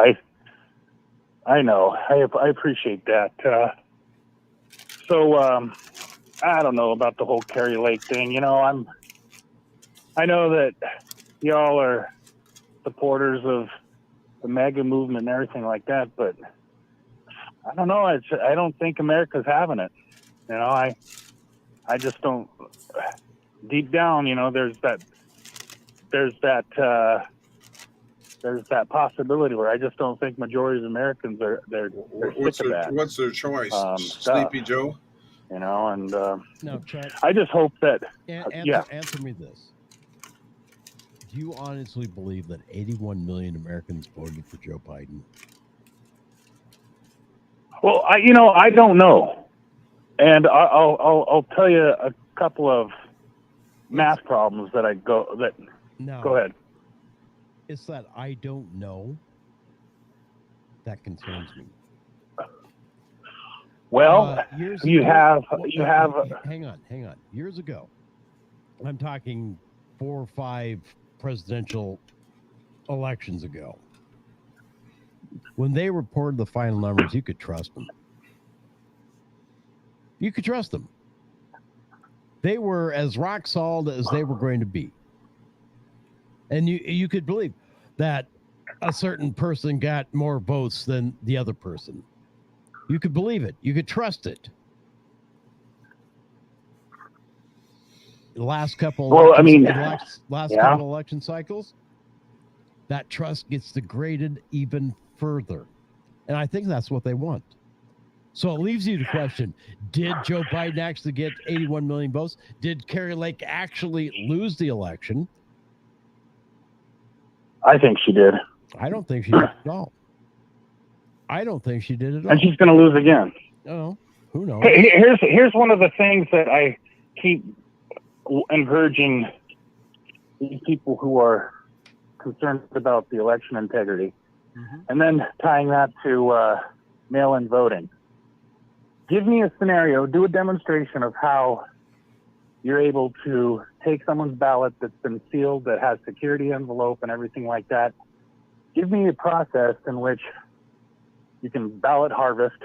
I appreciate that. So I don't know about the whole Carrie Lake thing. I know that y'all are supporters of the MAGA movement and everything like that, but I don't know. I don't think America's having it. I just don't. Deep down, there's that possibility where I just don't think majority of Americans they're What's sick of that. What's their choice? Stuff. Sleepy Joe. And no, Chuck, I just hope that. Answer me this. Do you honestly believe that 81 million Americans voted for Joe Biden? Well, I don't know, and I'll tell you a couple of math problems that No. Go ahead. It's that I don't know that concerns me. Well, Hang on. Years ago, I'm talking 4 or 5 presidential elections ago, when they reported the final numbers, you could trust them. You could trust them. They were as rock solid as they were going to be. And you could believe that a certain person got more votes than the other person. You could believe it. You could trust it. The last couple couple election cycles, that trust gets degraded even further. And I think that's what they want. So it leaves you to question, did Joe Biden actually get 81 million votes? Did Carrie Lake actually lose the election? I think she did. I don't think she did at all. I don't think she did at all. And she's going to lose again. Oh, who knows? Hey, here's one of the things that I keep encouraging these people who are concerned about the election integrity, and then tying that to mail-in voting. Give me a scenario, do a demonstration of how you're able to take someone's ballot that's been sealed, that has security envelope and everything like that. Give me a process in which you can ballot harvest,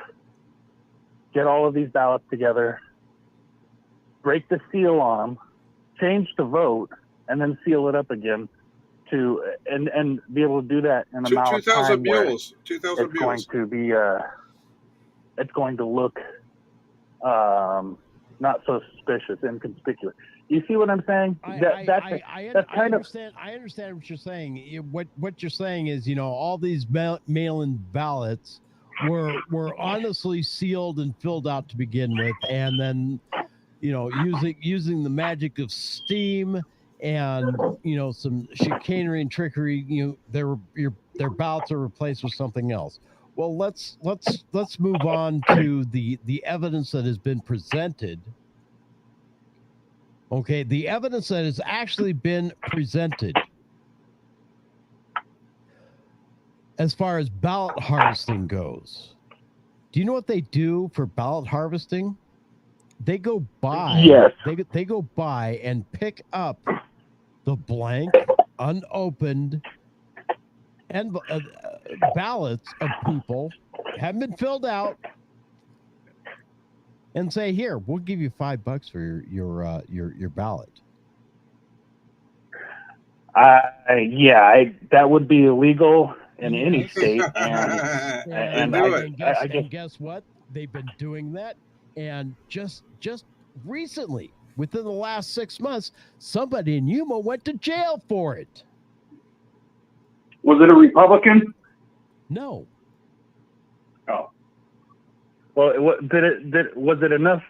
get all of these ballots together, break the seal on them, change the vote, and then seal it up again to and be able to do that in a amount of 2,000 time where mules. 2,000 it's going mules. to be it's going to look not so suspicious, inconspicuous. You see what I'm saying? That's kind of. I understand what you're saying. What you're saying is, all these mail-in ballots were honestly sealed and filled out to begin with, and then, using the magic of steam and some chicanery and trickery, their ballots are replaced with something else. Well, let's move on to the evidence that has been presented. Okay, the evidence that has actually been presented as far as ballot harvesting goes. Do you know what they do for ballot harvesting? They go by. Yes. They go by and pick up the blank, unopened, and ballots of people haven't been filled out, and say, "Here, we'll give you $5 for your ballot." That would be illegal in any state, and guess what? They've been doing that, and just recently, within the last 6 months, somebody in Yuma went to jail for it. Was it a Republican? No. Oh. Well, was it enough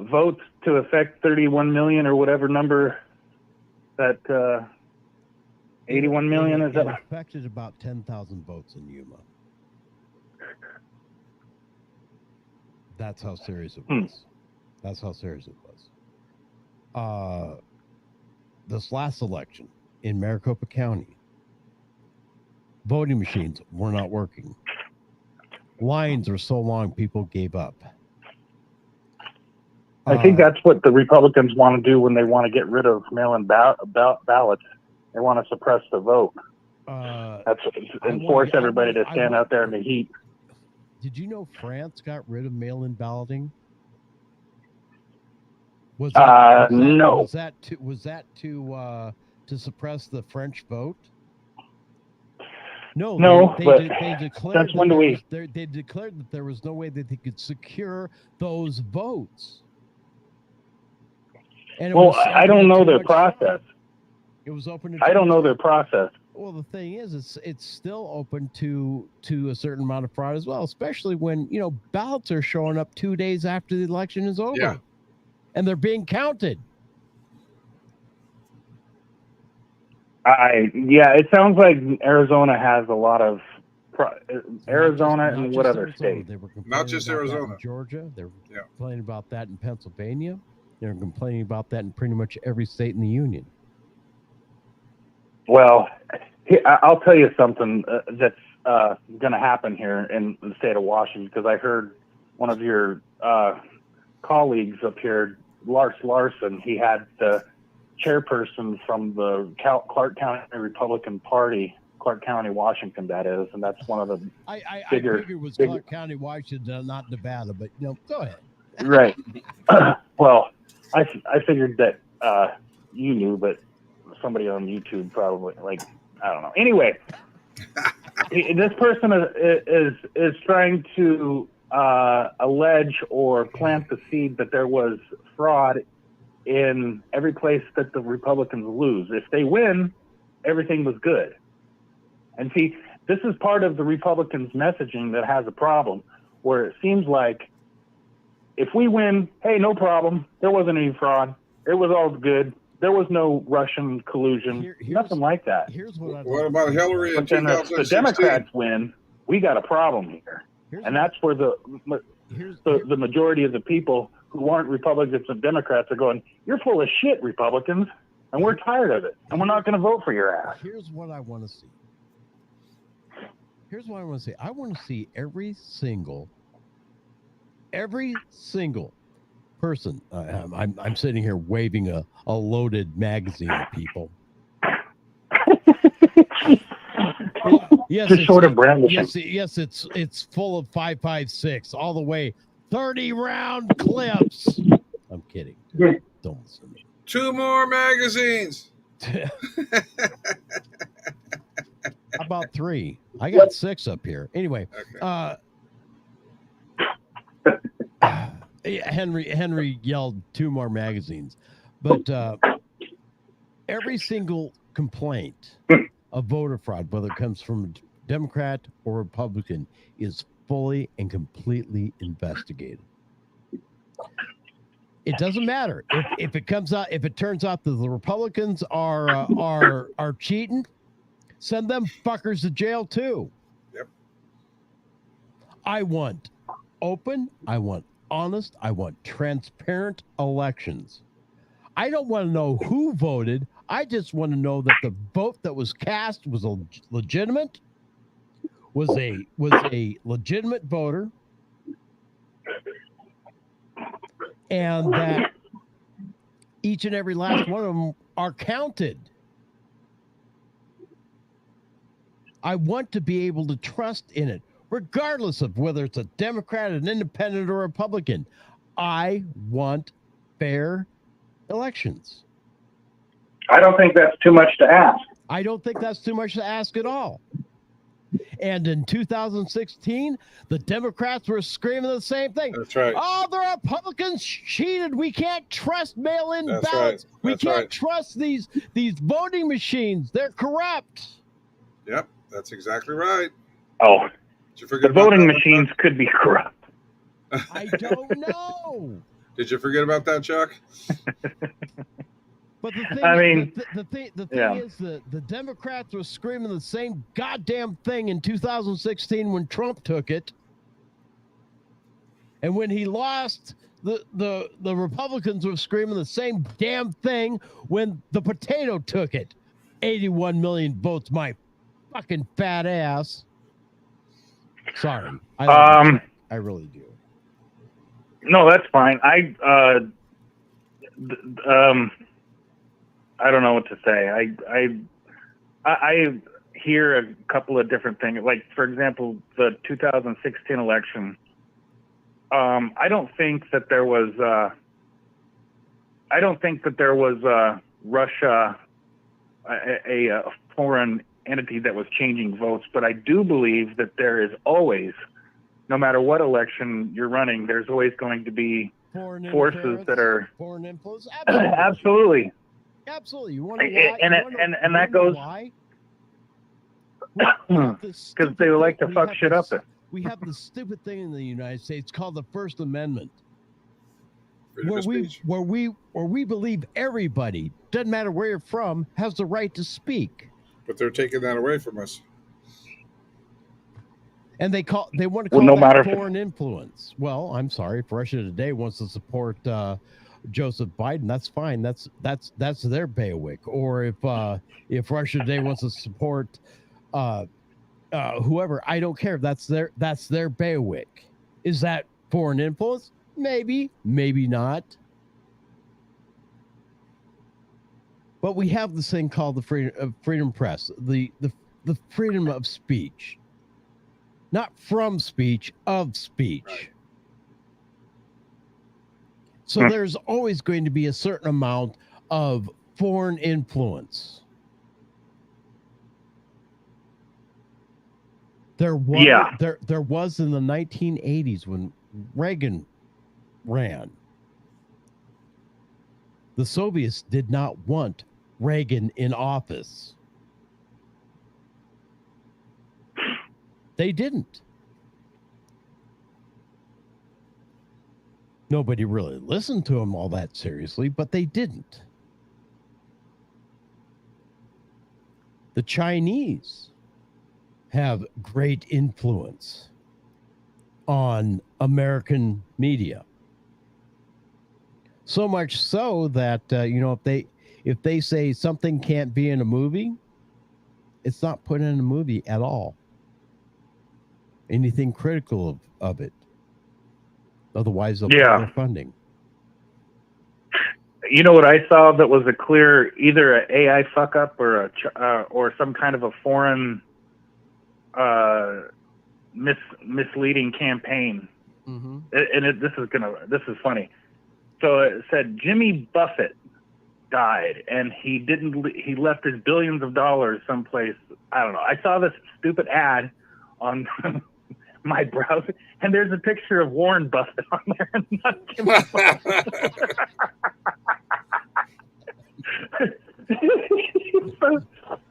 votes to affect 31 million or whatever number that 81 million is that? It affected about 10,000 votes in Yuma. That's how serious it was. That's how serious it was. This last election in Maricopa County, voting machines were not working. Lines were so long, people gave up. I think that's what the Republicans want to do when they want to get rid of mail-in ballots. They want to suppress the vote. Force everybody to stand out there in the heat. Did you know France got rid of mail-in balloting? No. Was that to suppress the French vote? No, they declared since when do we? They declared that there was no way that they could secure those votes. And I don't know their process. It was open. I don't know their process. Well, the thing is, it's still open to a certain amount of fraud as well, especially when ballots are showing up 2 days after the election is over, and they're being counted. It sounds like Arizona has a lot of Arizona and what other state? Not just Arizona. Georgia. They were complaining about that in Pennsylvania. They're complaining about that in pretty much every state in the union. Well, I'll tell you something that's going to happen here in the state of Washington, because I heard one of your colleagues up here, Lars Larson, he had the chairperson from the Clark County Republican Party, Clark County, Washington, that is, and that's one of the I figured it was Clark County, Washington, not Nevada, but go ahead. Right. Well, I figured that you knew, but somebody on YouTube probably, I don't know. Anyway, this person is trying to allege or plant the seed that there was fraud in every place that the Republicans lose. If they win, everything was good. And see, this is part of the Republicans' messaging that has a problem, where it seems like if we win, hey, no problem. There wasn't any fraud. It was all good. There was no Russian collusion. Nothing like that. What about Hillary in 2016? If the Democrats win, we got a problem here. And that's where the majority of the people who aren't Republicans and Democrats are going, you're full of shit, Republicans, and we're tired of it, and we're not going to vote for your ass. Here's what I want to see. I want to see every single person. I'm sitting here waving a loaded magazine at people. Yes, Just sort of brandishing. Yes, it's full of 5.56 all the way, 30-round clips. I'm kidding. Don't listen to me. 2 more magazines. How about 3? I got 6 up here. Anyway, Henry yelled 2 more magazines, but every single complaint of voter fraud, whether it comes from a Democrat or Republican, is fully and completely investigated. It doesn't matter if it turns out that the Republicans are cheating, send them fuckers to jail too. Yep. I want open, I want honest, I want transparent elections. I don't want to know who voted. I just want to know that the vote that was cast was legitimate, was a legitimate voter, and that each and every last one of them are counted. I want to be able to trust in it, regardless of whether it's a Democrat, an independent, or Republican. I want fair elections. I don't think that's too much to ask. I don't think that's too much to ask at all. And in 2016, the Democrats were screaming the same thing. That's right. Oh, the Republicans cheated. We can't trust mail-in That's ballots. right. We That's can't right. trust these voting machines. They're corrupt. Yep, that's exactly right. Oh, Did you forget the about voting that? machines could be corrupt. I don't know. Did you forget about that, Chuck? But the thing, I mean, the thing yeah. is the Democrats were screaming the same goddamn thing in 2016 when Trump took it, and when he lost, the Republicans were screaming the same damn thing when the potato took it. 81 million votes, my fucking fat ass. Sorry, I really do. No, that's fine. I don't know what to say. I hear a couple of different things. Like, for example, the 2016 election. I don't think that there was. Russia, a foreign entity that was changing votes. But I do believe that there is always, no matter what election you're running, there's always going to be forces that are foreign influence. Absolutely. Absolutely. You want to know and that goes because they like to fuck shit up. We have this stupid thing in the United States called the First Amendment, Freedom where of speech. we believe everybody, doesn't matter where you're from, has the right to speak. But they're taking that away from us. And they want to call that foreign influence. Well, I'm sorry, if Russia Today wants to support Joseph Biden, that's fine. That's their bailiwick. Or if Russia Today wants to support whoever, I don't care. That's their bailiwick. Is that foreign influence? Maybe, maybe not. But we have this thing called the freedom press, the freedom of speech. Not from speech, of speech. Right. So there's always going to be a certain amount of foreign influence. There was in the 1980s when Reagan ran. The Soviets did not want Reagan in office. They didn't. Nobody really listened to him all that seriously, but they didn't. The Chinese have great influence on American media. So much so that if they say something can't be in a movie, it's not put in a movie at all. Anything critical of it. Otherwise, they'll cut their funding. You know what I saw that was a clear either an AI fuck up or or some kind of a foreign misleading campaign. Mm-hmm. This is funny. So it said Jimmy Buffett died, and he left his billions of dollars someplace. I don't know. I saw this stupid ad on my browser, and there's a picture of Warren Buffett on there. And not Jimmy Buffett.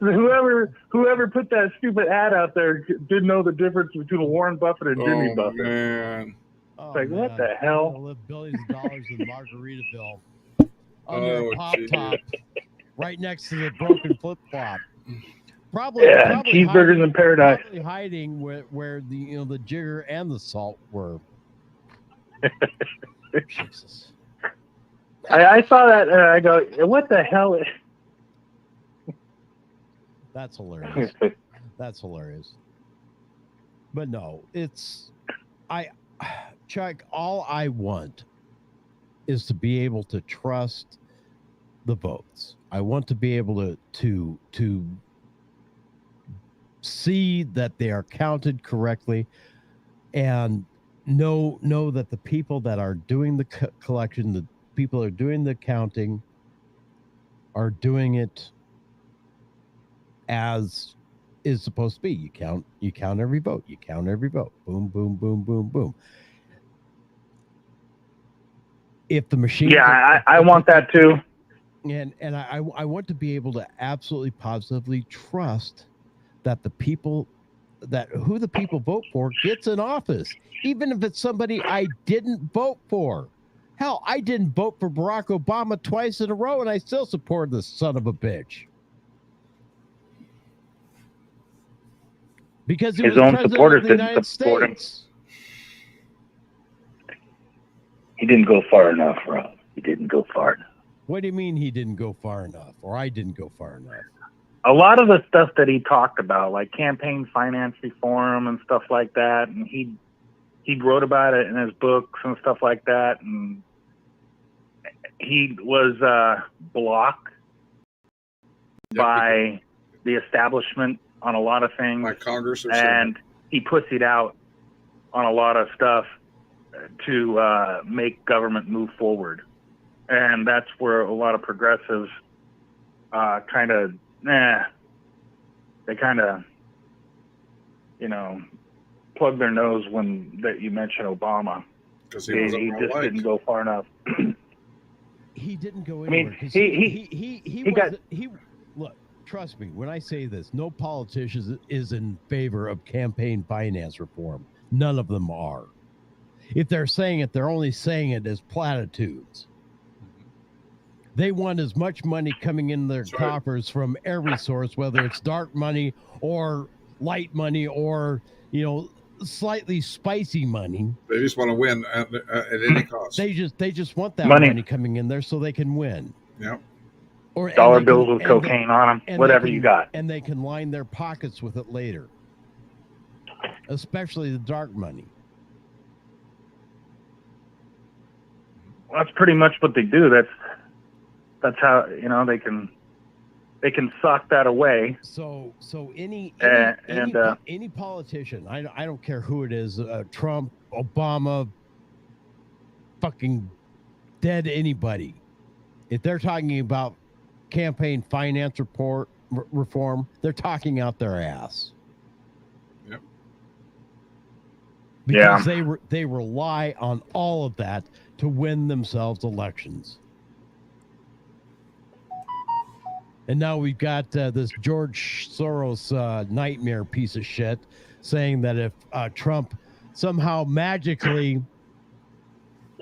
Whoever put that stupid ad out there didn't know the difference between Warren Buffett and Jimmy Buffett. Man. It's like, what the hell? They'll live billions of dollars in Margaritaville under a pop top, right next to the broken flip flop. Probably cheeseburgers in paradise. Probably hiding where the the jigger and the salt were. Jesus. I saw that and I go, what the hell? That's hilarious. That's hilarious. But no, Chuck, all I want is to be able to trust the votes. I want to be able to see that they are counted correctly and know that the people that are doing the collection, the people that are doing the counting, are doing it as is supposed to be. You count every vote. You count every vote. Boom, boom, boom, boom, boom. If the machine, I want that too. And I want to be able to absolutely positively trust that who the people vote for gets in office, even if it's somebody I didn't vote for. Hell, I didn't vote for Barack Obama twice in a row, and I still support this son of a bitch. Because his own supporters didn't support him. He didn't go far enough, Rob. He didn't go far enough. What do you mean he didn't go far enough, or I didn't go far enough? A lot of the stuff that he talked about, like campaign finance reform and stuff like that, and he wrote about it in his books and stuff like that, and he was blocked by the establishment on a lot of things, like Congress or and he pussied out on a lot of stuff to make government move forward. And that's where a lot of progressives they kind of, plug their nose when that you mention Obama. Because he just didn't go far enough. He didn't go anywhere. I mean, he look, trust me, when I say this, no politician is in favor of campaign finance reform. None of them are. If they're saying it, they're only saying it as platitudes. They want as much money coming in their coffers from every source, whether it's dark money or light money or, slightly spicy money. They just want to win at any cost. They just want that money coming in there so they can win. Yep. Or dollar bills with cocaine on them, whatever you got. And they can line their pockets with it later, especially the dark money. Well, that's pretty much what they do. That's how they can suck that away. So any politician, I don't care who it is, Trump, Obama, fucking dead anybody, if they're talking about campaign finance reform, they're talking out their ass. Yep. Because they rely on all of that to win themselves elections. And now we've got this George Soros nightmare piece of shit saying that if Trump somehow magically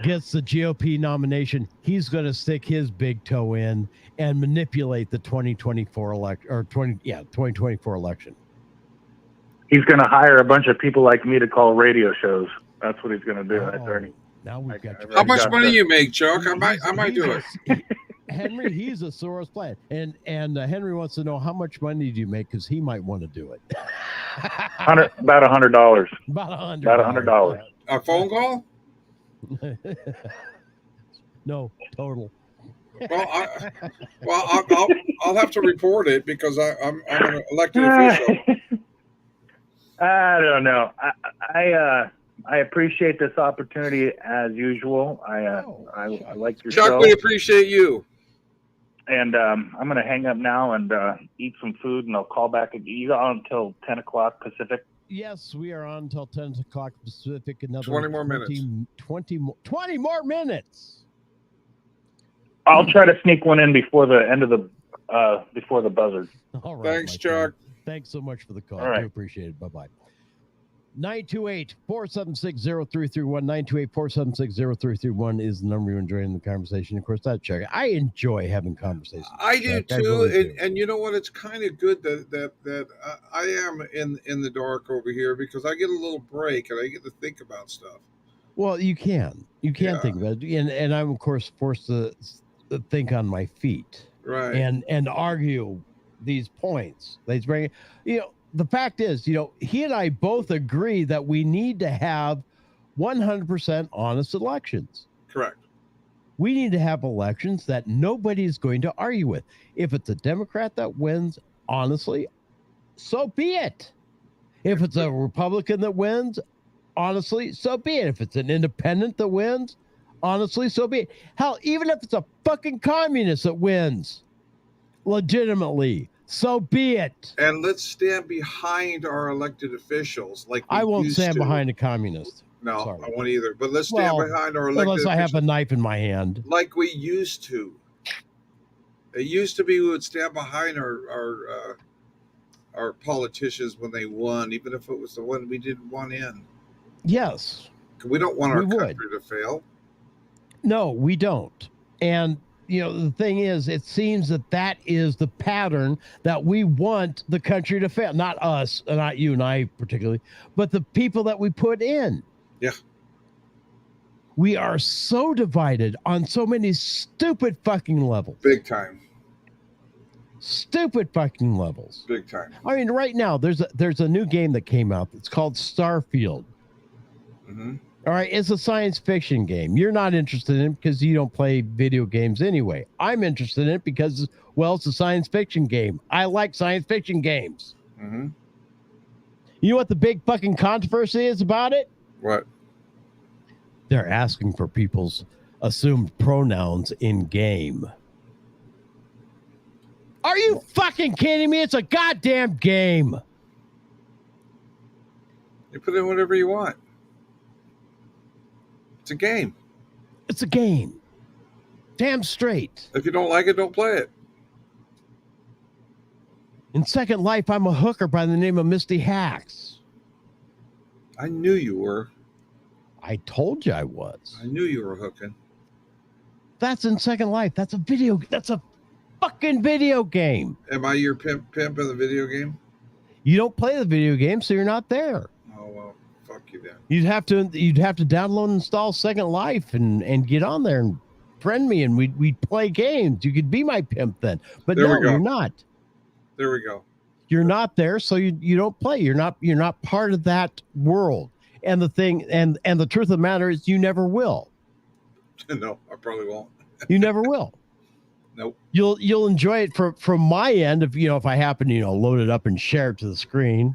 gets the GOP nomination, he's going to stick his big toe in and manipulate the 2024 election. He's going to hire a bunch of people like me to call radio shows. That's what he's going to do. Now we've got. How much money you make, Chuck? I might do it. Henry, he's a Soros plan, and Henry wants to know how much money do you make because he might want to do it. About $100. About $100. A phone call? No, total. I'll have to report it because I'm an elected official. I don't know. I appreciate this opportunity as usual. I like your Chuck, show. we appreciate you. And I'm going to hang up now and eat some food, and I'll call back. You got on until 10 o'clock Pacific? Yes, we are on until 10 o'clock Pacific. Another 20 more minutes. 20 more minutes. I'll try to sneak one in before the end of before the buzzer. All right. Thanks, Chuck. Thanks so much for the call. All right. I do appreciate it. Bye-bye. 928-476-0331. 928-476-0331 is the number you're enjoying the conversation. Of course, that Chuck. I enjoy having conversations. I do Chuck. too, really do. and you know what? It's kind of good that I am in the dark over here because I get a little break and I get to think about stuff. Well, you can think about it, and I'm of course forced to think on my feet, right, and argue these points. They bring, the fact is, he and I both agree that we need to have 100% honest elections. Correct. We need to have elections that nobody's going to argue with. If it's a Democrat that wins, honestly, so be it. If it's a Republican that wins, honestly, so be it. If it's an independent that wins, honestly, so be it. Hell, even if it's a fucking communist that wins, legitimately, so be it. And let's stand behind our elected officials. Like we I won't used stand to. behind a communist. No, Sorry. I won't either. But let's stand behind our elected unless I officials have a knife in my hand. like we used to. It used to be we would stand behind our politicians when they won, even if it was the one we didn't want in. Yes. We don't want our country to fail. No, we don't. And, the thing is, it seems that is the pattern that we want the country to fail. Not us, not you and I particularly, but the people that we put in. Yeah. We are so divided on so many stupid fucking levels. Big time. Stupid fucking levels. Big time. I mean, right now, there's a new game that came out. It's called Starfield. Mm-hmm. All right, it's a science fiction game. You're not interested in it because you don't play video games anyway. I'm interested in it because, well, it's a science fiction game. I like science fiction games. Mm-hmm. You know what the big fucking controversy is about it? What? They're asking for people's assumed pronouns in game. Are you fucking kidding me? It's a goddamn game. You put in whatever you want. It's a game. It's a game. Damn straight. If you don't like it, don't play it. In Second Life, I'm a hooker by the name of Misty Hacks. I knew you were. I told you I was. I knew you were hooking. That's in Second Life. That's a fucking video game. Am I your pimp in the video game? You don't play the video game, so you're not there. Oh, well, fuck you then. You'd have to download and install Second Life and get on there and friend me, and we'd play games. You could be my pimp then. But There no, we go. you're not. There we go. You're not there, so you don't play. You're not part of that world. And the thing and the truth of the matter is you never will. No, I probably won't. You never will. Nope. You'll enjoy it from my end if I happen to load it up and share it to the screen.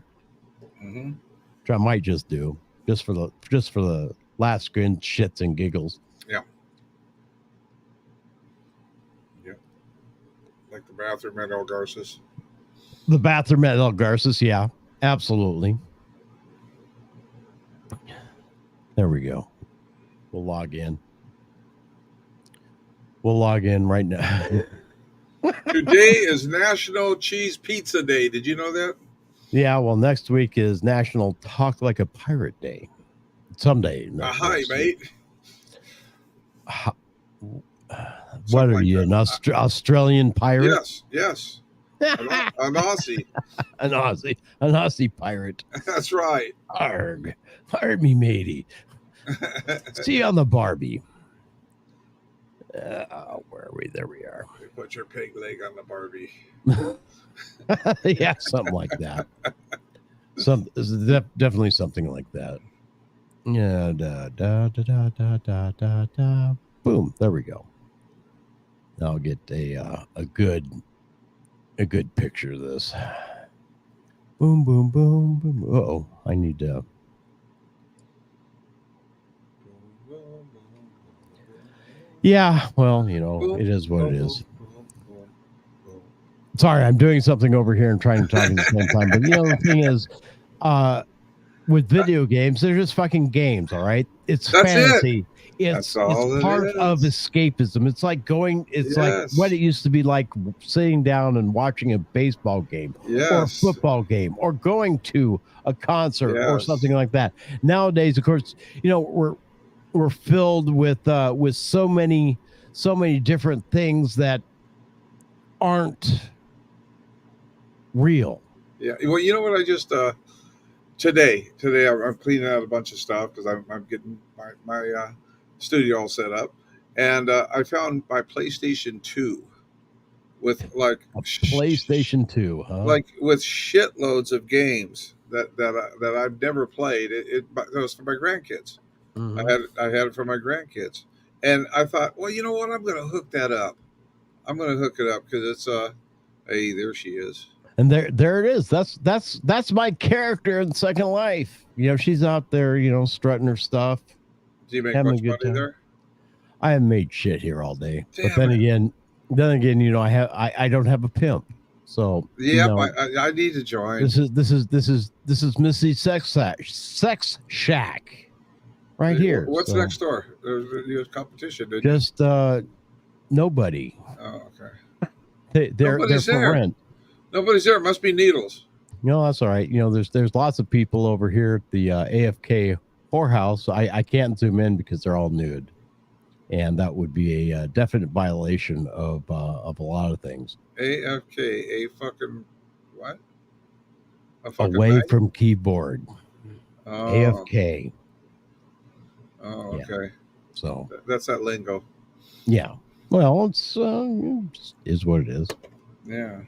Mm-hmm. Which I might just do just for the last screen shits and giggles. Yeah. Yeah. Like the bathroom at El Garces. The bathroom at El Garces, yeah, absolutely. There we go. We'll log in. We'll log in right now. Today is National Cheese Pizza Day. Did you know that? Yeah, well, next week is National Talk Like a Pirate Day. Someday. Hi, mate. What are you, an Australian pirate? Yes. An Aussie. An Aussie pirate. That's right. Arg me matey. See you on the Barbie. Where are we? There we are. You put your pig leg on the Barbie. Yeah, something like that. Definitely something like that. Yeah, da. Boom. There we go. I'll get a good picture of this. Boom, boom, boom, boom. Uh-oh, I need to. Yeah, well, it is what it is. Sorry, I'm doing something over here and trying to talk at the same time. But the thing is, with video games, they're just fucking games, all right? It's fantasy. It's part of escapism. It's like like what it used to be like sitting down and watching a baseball game or a football game or going to a concert or something like that. Nowadays, of course, we're filled with so many different things that aren't real. Yeah. Well, you know what I just today I'm cleaning out a bunch of stuff because I'm getting my studio all set up, and I found my PlayStation 2 with like PlayStation 2, huh? Like with shitloads of games that I've never played. It was for my grandkids. Mm-hmm. I had it for my grandkids, and I thought, well, you know what? I'm going to hook that up. I'm going to hook it up because it's hey, there she is. And there it is. That's my character in Second Life. She's out there, strutting her stuff. Do you make much money there? I haven't made shit here all day. But then again, I don't have a pimp. So I need to join. This is Missy Sex Shack. Right here. What's next door? There's competition. Just nobody. Oh, okay. They're for rent. Nobody's there. It must be Needles. No, that's all right. There's lots of people over here at the AFK whorehouse. I can't zoom in because they're all nude, and that would be a definite violation of a lot of things. AFK, a fucking what? Away night? From keyboard. Oh. AFK. Oh, okay. Yeah. So that's that lingo. Yeah. Well, it's is what it is. Yeah.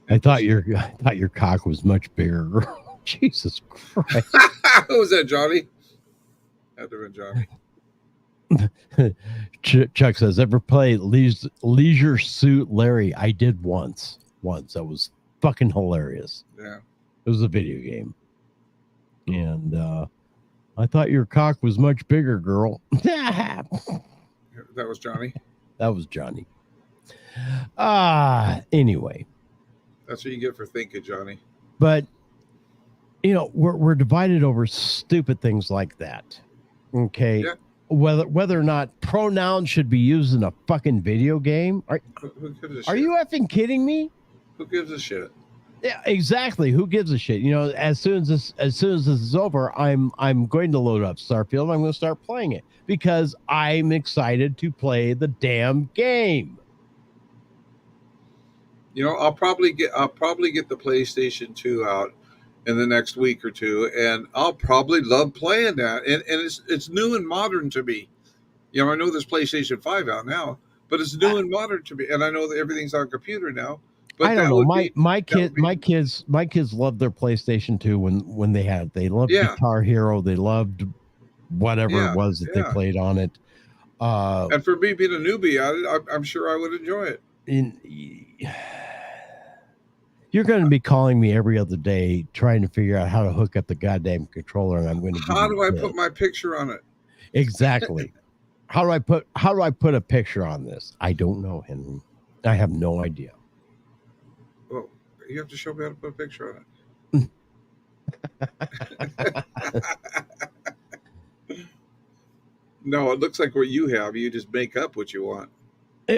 I thought your cock was much bigger. Jesus Christ. Who was that, Johnny? Had to have been Johnny. Chuck says, ever play Leisure Suit Larry? I did once. That was fucking hilarious. Yeah. It was a video game. And I thought your cock was much bigger, girl. That was Johnny? That was Johnny. Anyway. That's what you get for thinking, Johnny. But, we're divided over stupid things like that. Okay? Yeah. Whether or not pronouns should be used in a fucking video game. Who gives a shit? Are you effing kidding me? Who gives a shit? Yeah, exactly. Who gives a shit? As soon as this is over, I'm going to load up Starfield and I'm going to start playing it because I'm excited to play the damn game. I'll probably get the PlayStation 2 out in the next week or two, and I'll probably love playing that. And it's new and modern to me. I know there's PlayStation 5 out now, but it's new and modern to me. And I know that everything's on computer now. But I don't know. My kids loved their PlayStation 2 when they had it. They loved Guitar Hero. They loved whatever it was that they played on it. And for me being a newbie at it, I'm sure I would enjoy it. You're going to be calling me every other day trying to figure out how to hook up the goddamn controller, and I'm going to. How do I put my picture on it? Exactly. How do I put a picture on this? I don't know, Henry. I have no idea. Well, you have to show me how to put a picture on it. No, it looks like what you have. You just make up what you want.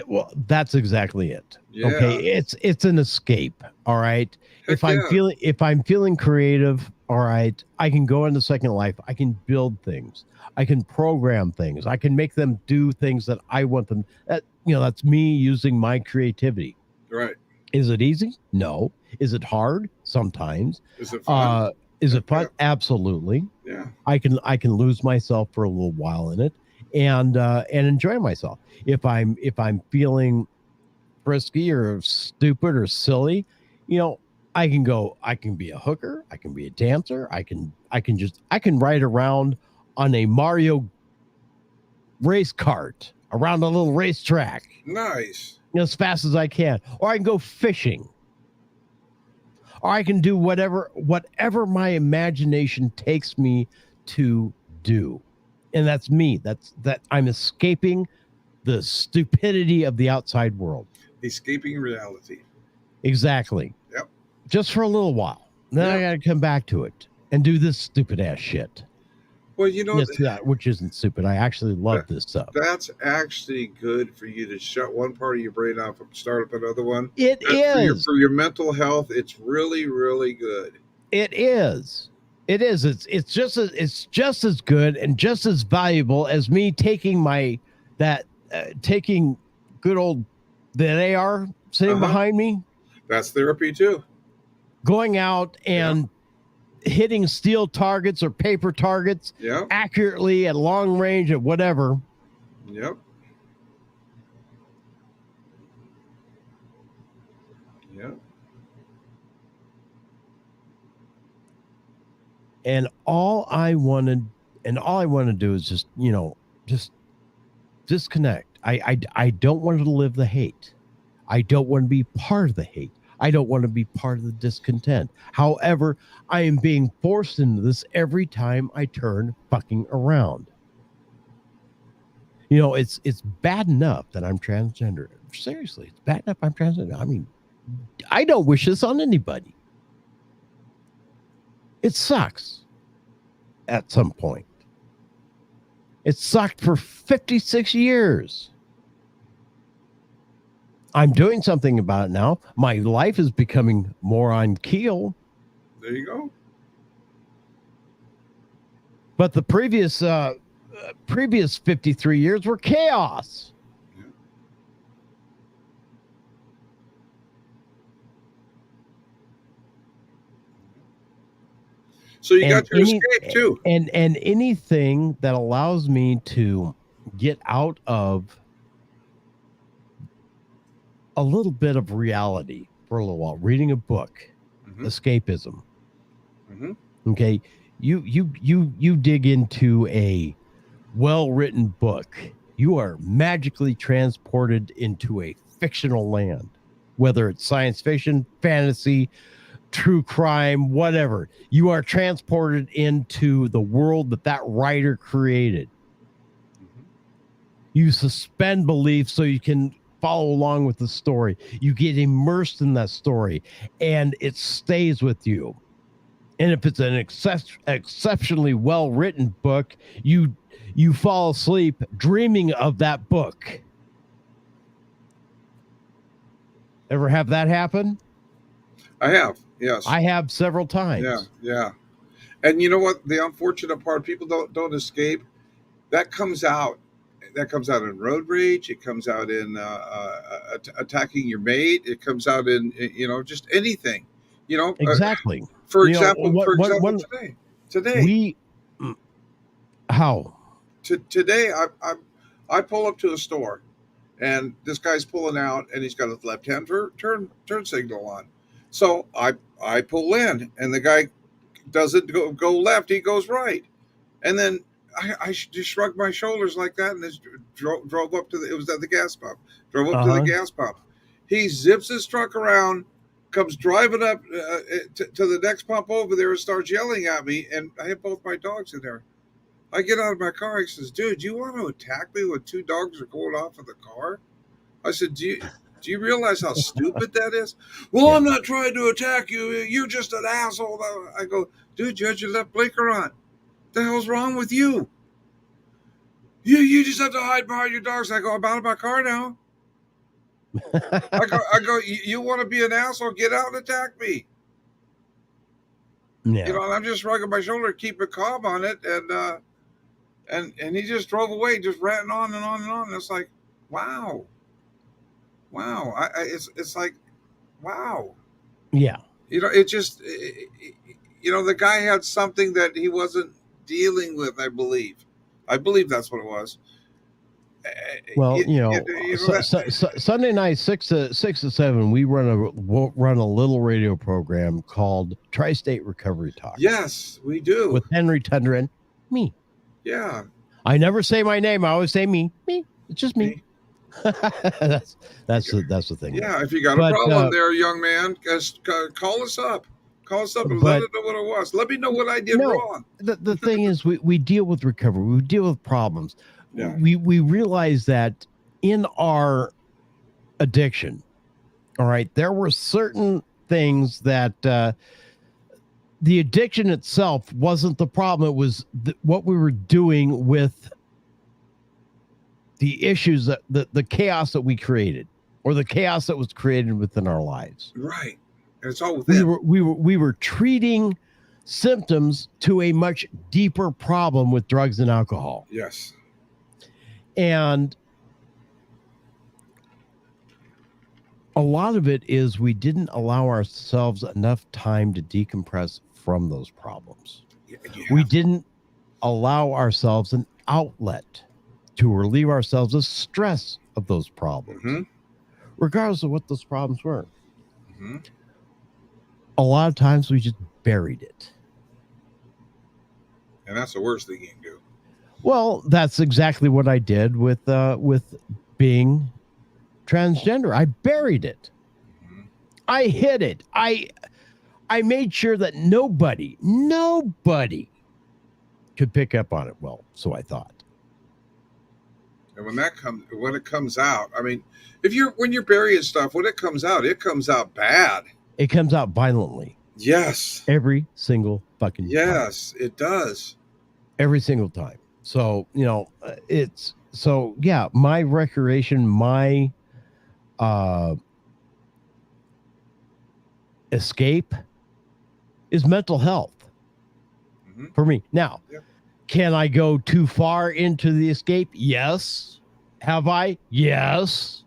Well, that's exactly it. Yeah. Okay, it's an escape. All right. If I'm feeling creative, all right, I can go into Second Life. I can build things. I can program things. I can make them do things that I want them. That's me using my creativity. Right. Is it easy? No. Is it hard? Sometimes. Is it fun? Is it fun? Absolutely. Yeah. I can lose myself for a little while in it and enjoy myself. If I'm feeling frisky or stupid or silly, I can be a hooker, I can be a dancer, I can ride around on a Mario race cart. around a little racetrack Nice. as fast as I can, or I can go fishing, or I can do whatever my imagination takes me to do. And that's me. That I'm escaping the stupidity of the outside world. Escaping reality. Exactly. Yep. Just for a little while. Then I got to come back to it and do this stupid ass shit. Well, you know, Which isn't stupid. I actually love this stuff. That's actually good for you to shut one part of your brain off and start up another one. It is. For your mental health. It's really, really good. It is. It is. It's just as good and just as valuable as me taking taking good old that AR sitting behind me. That's therapy too. Going out and hitting steel targets or paper targets accurately at long range at whatever. Yep. Yep. And all I want to do is just disconnect. I don't want to live the hate. I don't want to be part of the hate. I don't want to be part of the discontent. However, I am being forced into this every time I turn fucking around. You know, it's bad enough that I'm transgender. Seriously, it's bad enough I'm transgender. I mean, I don't wish this on anybody. It sucks at some point. It sucked for 56 years. I'm doing something about it now. My life is becoming more on keel. There you go. But the previous 53 years were chaos. Yeah. So you got your escape too. And anything that allows me to get out of a little bit of reality for a little while, reading a book, escapism. Okay. You dig into a well-written book, you are magically transported into a fictional land, whether it's science fiction, fantasy, true crime, whatever. You are transported into the world that writer created. You suspend belief so you can follow along with the story. You get immersed in that story and it stays with you. And if it's an exceptionally well-written book, you fall asleep dreaming of that book. Ever have that happen? I have, yes. I have several times. Yeah. And you know what? The unfortunate part, people don't escape. That comes out in road rage. It comes out in attacking your mate. It comes out in just anything. Exactly. For example, today. How? Today, I pull up to a store, and this guy's pulling out, and he's got his left-hand turn signal on. So I pull in, and the guy doesn't go left; he goes right, and then I just shrugged my shoulders like that, and just drove up to it was at the gas pump. Drove up to the gas pump. He zips his truck around, comes driving up to the next pump over there, and starts yelling at me. And I have both my dogs in there. I get out of my car. He says, "Dude, you want to attack me when two dogs are going off of the car?" I said, "Do you realize how stupid that is?" "Well, I'm not trying to attack you. You're just an asshole." I go, "Dude, you had your left blinker on. What the hell's wrong with you? You just have to hide behind your dogs." I go, "I'm out of my car now." I go, "You want to be an asshole? Get out and attack me." Yeah. I'm just shrugging my shoulder, keeping calm on it, and he just drove away, just ranting on and on and on. And it's like, wow. It's like, wow. Yeah. It just, the guy had something that he wasn't dealing with. I believe that's what it was. Well, Sunday night, 6 to 7, we run a little radio program called Tri-State Recovery Talk. Yes, we do. With Henry Tundra and me. Yeah. I never say my name. I always say me. It's just me. that's the thing. Yeah, if you got a problem there, young man, just call us up. Call us up and let us know what it was. Let me know what I did wrong. The thing is, we deal with recovery. We deal with problems. Yeah. We realize that in our addiction, all right, there were certain things that the addiction itself wasn't the problem. It was what we were doing with the issues, the chaos that we created, or the chaos that was created within our lives. Right. And it's all within. We were treating symptoms to a much deeper problem with drugs and alcohol. Yes. And a lot of it is we didn't allow ourselves enough time to decompress from those problems. Yeah. We didn't allow ourselves an outlet to relieve ourselves of stress of those problems, regardless of what those problems were. A lot of times we just buried it. And that's the worst thing you can do. Well, that's exactly what I did with being transgender. I buried it. I hid it. I made sure that nobody could pick up on it. Well, so I thought. And when it comes out, I mean, when you're burying stuff, when it comes out bad. It comes out violently. Yes. Every single fucking time. Yes, it does. Every single time. So, my recreation, my escape is mental health for me. Now, can I go too far into the escape? Yes. Have I? Yes.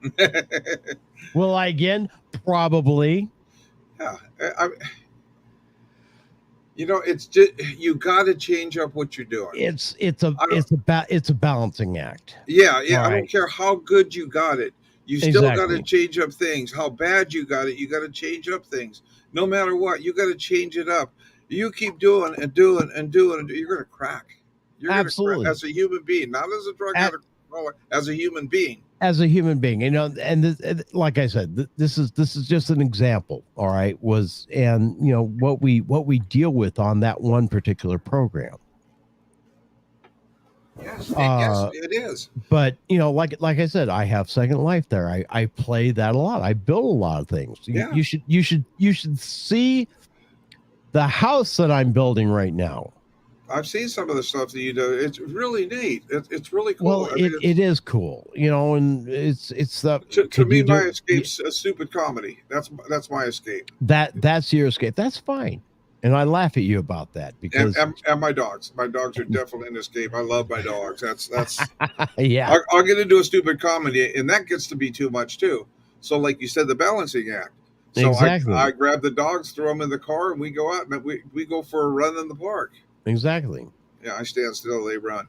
Will I again? Probably. Yeah. It's just, you got to change up what you're doing. It's a balancing act. Yeah. All I don't care how good you got it. You still got Exactly. to change up things. How bad you got it, you got to change up things. No matter what, you got to change it up. You keep doing and doing and doing, and you're going to crack. You're Absolutely. Gonna crack as a human being, not as a drug addict, as a human being. As a human being, like I said, this is just an example. All right, what we deal with on that one particular program. Yes, it is. But like I said, I have Second Life there. I play that a lot. I build a lot of things. You should see the house that I'm building right now. I've seen some of the stuff that you do. It's really neat. It's really cool. Well, it is cool, and it's the to me, my escape's a stupid comedy. That's my escape. That's your escape. That's fine, and I laugh at you about that because and my dogs. My dogs are definitely an escape. I love my dogs. That's yeah. I'll get into a stupid comedy, and that gets to be too much too. So, like you said, the balancing act. So exactly. I grab the dogs, throw them in the car, and we go out and we go for a run in the park. Exactly. Yeah, I stand still, they run.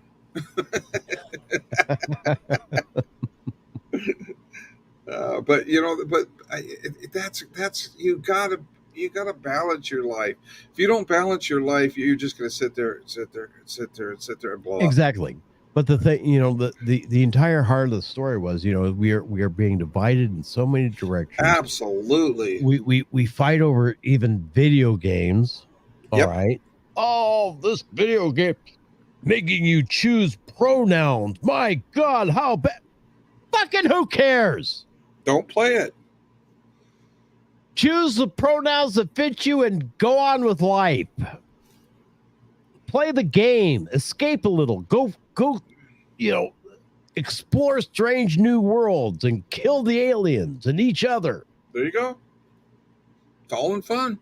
But that's you gotta balance your life. If you don't balance your life, you're just gonna sit there and blow up. Exactly. But the thing, the entire heart of the story was, we are being divided in so many directions. Absolutely. We fight over even video games. All right. Oh, this video game making you choose pronouns. My God, how bad. Fucking who cares? Don't play it. Choose the pronouns that fit you and go on with life. Play the game. Escape a little. Go, explore strange new worlds and kill the aliens and each other. There you go. It's all in fun.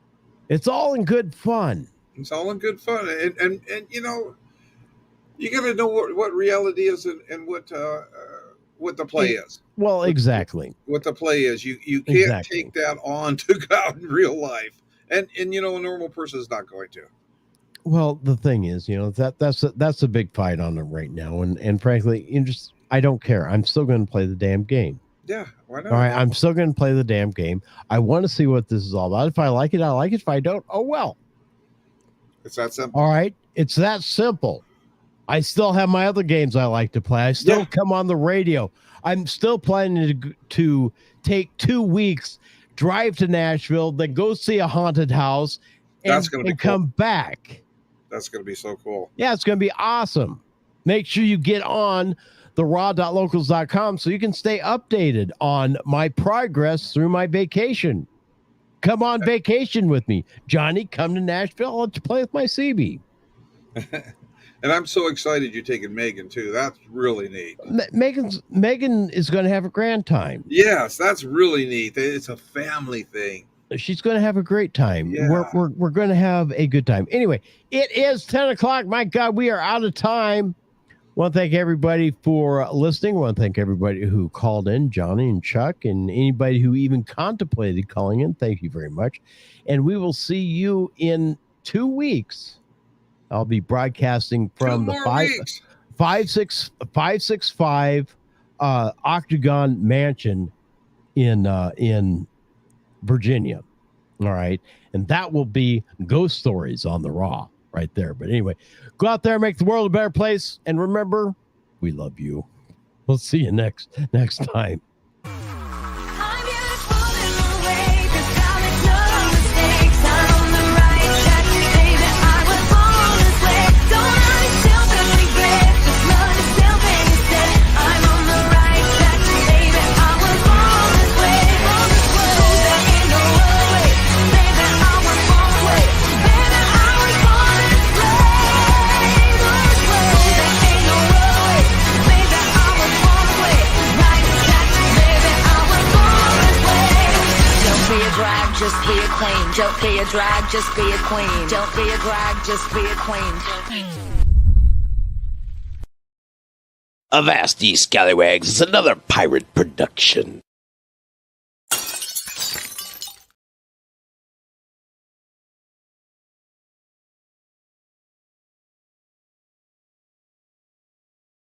It's all in good fun. It's all in good fun, and you got to know what reality is and what the play is. Well, exactly. What the play is. You can't take that on to go out in real life, and a normal person is not going to. Well, the thing is, that's a big fight on it right now, and frankly, I don't care. I'm still going to play the damn game. Yeah, why not? All right, I'm still going to play the damn game. I want to see what this is all about. If I like it, I like it. If I don't, oh well. It's that simple. All right, it's that simple. I still have my other games I like to play. I still come on the radio. I'm still planning to take 2 weeks, drive to Nashville, then go see a haunted house, and come back. That's going to be so cool. Yeah, it's going to be awesome. Make sure you get on the raw.locals.com so you can stay updated on my progress through my vacation. Come on vacation with me. Johnny, come to Nashville. I'll let you play with my CB. And I'm so excited you're taking Megan, too. That's really neat. Megan is going to have a grand time. Yes, that's really neat. It's a family thing. She's going to have a great time. Yeah. We're going to have a good time. Anyway, it is 10 o'clock. My God, we are out of time. I want to thank everybody for listening. I want to thank everybody who called in, Johnny and Chuck, and anybody who even contemplated calling in. Thank you very much. And we will see you in 2 weeks. I'll be broadcasting from the 565 Octagon Mansion in Virginia. All right. And that will be Ghost Stories on the Raw right there. But anyway, go out there, make the world a better place. And remember, we love you. We'll see you next time. Just be a queen. Don't be a drag, just be a queen. Don't be a drag, just be a queen. Avast ye scallywags is another pirate production.